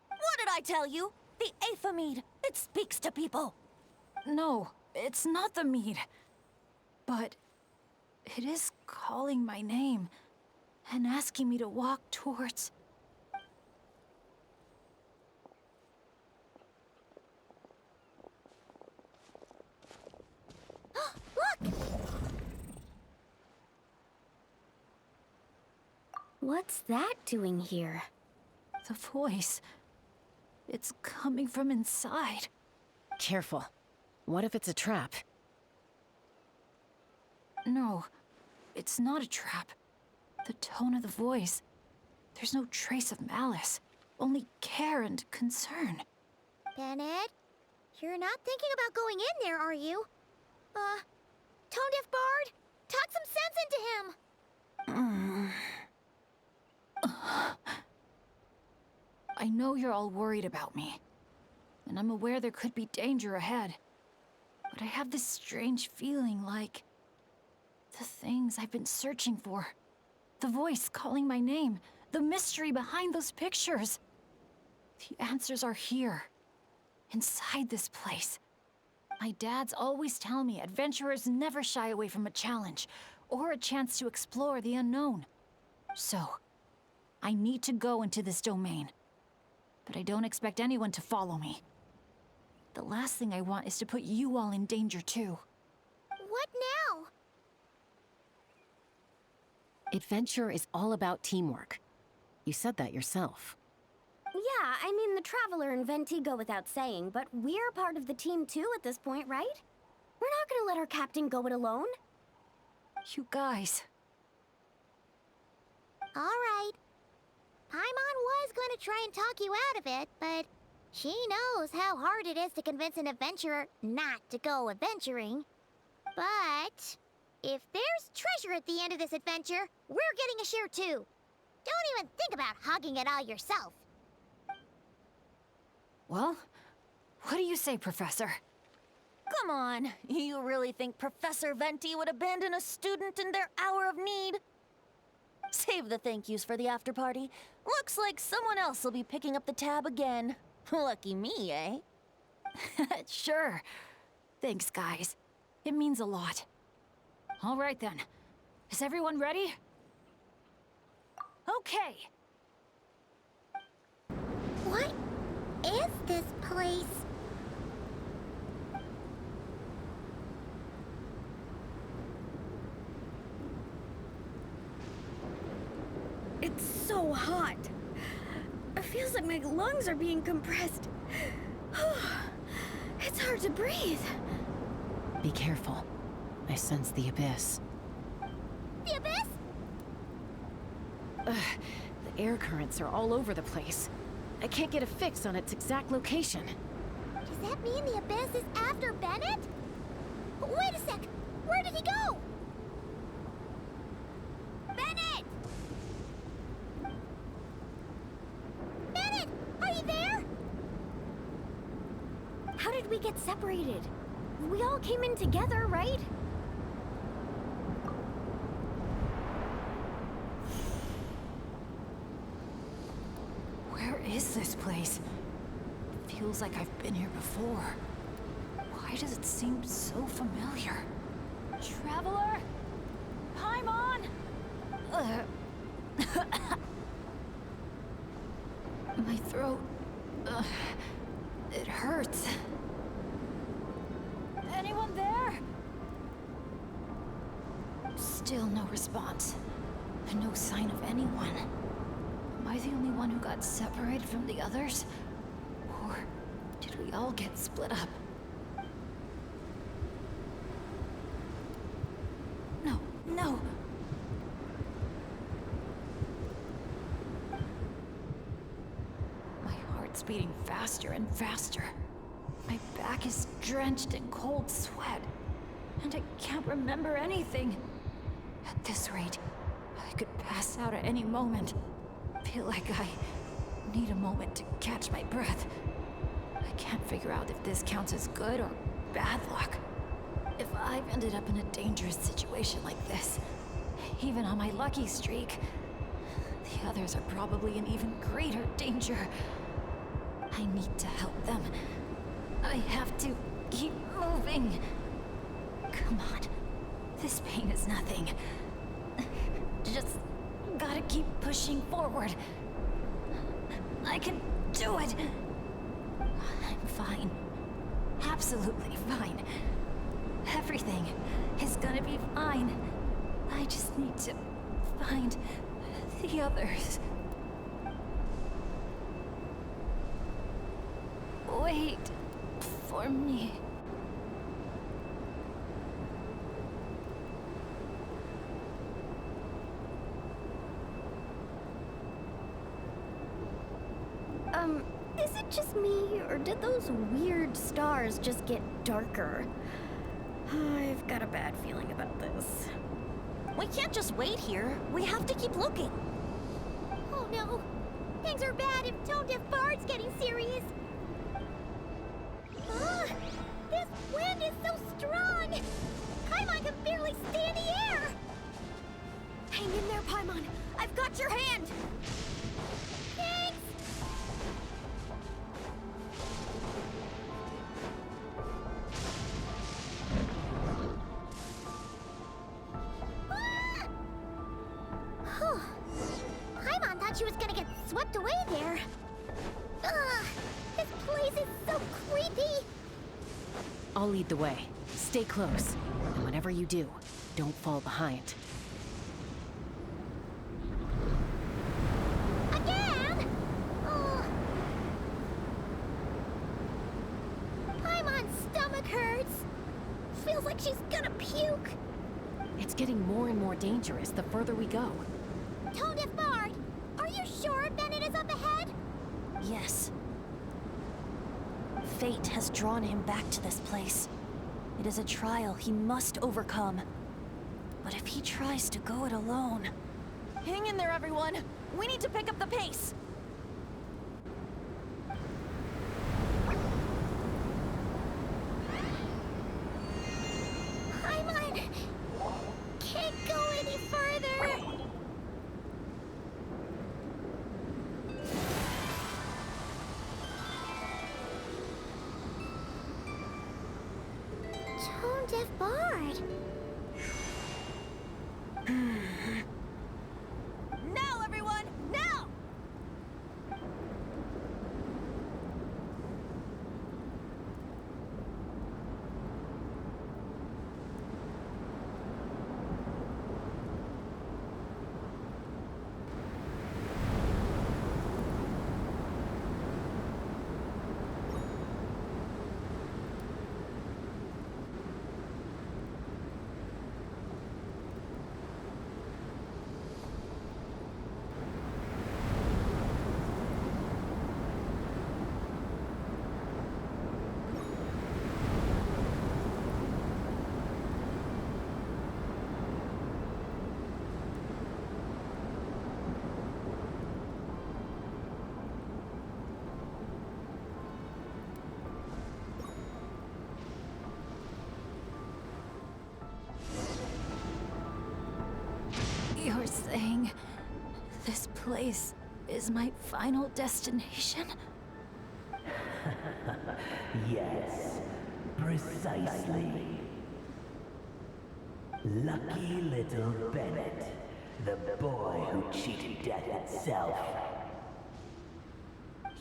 What did I tell you? The Aphamid. It speaks to people. No, it's not the mead. But it is calling my name and asking me to walk towards... Look! What's that doing here? The voice. It's coming from inside. Careful. What if it's a trap? No, it's not a trap. The tone of the voice. There's no trace of malice. Only care and concern. Bennett, you're not thinking about going in there, are you? Tone Deaf Bard, talk some sense into him! I know you're all worried about me, and I'm aware there could be danger ahead. But I have this strange feeling like the things I've been searching for. The voice calling my name, the mystery behind those pictures. The answers are here, inside this place. My dads always tell me adventurers never shy away from a challenge or a chance to explore the unknown. So, I need to go into this domain. But I don't expect anyone to follow me. The last thing I want is to put you all in danger too. What now? Adventure is all about teamwork. You said that yourself. Yeah, I mean, the Traveler and Venti go without saying, but we're part of the team too at this point, right? We're not gonna let our captain go it alone. You guys. All right. Paimon was going to try and talk you out of it, but she knows how hard it is to convince an adventurer not to go adventuring. But if there's treasure at the end of this adventure, we're getting a share too. Don't even think about hogging it all yourself. Well, what do you say, Professor? Come on, you really think Professor Venti would abandon a student in their hour of need? Save the thank yous for the after party. Looks like someone else will be picking up the tab again. Lucky me, eh? Sure. Thanks, guys. It means a lot. All right, then. Is everyone ready? Okay. What is this place? It's so hot. It feels like my lungs are being compressed. It's hard to breathe. Be careful. I sense the abyss. The abyss? The air currents are all over the place. I can't get a fix on its exact location. Does that mean the abyss is after Bennett? Wait a sec. Where did he go? Bennett! Bennett! Are you there? How did we get separated? We all came in together, right? Where is this place? It feels like I've been here before. Why does it seem so familiar? Traveler? Paimon? My throat... it hurts. Still no response. And no sign of anyone. Am I the only one who got separated from the others? Or did we all get split up? No, no! My heart's beating faster and faster. My back is drenched in cold sweat. And I can't remember anything. At this rate, I could pass out at any moment. Feel like I need a moment to catch my breath. I can't figure out if this counts as good or bad luck. If I've ended up in a dangerous situation like this, even on my lucky streak, the others are probably in even greater danger. I need to help them. I have to keep moving. Come on. This pain is nothing. Just gotta keep pushing forward. I can do it. I'm fine. Absolutely fine. Everything is gonna be fine. I just need to find the others. Wait for me. Is it just me, or did those weird stars just get darker? I've got a bad feeling about this. We can't just wait here. We have to keep looking. Oh no! Things are bad if Tone Deaf Bard's getting serious. This wind is so strong! Paimon can barely stay in the air! Hang in there, Paimon. I've got your hand! Thanks! Paimon thought she was gonna get swept away there. Ugh! This place is so creepy! I'll lead the way. Stay close. And whatever you do, don't fall behind. Again? Oh. Paimon's stomach hurts. Feels like she's gonna puke. It's getting more and more dangerous the further we go. Tone Deaf Bard, are you sure Bennett is up ahead? Yes. Fate has drawn him back to this place. It is a trial he must overcome. But if he tries to go it alone... Hang in there, everyone! We need to pick up the pace! Paimon can't go any further. Tone Deaf Bard. Now, everyone! Now! You're saying this place is my final destination? Yes, precisely. Lucky little Bennett, the boy who cheated death itself.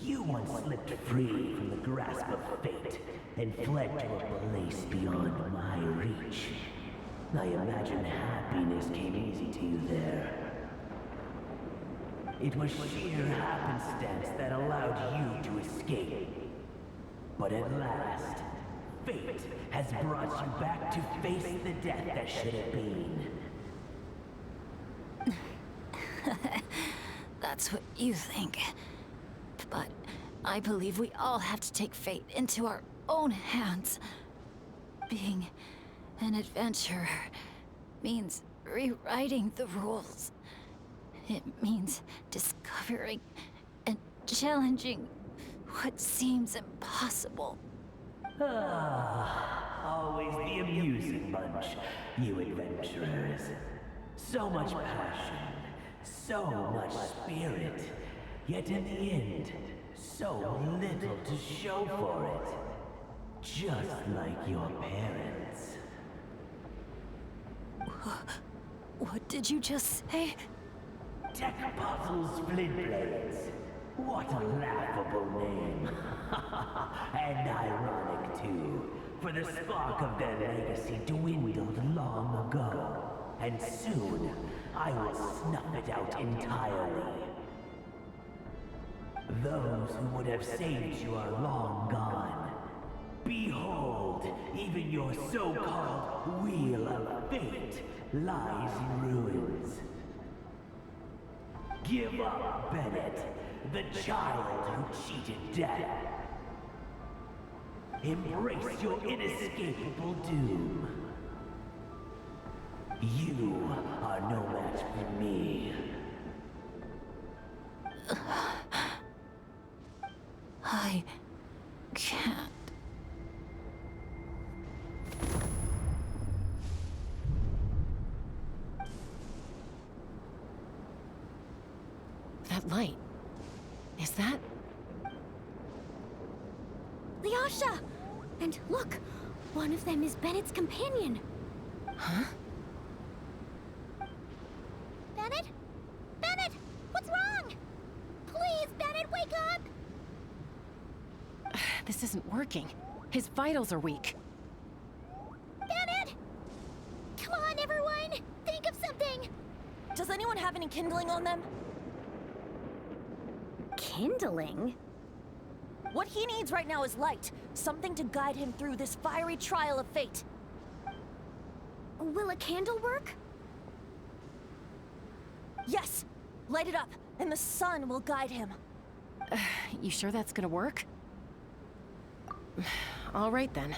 You once slipped free from the grasp of fate and fled to a place beyond my reach. I imagine happiness came easy to you there. It was sheer happenstance that allowed you to escape. But at last, fate has brought you back to face the death that should have been. That's what you think. But I believe we all have to take fate into our own hands. Being an adventurer means rewriting the rules. It means discovering and challenging what seems impossible. Always the amusing bunch, you adventurers. So much passion, so much spirit, yet in the end, so little to show for it. Just like your parents. What did you just say? Tech Puzzles Flintblades. What a laughable name. And ironic, too, for the spark of their legacy dwindled long ago. And soon, I will snuff it out entirely. Those who would have saved you are long gone. Behold, even your so-called Wheel of Fate lies in ruins. Give up, Bennett, the child who cheated death. Embrace your inescapable doom. You are no match for me. I can't. That light. Is that? The Asha! And look, one of them is Bennett's companion. Huh? Bennett? Bennett! What's wrong? Please, Bennett, wake up! This isn't working. His vitals are weak. Bennett! Come on, everyone! Think of something! Does anyone have any kindling on them? Kindling? What he needs right now is light. Something to guide him through this fiery trial of fate. Will a candle work? Yes! Light it up, and the sun will guide him. You sure that's gonna work? All right then.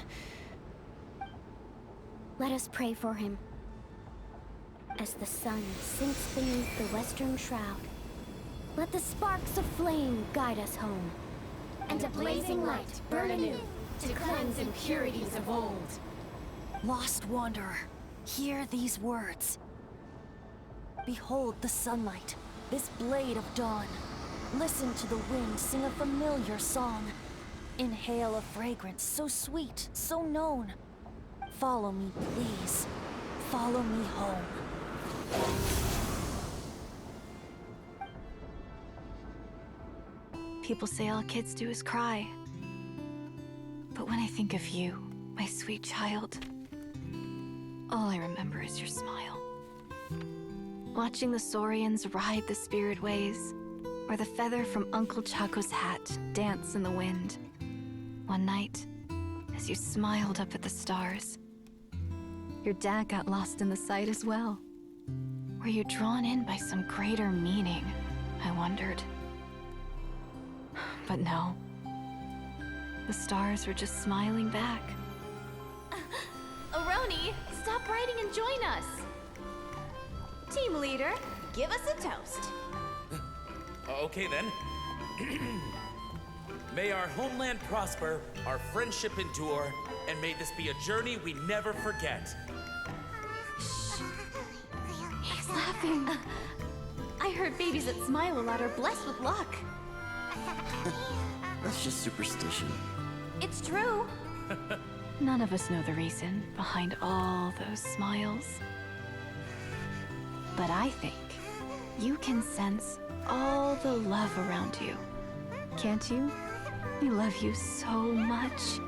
Let us pray for him. As the sun sinks beneath the western shroud, let the sparks of flame guide us home. And a blazing light burn anew to cleanse impurities of old. Lost wanderer, hear these words. Behold the sunlight, this blade of dawn. Listen to the wind sing a familiar song. Inhale a fragrance so sweet, so known. Follow me, please. Follow me home. People say all kids do is cry. But when I think of you, my sweet child, all I remember is your smile. Watching the saurians ride the spirit ways, or the feather from Uncle Chaco's hat dance in the wind. One night, as you smiled up at the stars, your dad got lost in the sight as well. Were you drawn in by some greater meaning, I wondered. But no. The stars were just smiling back. Aroni, stop writing and join us. Team leader, give us a toast. Okay then. May our homeland prosper, our friendship endure, and may this be a journey we never forget. He's laughing. I heard babies that smile a lot are blessed with luck. That's just superstition. It's true. None of us know the reason behind all those smiles. But I think you can sense all the love around you. Can't you? We love you so much.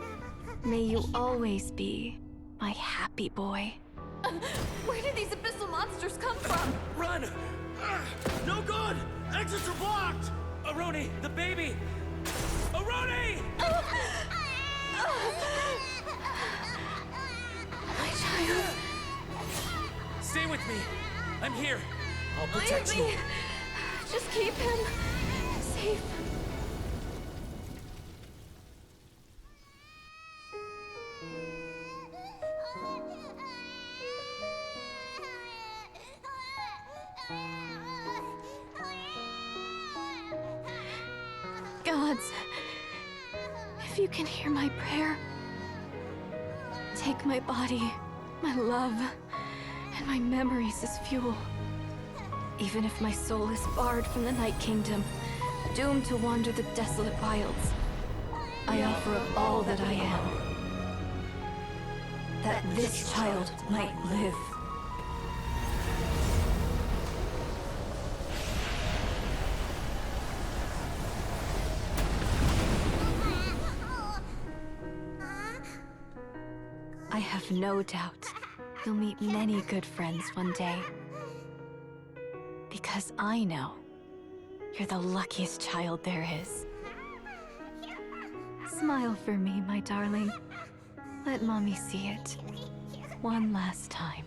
May you always be my happy boy. Where did these abyssal monsters come from? Run! No good! Exits are blocked! Aroni, the baby! Aroni! My child. Stay with me. I'm here. I'll protect Leave you. me. Just keep him safe. Gods, if you can hear my prayer, take my body, my love, and my memories as fuel. Even if my soul is barred from the Night Kingdom, doomed to wander the desolate wilds, I offer up all that I am, that this child might live. I have no doubt you'll meet many good friends one day. Because I know you're the luckiest child there is. Smile for me, my darling. Let Mommy see it. One last time.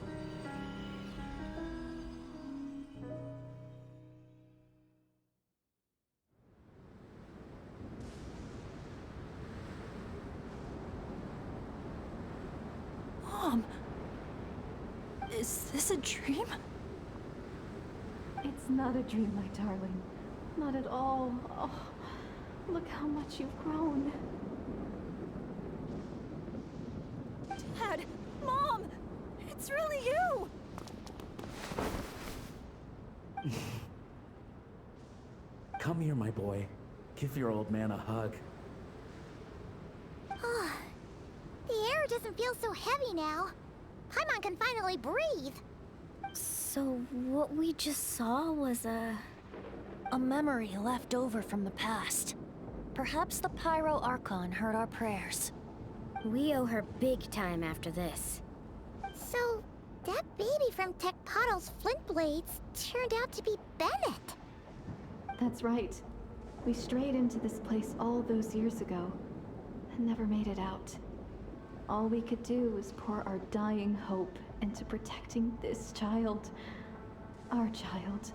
Mom! Is this a dream? It's not a dream, my darling. Not at all. Oh, look how much you've grown. Dad! Mom! It's really you! Come here, my boy. Give your old man a hug. The air doesn't feel so heavy now. Paimon can finally breathe. So what we just saw was A memory left over from the past. Perhaps the Pyro Archon heard our prayers. We owe her big time after this. So, that baby from Tecpato's Flint Blades turned out to be Bennett. That's right. We strayed into this place all those years ago and never made it out. All we could do was pour our dying hope into protecting this child. Our child.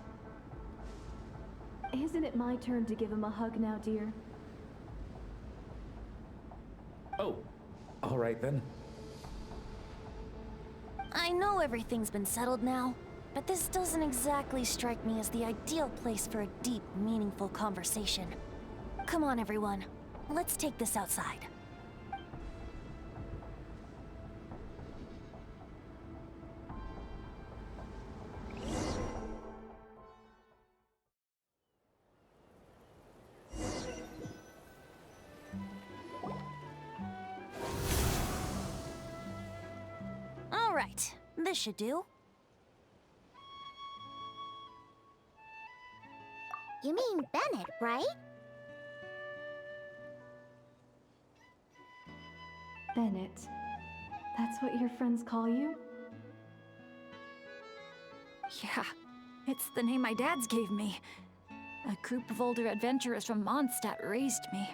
Isn't it my turn to give him a hug now, dear? Oh, all right then. I know everything's been settled now, but this doesn't exactly strike me as the ideal place for a deep, meaningful conversation. Come on, everyone. Let's take this outside. All right, this should do. You mean Bennett, right? Bennett. That's what your friends call you? Yeah, it's the name my dad's gave me. A group of older adventurers from Mondstadt raised me.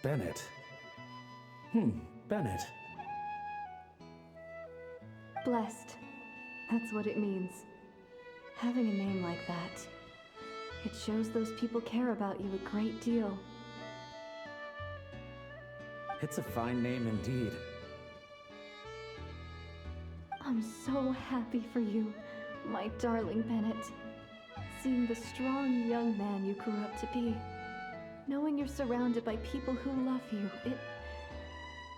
Bennett. Bennett. Blessed. That's what it means. Having a name like that. It shows those people care about you a great deal. It's a fine name indeed. I'm so happy for you, my darling Bennett. Seeing the strong young man you grew up to be. Knowing you're surrounded by people who love you,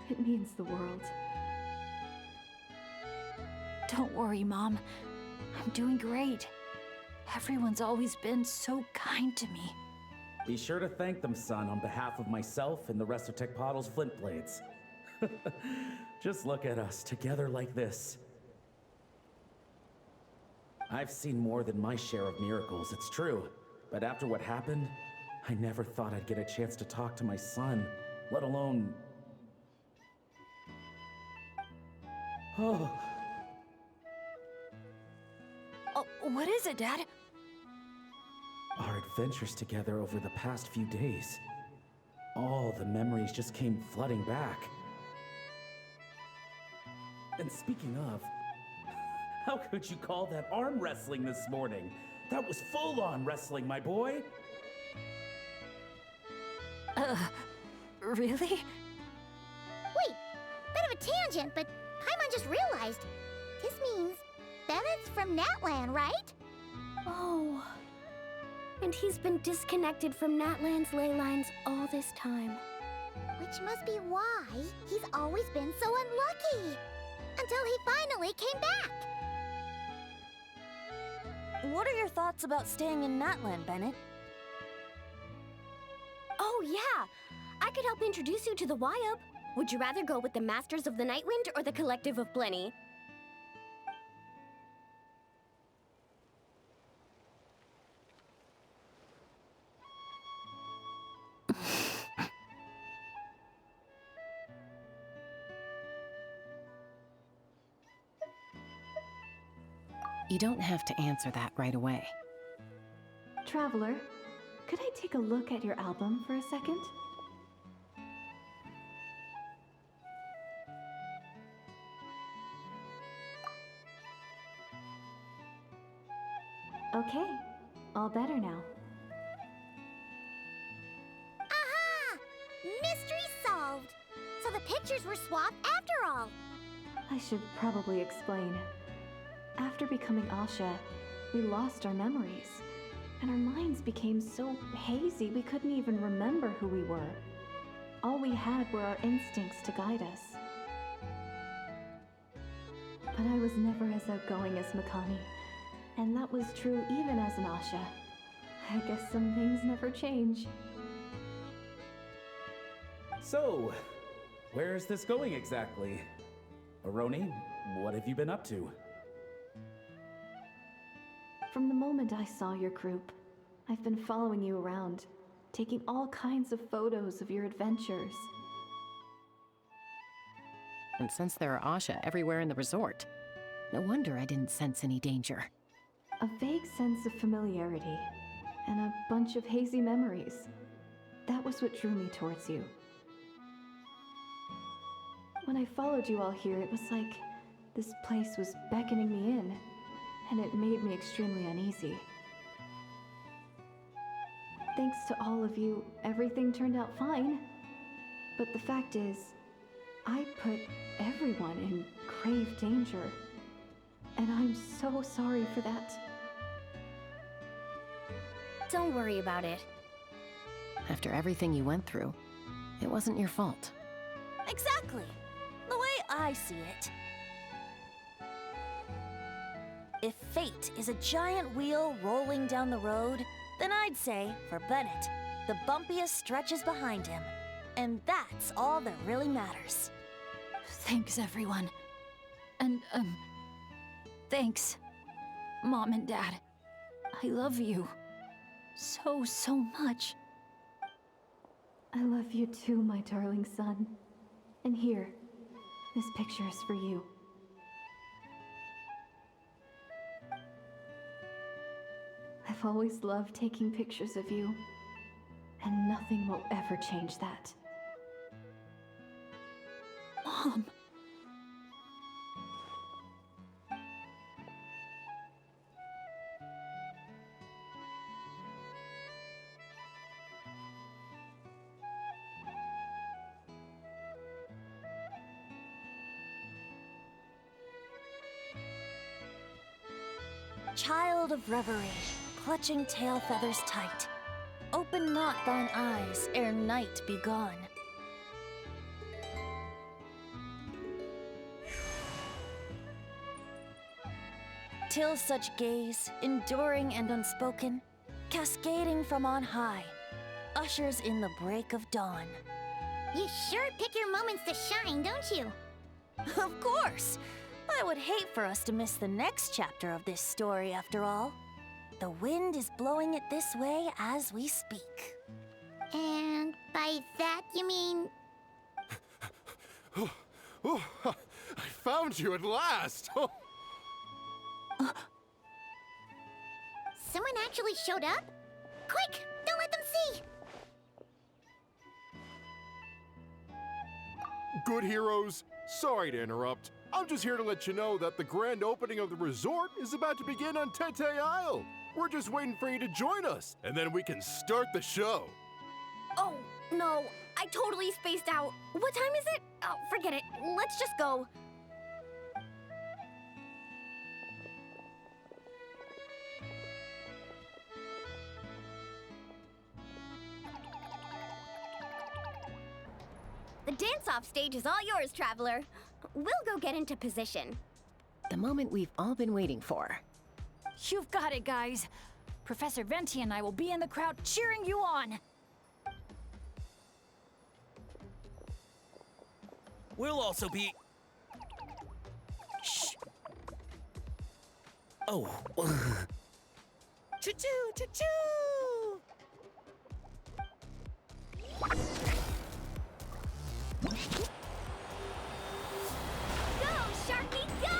it means the world. Don't worry, Mom. I'm doing great. Everyone's always been so kind to me. Be sure to thank them, son, on behalf of myself and the rest of Tecpato's Flint Blades. Just look at us, together like this. I've seen more than my share of miracles, it's true. But after what happened, I never thought I'd get a chance to talk to my son, let alone... Oh, Oh, what is it, Dad? our adventures together over the past few days. All the memories just came flooding back. And speaking of, how could you call that arm wrestling this morning? That was full-on wrestling, my boy. Really? Wait, bit of a tangent, but Paimon just realized. This means Bennett's from Natlan, right? Oh. And he's been disconnected from Natlan's ley lines all this time. Which must be why he's always been so unlucky. Until he finally came back. What are your thoughts about staying in Natlan, Bennett? Oh, yeah. I could help introduce you to the Wyub. Would you rather go with the Masters of the Nightwind or the Collective of Plenty? You don't have to answer that right away. Traveler, could I take a look at your album for a second? Okay, all better now. Aha! Mystery solved! So the pictures were swapped after all. I should probably explain. After becoming Asha, we lost our memories, and our minds became so hazy we couldn't even remember who we were. All we had were our instincts to guide us. But I was never as outgoing as Makani, and that was true even as an Asha. I guess some things never change. So, where's this going exactly? Aroni, what have you been up to? From the moment I saw your group, I've been following you around, taking all kinds of photos of your adventures. And since there are Asha everywhere in the resort, no wonder I didn't sense any danger. A vague sense of familiarity, and a bunch of hazy memories. That was what drew me towards you. When I followed you all here, it was like this place was beckoning me in, and it made me extremely uneasy. Thanks to all of you, everything turned out fine. But the fact is, I put everyone in grave danger. And I'm so sorry for that. Don't worry about it. After everything you went through, it wasn't your fault. Exactly. The way I see it. If fate is a giant wheel rolling down the road, then I'd say, for Bennett, the bumpiest stretches behind him. And that's all that really matters. Thanks, everyone. And, thanks, Mom and Dad. I love you so, so much. I love you too, my darling son. And here, this picture is for you. I've always loved taking pictures of you, and nothing will ever change that. Mom. Child of reverie, clutching tail feathers tight, open not thine eyes ere night be gone. Till such gaze, enduring and unspoken, cascading from on high, ushers in the break of dawn. You sure pick your moments to shine, don't you? Of course! I would hate for us to miss the next chapter of this story, after all. The wind is blowing it this way as we speak. And by that you mean... I found you at last! Someone actually showed up? Quick, don't let them see! Good heroes, sorry to interrupt. I'm just here to let you know that the grand opening of the resort is about to begin on Tete Isle. We're just waiting for you to join us, and then we can start the show. Oh, no, I totally spaced out. What time is it? Oh, forget it. Let's just go. The dance-off stage is all yours, Traveler. We'll go get into position. The moment we've all been waiting for. You've got it, guys. Professor Venti and I will be in the crowd cheering you on. We'll also be... Shh. Oh. Choo-choo, choo-choo! Go, Sharky, go!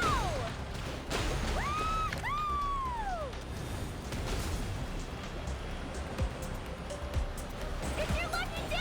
Woo-hoo! It's your lucky day!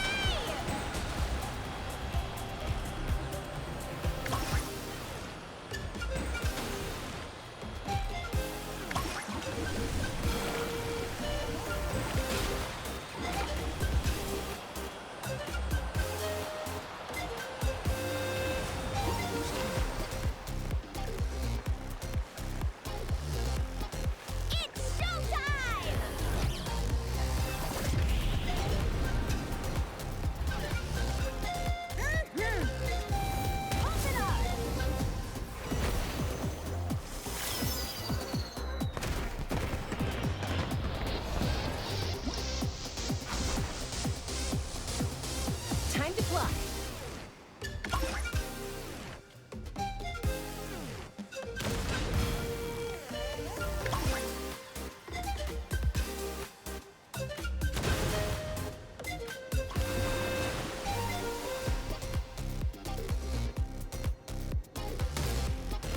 It's showtime! Pump it up! Time to fly.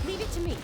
Leave it to me.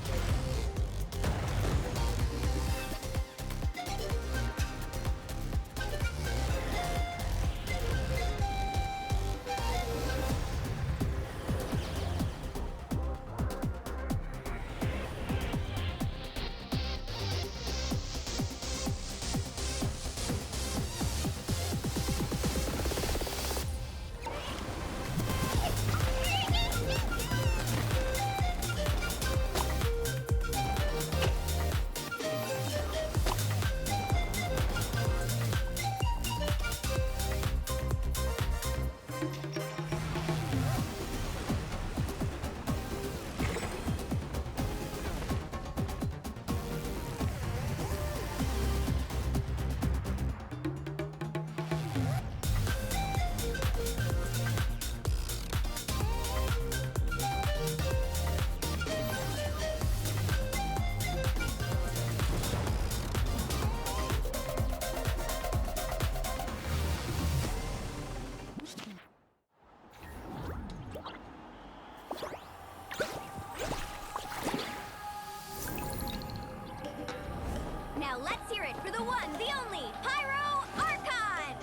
Now let's hear it for the one, the only, Pyro Archon!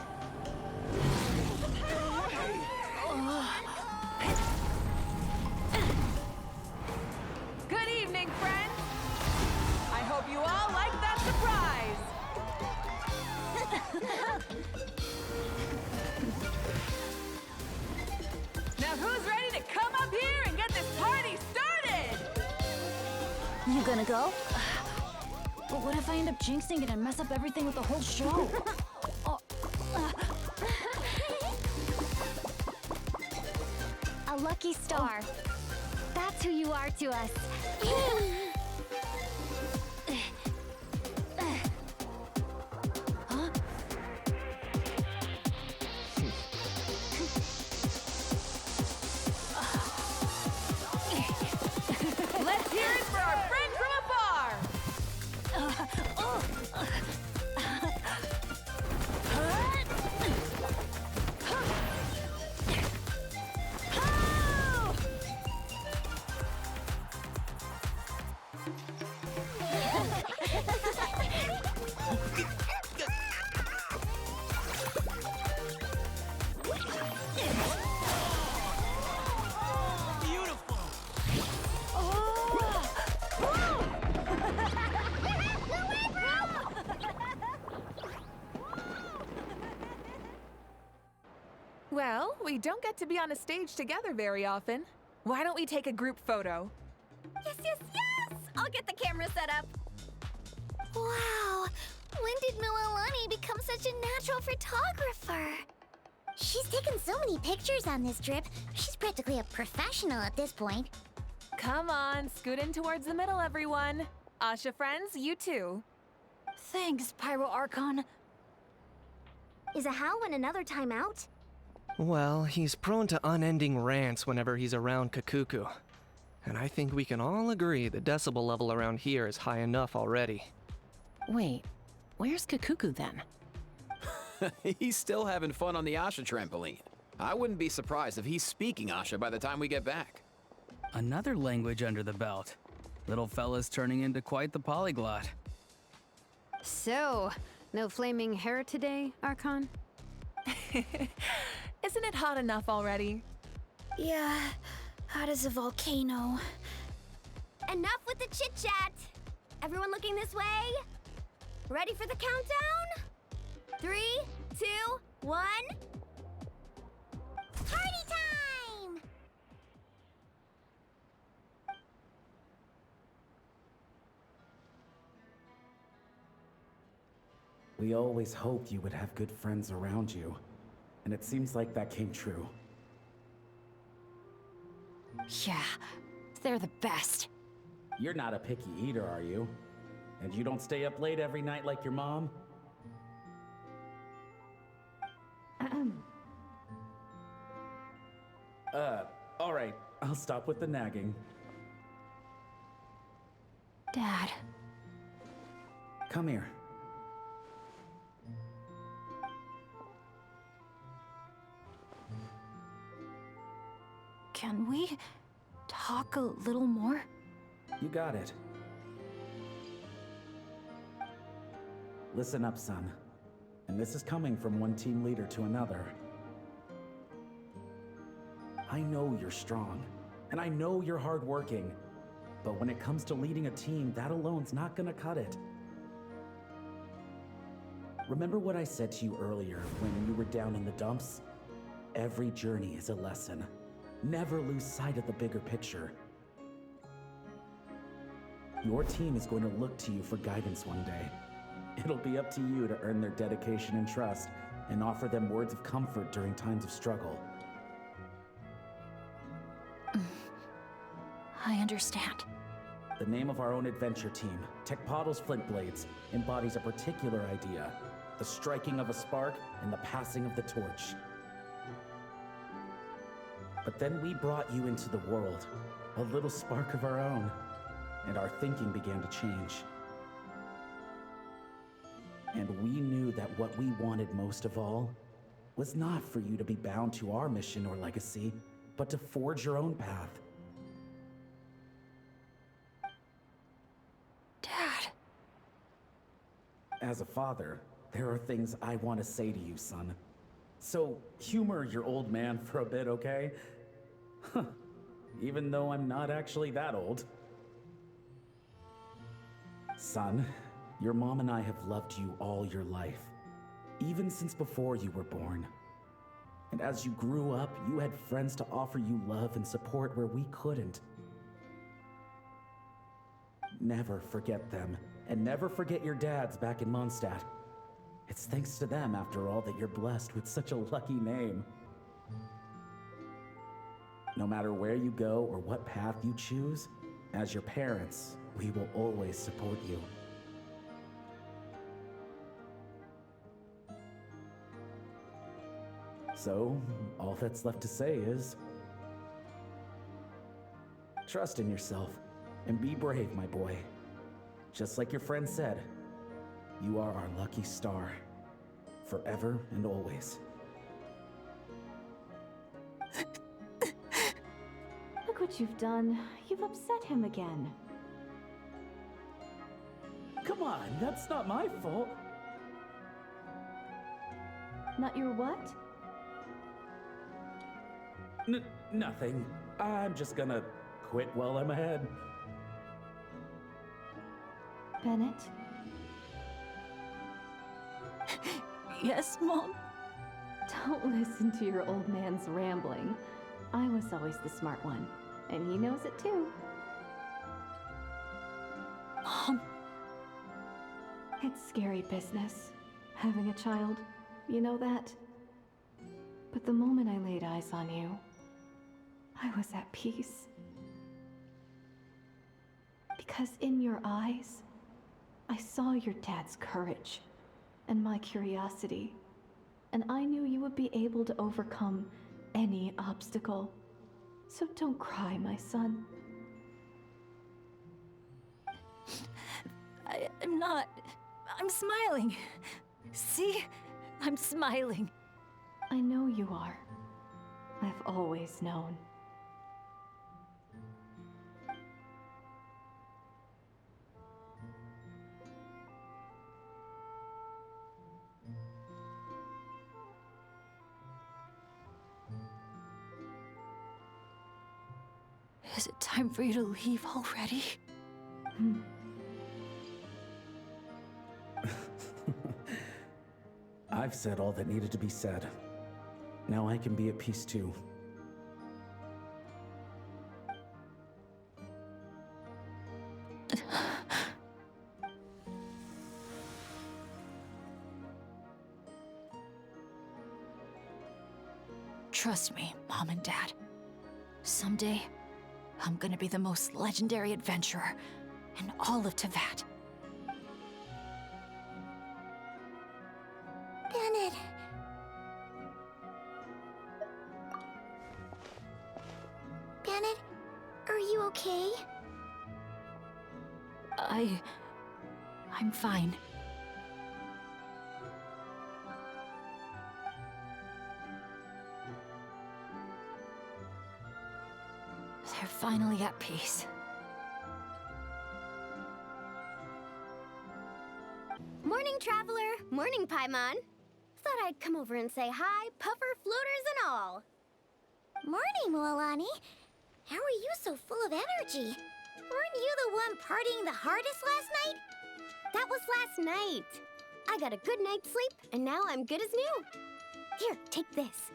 Good evening, friends. I hope you all like that surprise. Now who's ready to come up here and get this party started? You gonna go? But what if I end up jinxing it and mess up everything with the whole show? A lucky star. That's who you are to us. Huh? Let's hear it for our friend from afar. We don't get to be on a stage together very often. Why don't we take a group photo? Yes, yes, yes! I'll get the camera set up. Wow! When did Mililani become such a natural photographer? She's taken so many pictures on this trip. She's practically a professional at this point. Come on, scoot in towards the middle, everyone. Asha friends, you too. Thanks, Pyro Archon. Is a Howlin another timeout? Well, he's prone to unending rants whenever he's around Kakuku. And I think we can all agree the decibel level around here is high enough already. Wait, where's Kakuku then? He's still having fun on the Asha trampoline. I wouldn't be surprised if he's speaking Asha by the time we get back. Another language under the belt. Little fella's turning into quite the polyglot. So, no flaming hair today, Archon? Isn't it hot enough already? Yeah, hot as a volcano. Enough with the chit-chat! Everyone looking this way? Ready for the countdown? 3, 2, 1... Party time! We always hoped you would have good friends around you, and it seems like that came true. Yeah, they're the best. You're not a picky eater, are you? And you don't stay up late every night like your mom? All right, I'll stop with the nagging. Dad. Come here. Can we talk a little more? You got it. Listen up, son. And this is coming from one team leader to another. I know you're strong, and I know you're hardworking, but when it comes to leading a team, that alone's not gonna cut it. Remember what I said to you earlier when you were down in the dumps? Every journey is a lesson. Never lose sight of the bigger picture. Your team is going to look to you for guidance one day. It'll be up to you to earn their dedication and trust, and offer them words of comfort during times of struggle. I understand. The name of our own adventure team, Tecpato's Flint Blades, embodies a particular idea: the striking of a spark and the passing of the torch. But then we brought you into the world, a little spark of our own, and our thinking began to change. And we knew that what we wanted most of all was not for you to be bound to our mission or legacy, but to forge your own path. Dad. As a father, there are things I want to say to you, son. So humor your old man for a bit, okay? Even though I'm not actually that old. Son, your mom and I have loved you all your life, even since before you were born. And as you grew up, you had friends to offer you love and support where we couldn't. Never forget them, and never forget your dads back in Mondstadt. It's thanks to them, after all, that you're blessed with such a lucky name. No matter where you go or what path you choose, as your parents, we will always support you. So, all that's left to say is... trust in yourself, and be brave, my boy. Just like your friend said, you are our lucky star, forever and always. Look what you've done. You've upset him again. Come on, that's not my fault. Not your what? Nothing. I'm just gonna quit while I'm ahead. Bennett? Yes, Mom? Don't listen to your old man's rambling. I was always the smart one, and he knows it too. Mom. It's scary business, having a child. You know that? But the moment I laid eyes on you, I was at peace. Because in your eyes, I saw your dad's courage and my curiosity, and I knew you would be able to overcome any obstacle. So don't cry, my son. I'm not. I'm smiling. See? I'm smiling. I know you are. I've always known. Is it time for you to leave already? I've said all that needed to be said. Now I can be at peace too. Trust me, Mom and Dad. Someday, I'm gonna be the most legendary adventurer in all of Teyvat. Bennett. Bennett, are you okay? I'm fine. They're finally at peace. Morning, traveler. Morning, Paimon. Thought I'd come over and say hi, puffer, floaters, and all. Morning, Mualani. How are you so full of energy? Weren't you the one partying the hardest last night? That was last night. I got a good night's sleep, and now I'm good as new. Here, take this.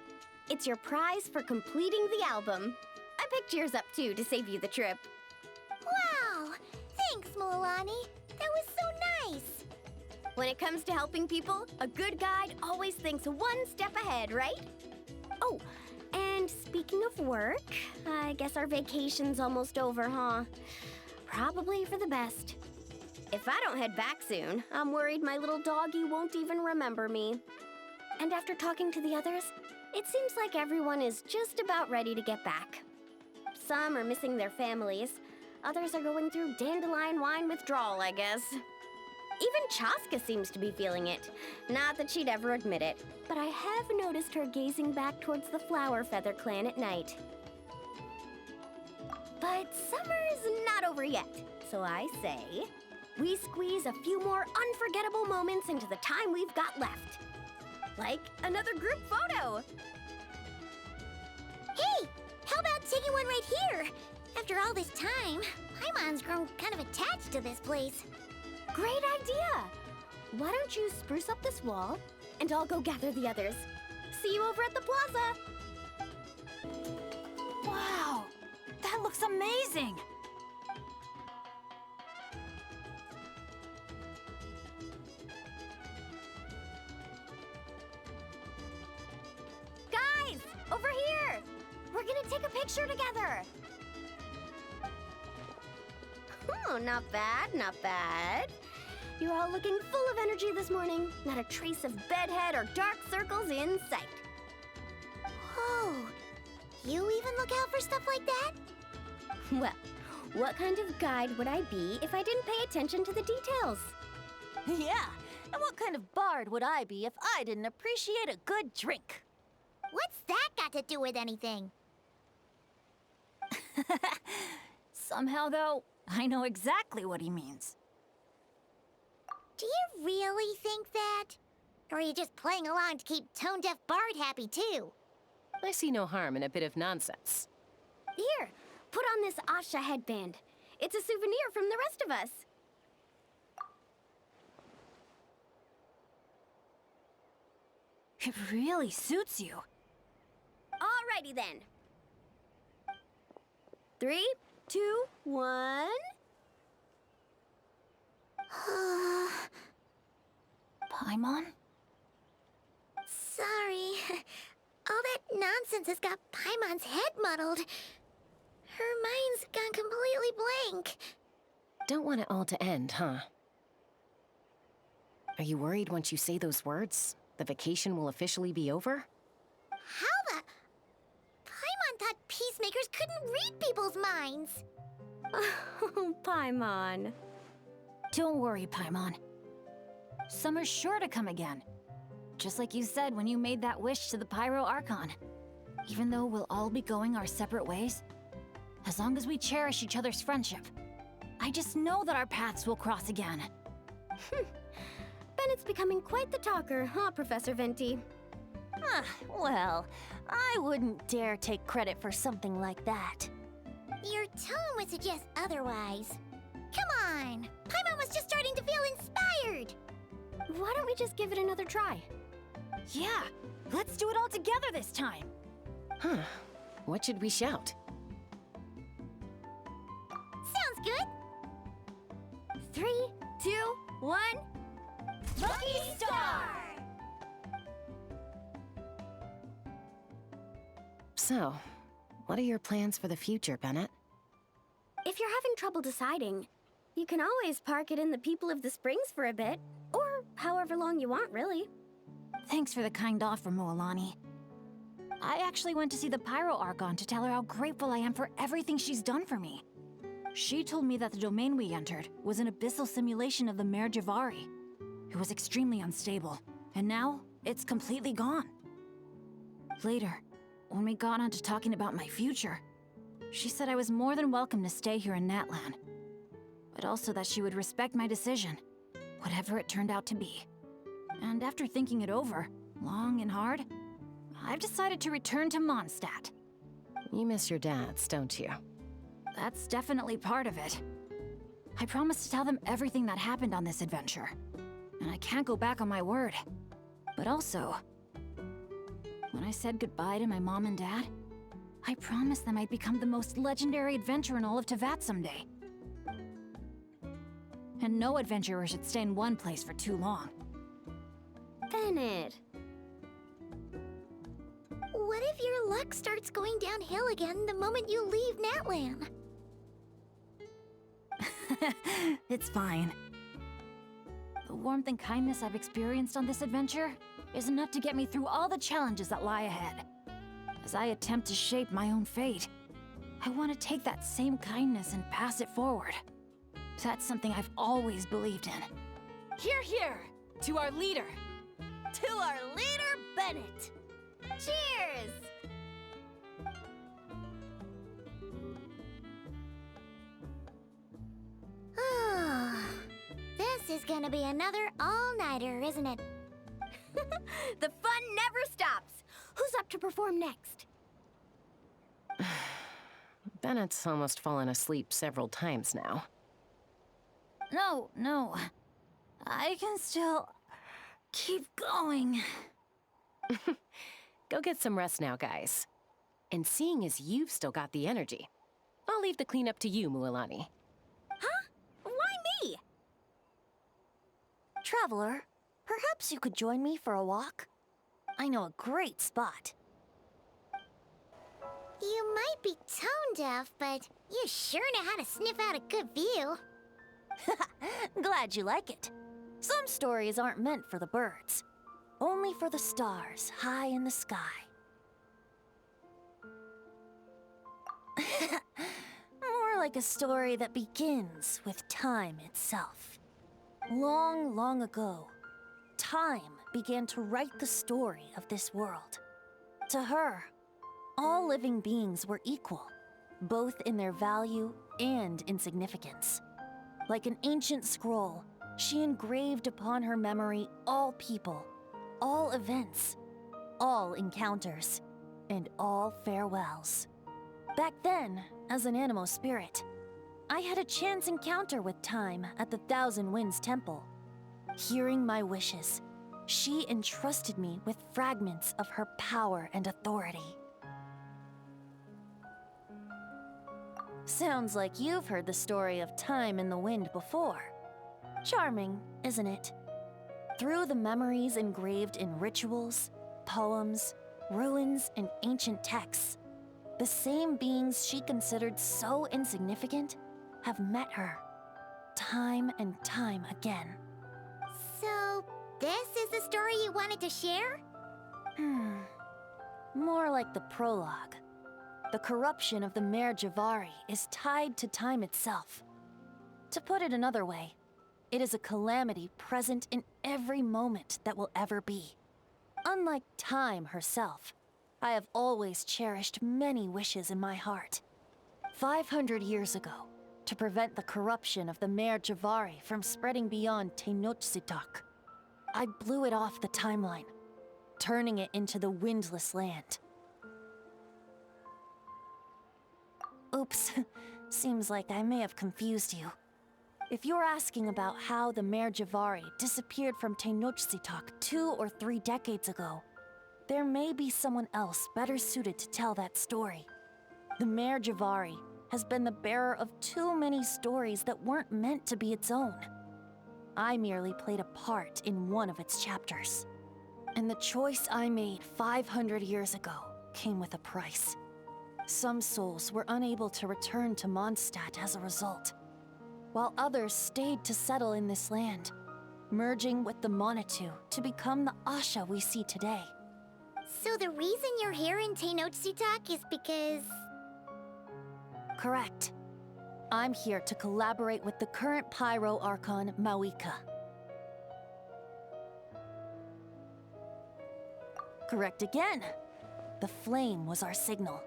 It's your prize for completing the album. I picked yours up, too, to save you the trip. Wow! Thanks, Mualani. That was so nice. When it comes to helping people, a good guide always thinks one step ahead, right? Oh, and speaking of work, I guess our vacation's almost over, huh? Probably for the best. If I don't head back soon, I'm worried my little doggy won't even remember me. And after talking to the others, it seems like everyone is just about ready to get back. Some are missing their families. Others are going through dandelion wine withdrawal, I guess. Even Chaska seems to be feeling it. Not that she'd ever admit it, but I have noticed her gazing back towards the Flower Feather clan at night. But summer's not over yet, so I say, we squeeze a few more unforgettable moments into the time we've got left. Like another group photo. Hey, how about taking one right here? After all this time, Paimon's grown kind of attached to this place. Great idea! Why don't you spruce up this wall, and I'll go gather the others. See you over at the plaza! Wow! That looks amazing! Guys! Over here! We're gonna take a picture together! Oh, not bad, not bad. You're all looking full of energy this morning. Not a trace of bedhead or dark circles in sight. Oh, you even look out for stuff like that? Well, what kind of guide would I be if I didn't pay attention to the details? Yeah, and what kind of bard would I be if I didn't appreciate a good drink? What's that got to do with anything? Somehow, though, I know exactly what he means. Do you really think that? Or are you just playing along to keep Tone Deaf Bard happy, too? I see no harm in a bit of nonsense. Here, put on this Asha headband. It's a souvenir from the rest of us. It really suits you. Alrighty then. 3, 2, 1. Paimon? Sorry. All that nonsense has got Paimon's head muddled. Her mind's gone completely blank. Don't want it all to end, huh? Are you worried once you say those words, the vacation will officially be over? How the... Paimon thought peacemakers couldn't read people's minds. Oh, Paimon. Don't worry, Paimon. Summer's sure to come again. Just like you said when you made that wish to the Pyro Archon. Even though we'll all be going our separate ways, as long as we cherish each other's friendship, I just know that our paths will cross again. Bennett's becoming quite the talker, huh, Professor Venti? Well, I wouldn't dare take credit for something like that. Your tone would suggest otherwise. Come on! Paimon was just starting to feel inspired! Why don't we just give it another try? Yeah, let's do it all together this time. Huh. What should we shout? Sounds good! 3, 2, 1. Lucky Star! So, what are your plans for the future, Bennett? If you're having trouble deciding, you can always park it in the People of the Springs for a bit. Or however long you want, really. Thanks for the kind offer, Mualani. I actually went to see the Pyro Archon to tell her how grateful I am for everything she's done for me. She told me that the domain we entered was an abyssal simulation of the Mare Javari. It was extremely unstable, and now it's completely gone. Later, when we got on to talking about my future, she said I was more than welcome to stay here in Natlan, but also that she would respect my decision, whatever it turned out to be. And after thinking it over, long and hard, I've decided to return to Mondstadt. You miss your dads, don't you? That's definitely part of it. I promised to tell them everything that happened on this adventure, and I can't go back on my word. But also, when I said goodbye to my mom and dad, I promised them I'd become the most legendary adventurer in all of Tevat someday. And no adventurer should stay in one place for too long. Bennett. What if your luck starts going downhill again the moment you leave Natlan? It's fine. The warmth and kindness I've experienced on this adventure is enough to get me through all the challenges that lie ahead. As I attempt to shape my own fate, I want to take that same kindness and pass it forward. That's something I've always believed in. Hear, hear! To our leader! To our leader, Bennett! Cheers! This is gonna be another all-nighter, isn't it? The fun never stops! Who's up to perform next? Bennett's almost fallen asleep several times now. No. I can still keep going. Go get some rest now, guys. And seeing as you've still got the energy, I'll leave the cleanup to you, Mualani. Huh? Why me? Traveler, perhaps you could join me for a walk? I know a great spot. You might be tone deaf, but you sure know how to sniff out a good view. Glad you like it. Some stories aren't meant for the birds, only for the stars high in the sky. More like a story that begins with time itself. Long, long ago, time began to write the story of this world. To her, all living beings were equal, both in their value and in significance. Like an ancient scroll, she engraved upon her memory all people, all events, all encounters, and all farewells. Back then, as an animal spirit, I had a chance encounter with time at the Thousand Winds Temple. Hearing my wishes, She entrusted me with fragments of her power and authority. Sounds like you've heard the story of time in the wind before. Charming, isn't it? Through the memories engraved in rituals, poems, ruins, and ancient texts, the same beings she considered so insignificant have met her, time and time again. So, this is the story you wanted to share? More like the prologue. The corruption of the Mare Javari is tied to time itself. To put it another way, it is a calamity present in every moment that will ever be. Unlike time herself, I have always cherished many wishes in my heart. 500 years ago, to prevent the corruption of the Mare Javari from spreading beyond Tenochtitlan, I blew it off the timeline, turning it into the windless land. Oops, seems like I may have confused you. If you're asking about how the Mare Javari disappeared from Tenochtitlan 2 or 3 decades ago, there may be someone else better suited to tell that story. The Mare Javari has been the bearer of too many stories that weren't meant to be its own. I merely played a part in one of its chapters. And the choice I made 500 years ago came with a price. Some souls were unable to return to Mondstadt as a result, while others stayed to settle in this land, merging with the Monitu to become the Asha we see today. So the reason you're here in Tenochtitlan is because... Correct. I'm here to collaborate with the current Pyro Archon, Mawika. Correct again. The flame was our signal.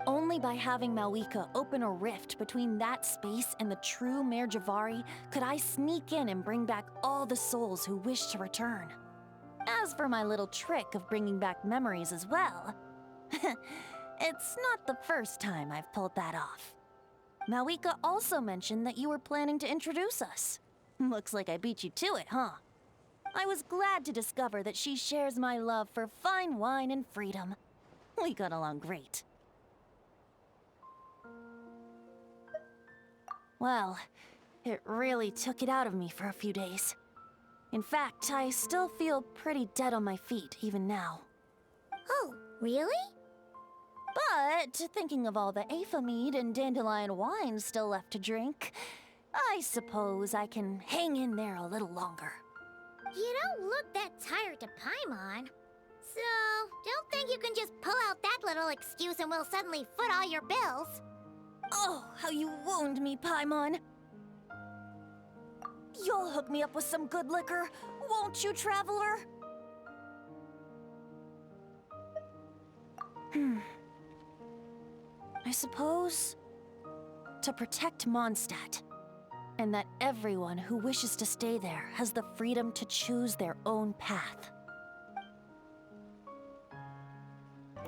Only by having Mawika open a rift between that space and the true Mare Javari could I sneak in and bring back all the souls who wish to return. As for my little trick of bringing back memories as well, it's not the first time I've pulled that off. Mawika also mentioned that you were planning to introduce us. Looks like I beat you to it, huh? I was glad to discover that she shares my love for fine wine and freedom. We got along great. Well, it really took it out of me for a few days. In fact, I still feel pretty dead on my feet even now. Oh, really? But thinking of all the Aefa mead and dandelion wine still left to drink, I suppose I can hang in there a little longer. You don't look that tired to Paimon. So, don't think you can just pull out that little excuse and we'll suddenly foot all your bills. Oh, how you wound me, Paimon. You'll hook me up with some good liquor, won't you, traveler? I suppose to protect Mondstadt, and that everyone who wishes to stay there has the freedom to choose their own path.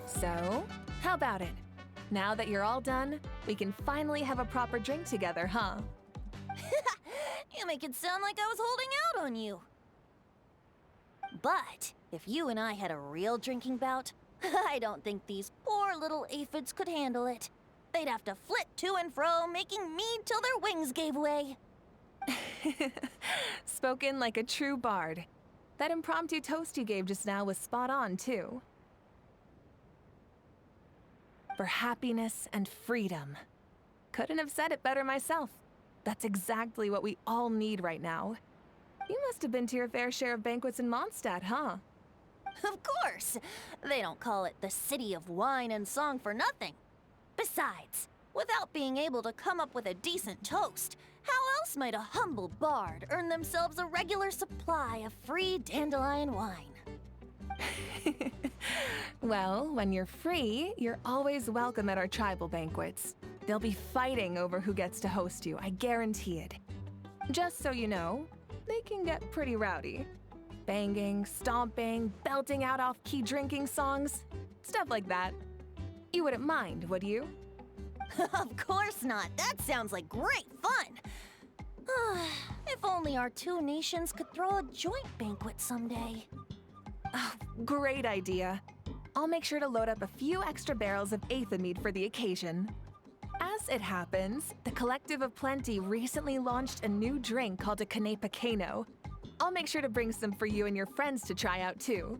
So, how about it? Now that you're all done, we can finally have a proper drink together, huh? You make it sound like I was holding out on you. But if you and I had a real drinking bout, I don't think these poor little aphids could handle it. They'd have to flit to and fro, making mead till their wings gave way. Spoken like a true bard. That impromptu toast you gave just now was spot on, too. For happiness and freedom. Couldn't have said it better myself. That's exactly what we all need right now. You must have been to your fair share of banquets in Mondstadt, huh? Of course! They don't call it the City of Wine and Song for nothing. Besides, without being able to come up with a decent toast, how else might a humble bard earn themselves a regular supply of free dandelion wine? Well, when you're free, you're always welcome at our tribal banquets. They'll be fighting over who gets to host you, I guarantee it. Just so you know, they can get pretty rowdy. Banging, stomping, belting out off-key drinking songs, stuff like that. You wouldn't mind, would you? Of course not. That sounds like great fun. If only our two nations could throw a joint banquet someday. Oh, great idea. I'll make sure to load up a few extra barrels of Aethamid for the occasion. As it happens, the Collective of Plenty recently launched a new drink called a Canepa Cano. I'll make sure to bring some for you and your friends to try out too.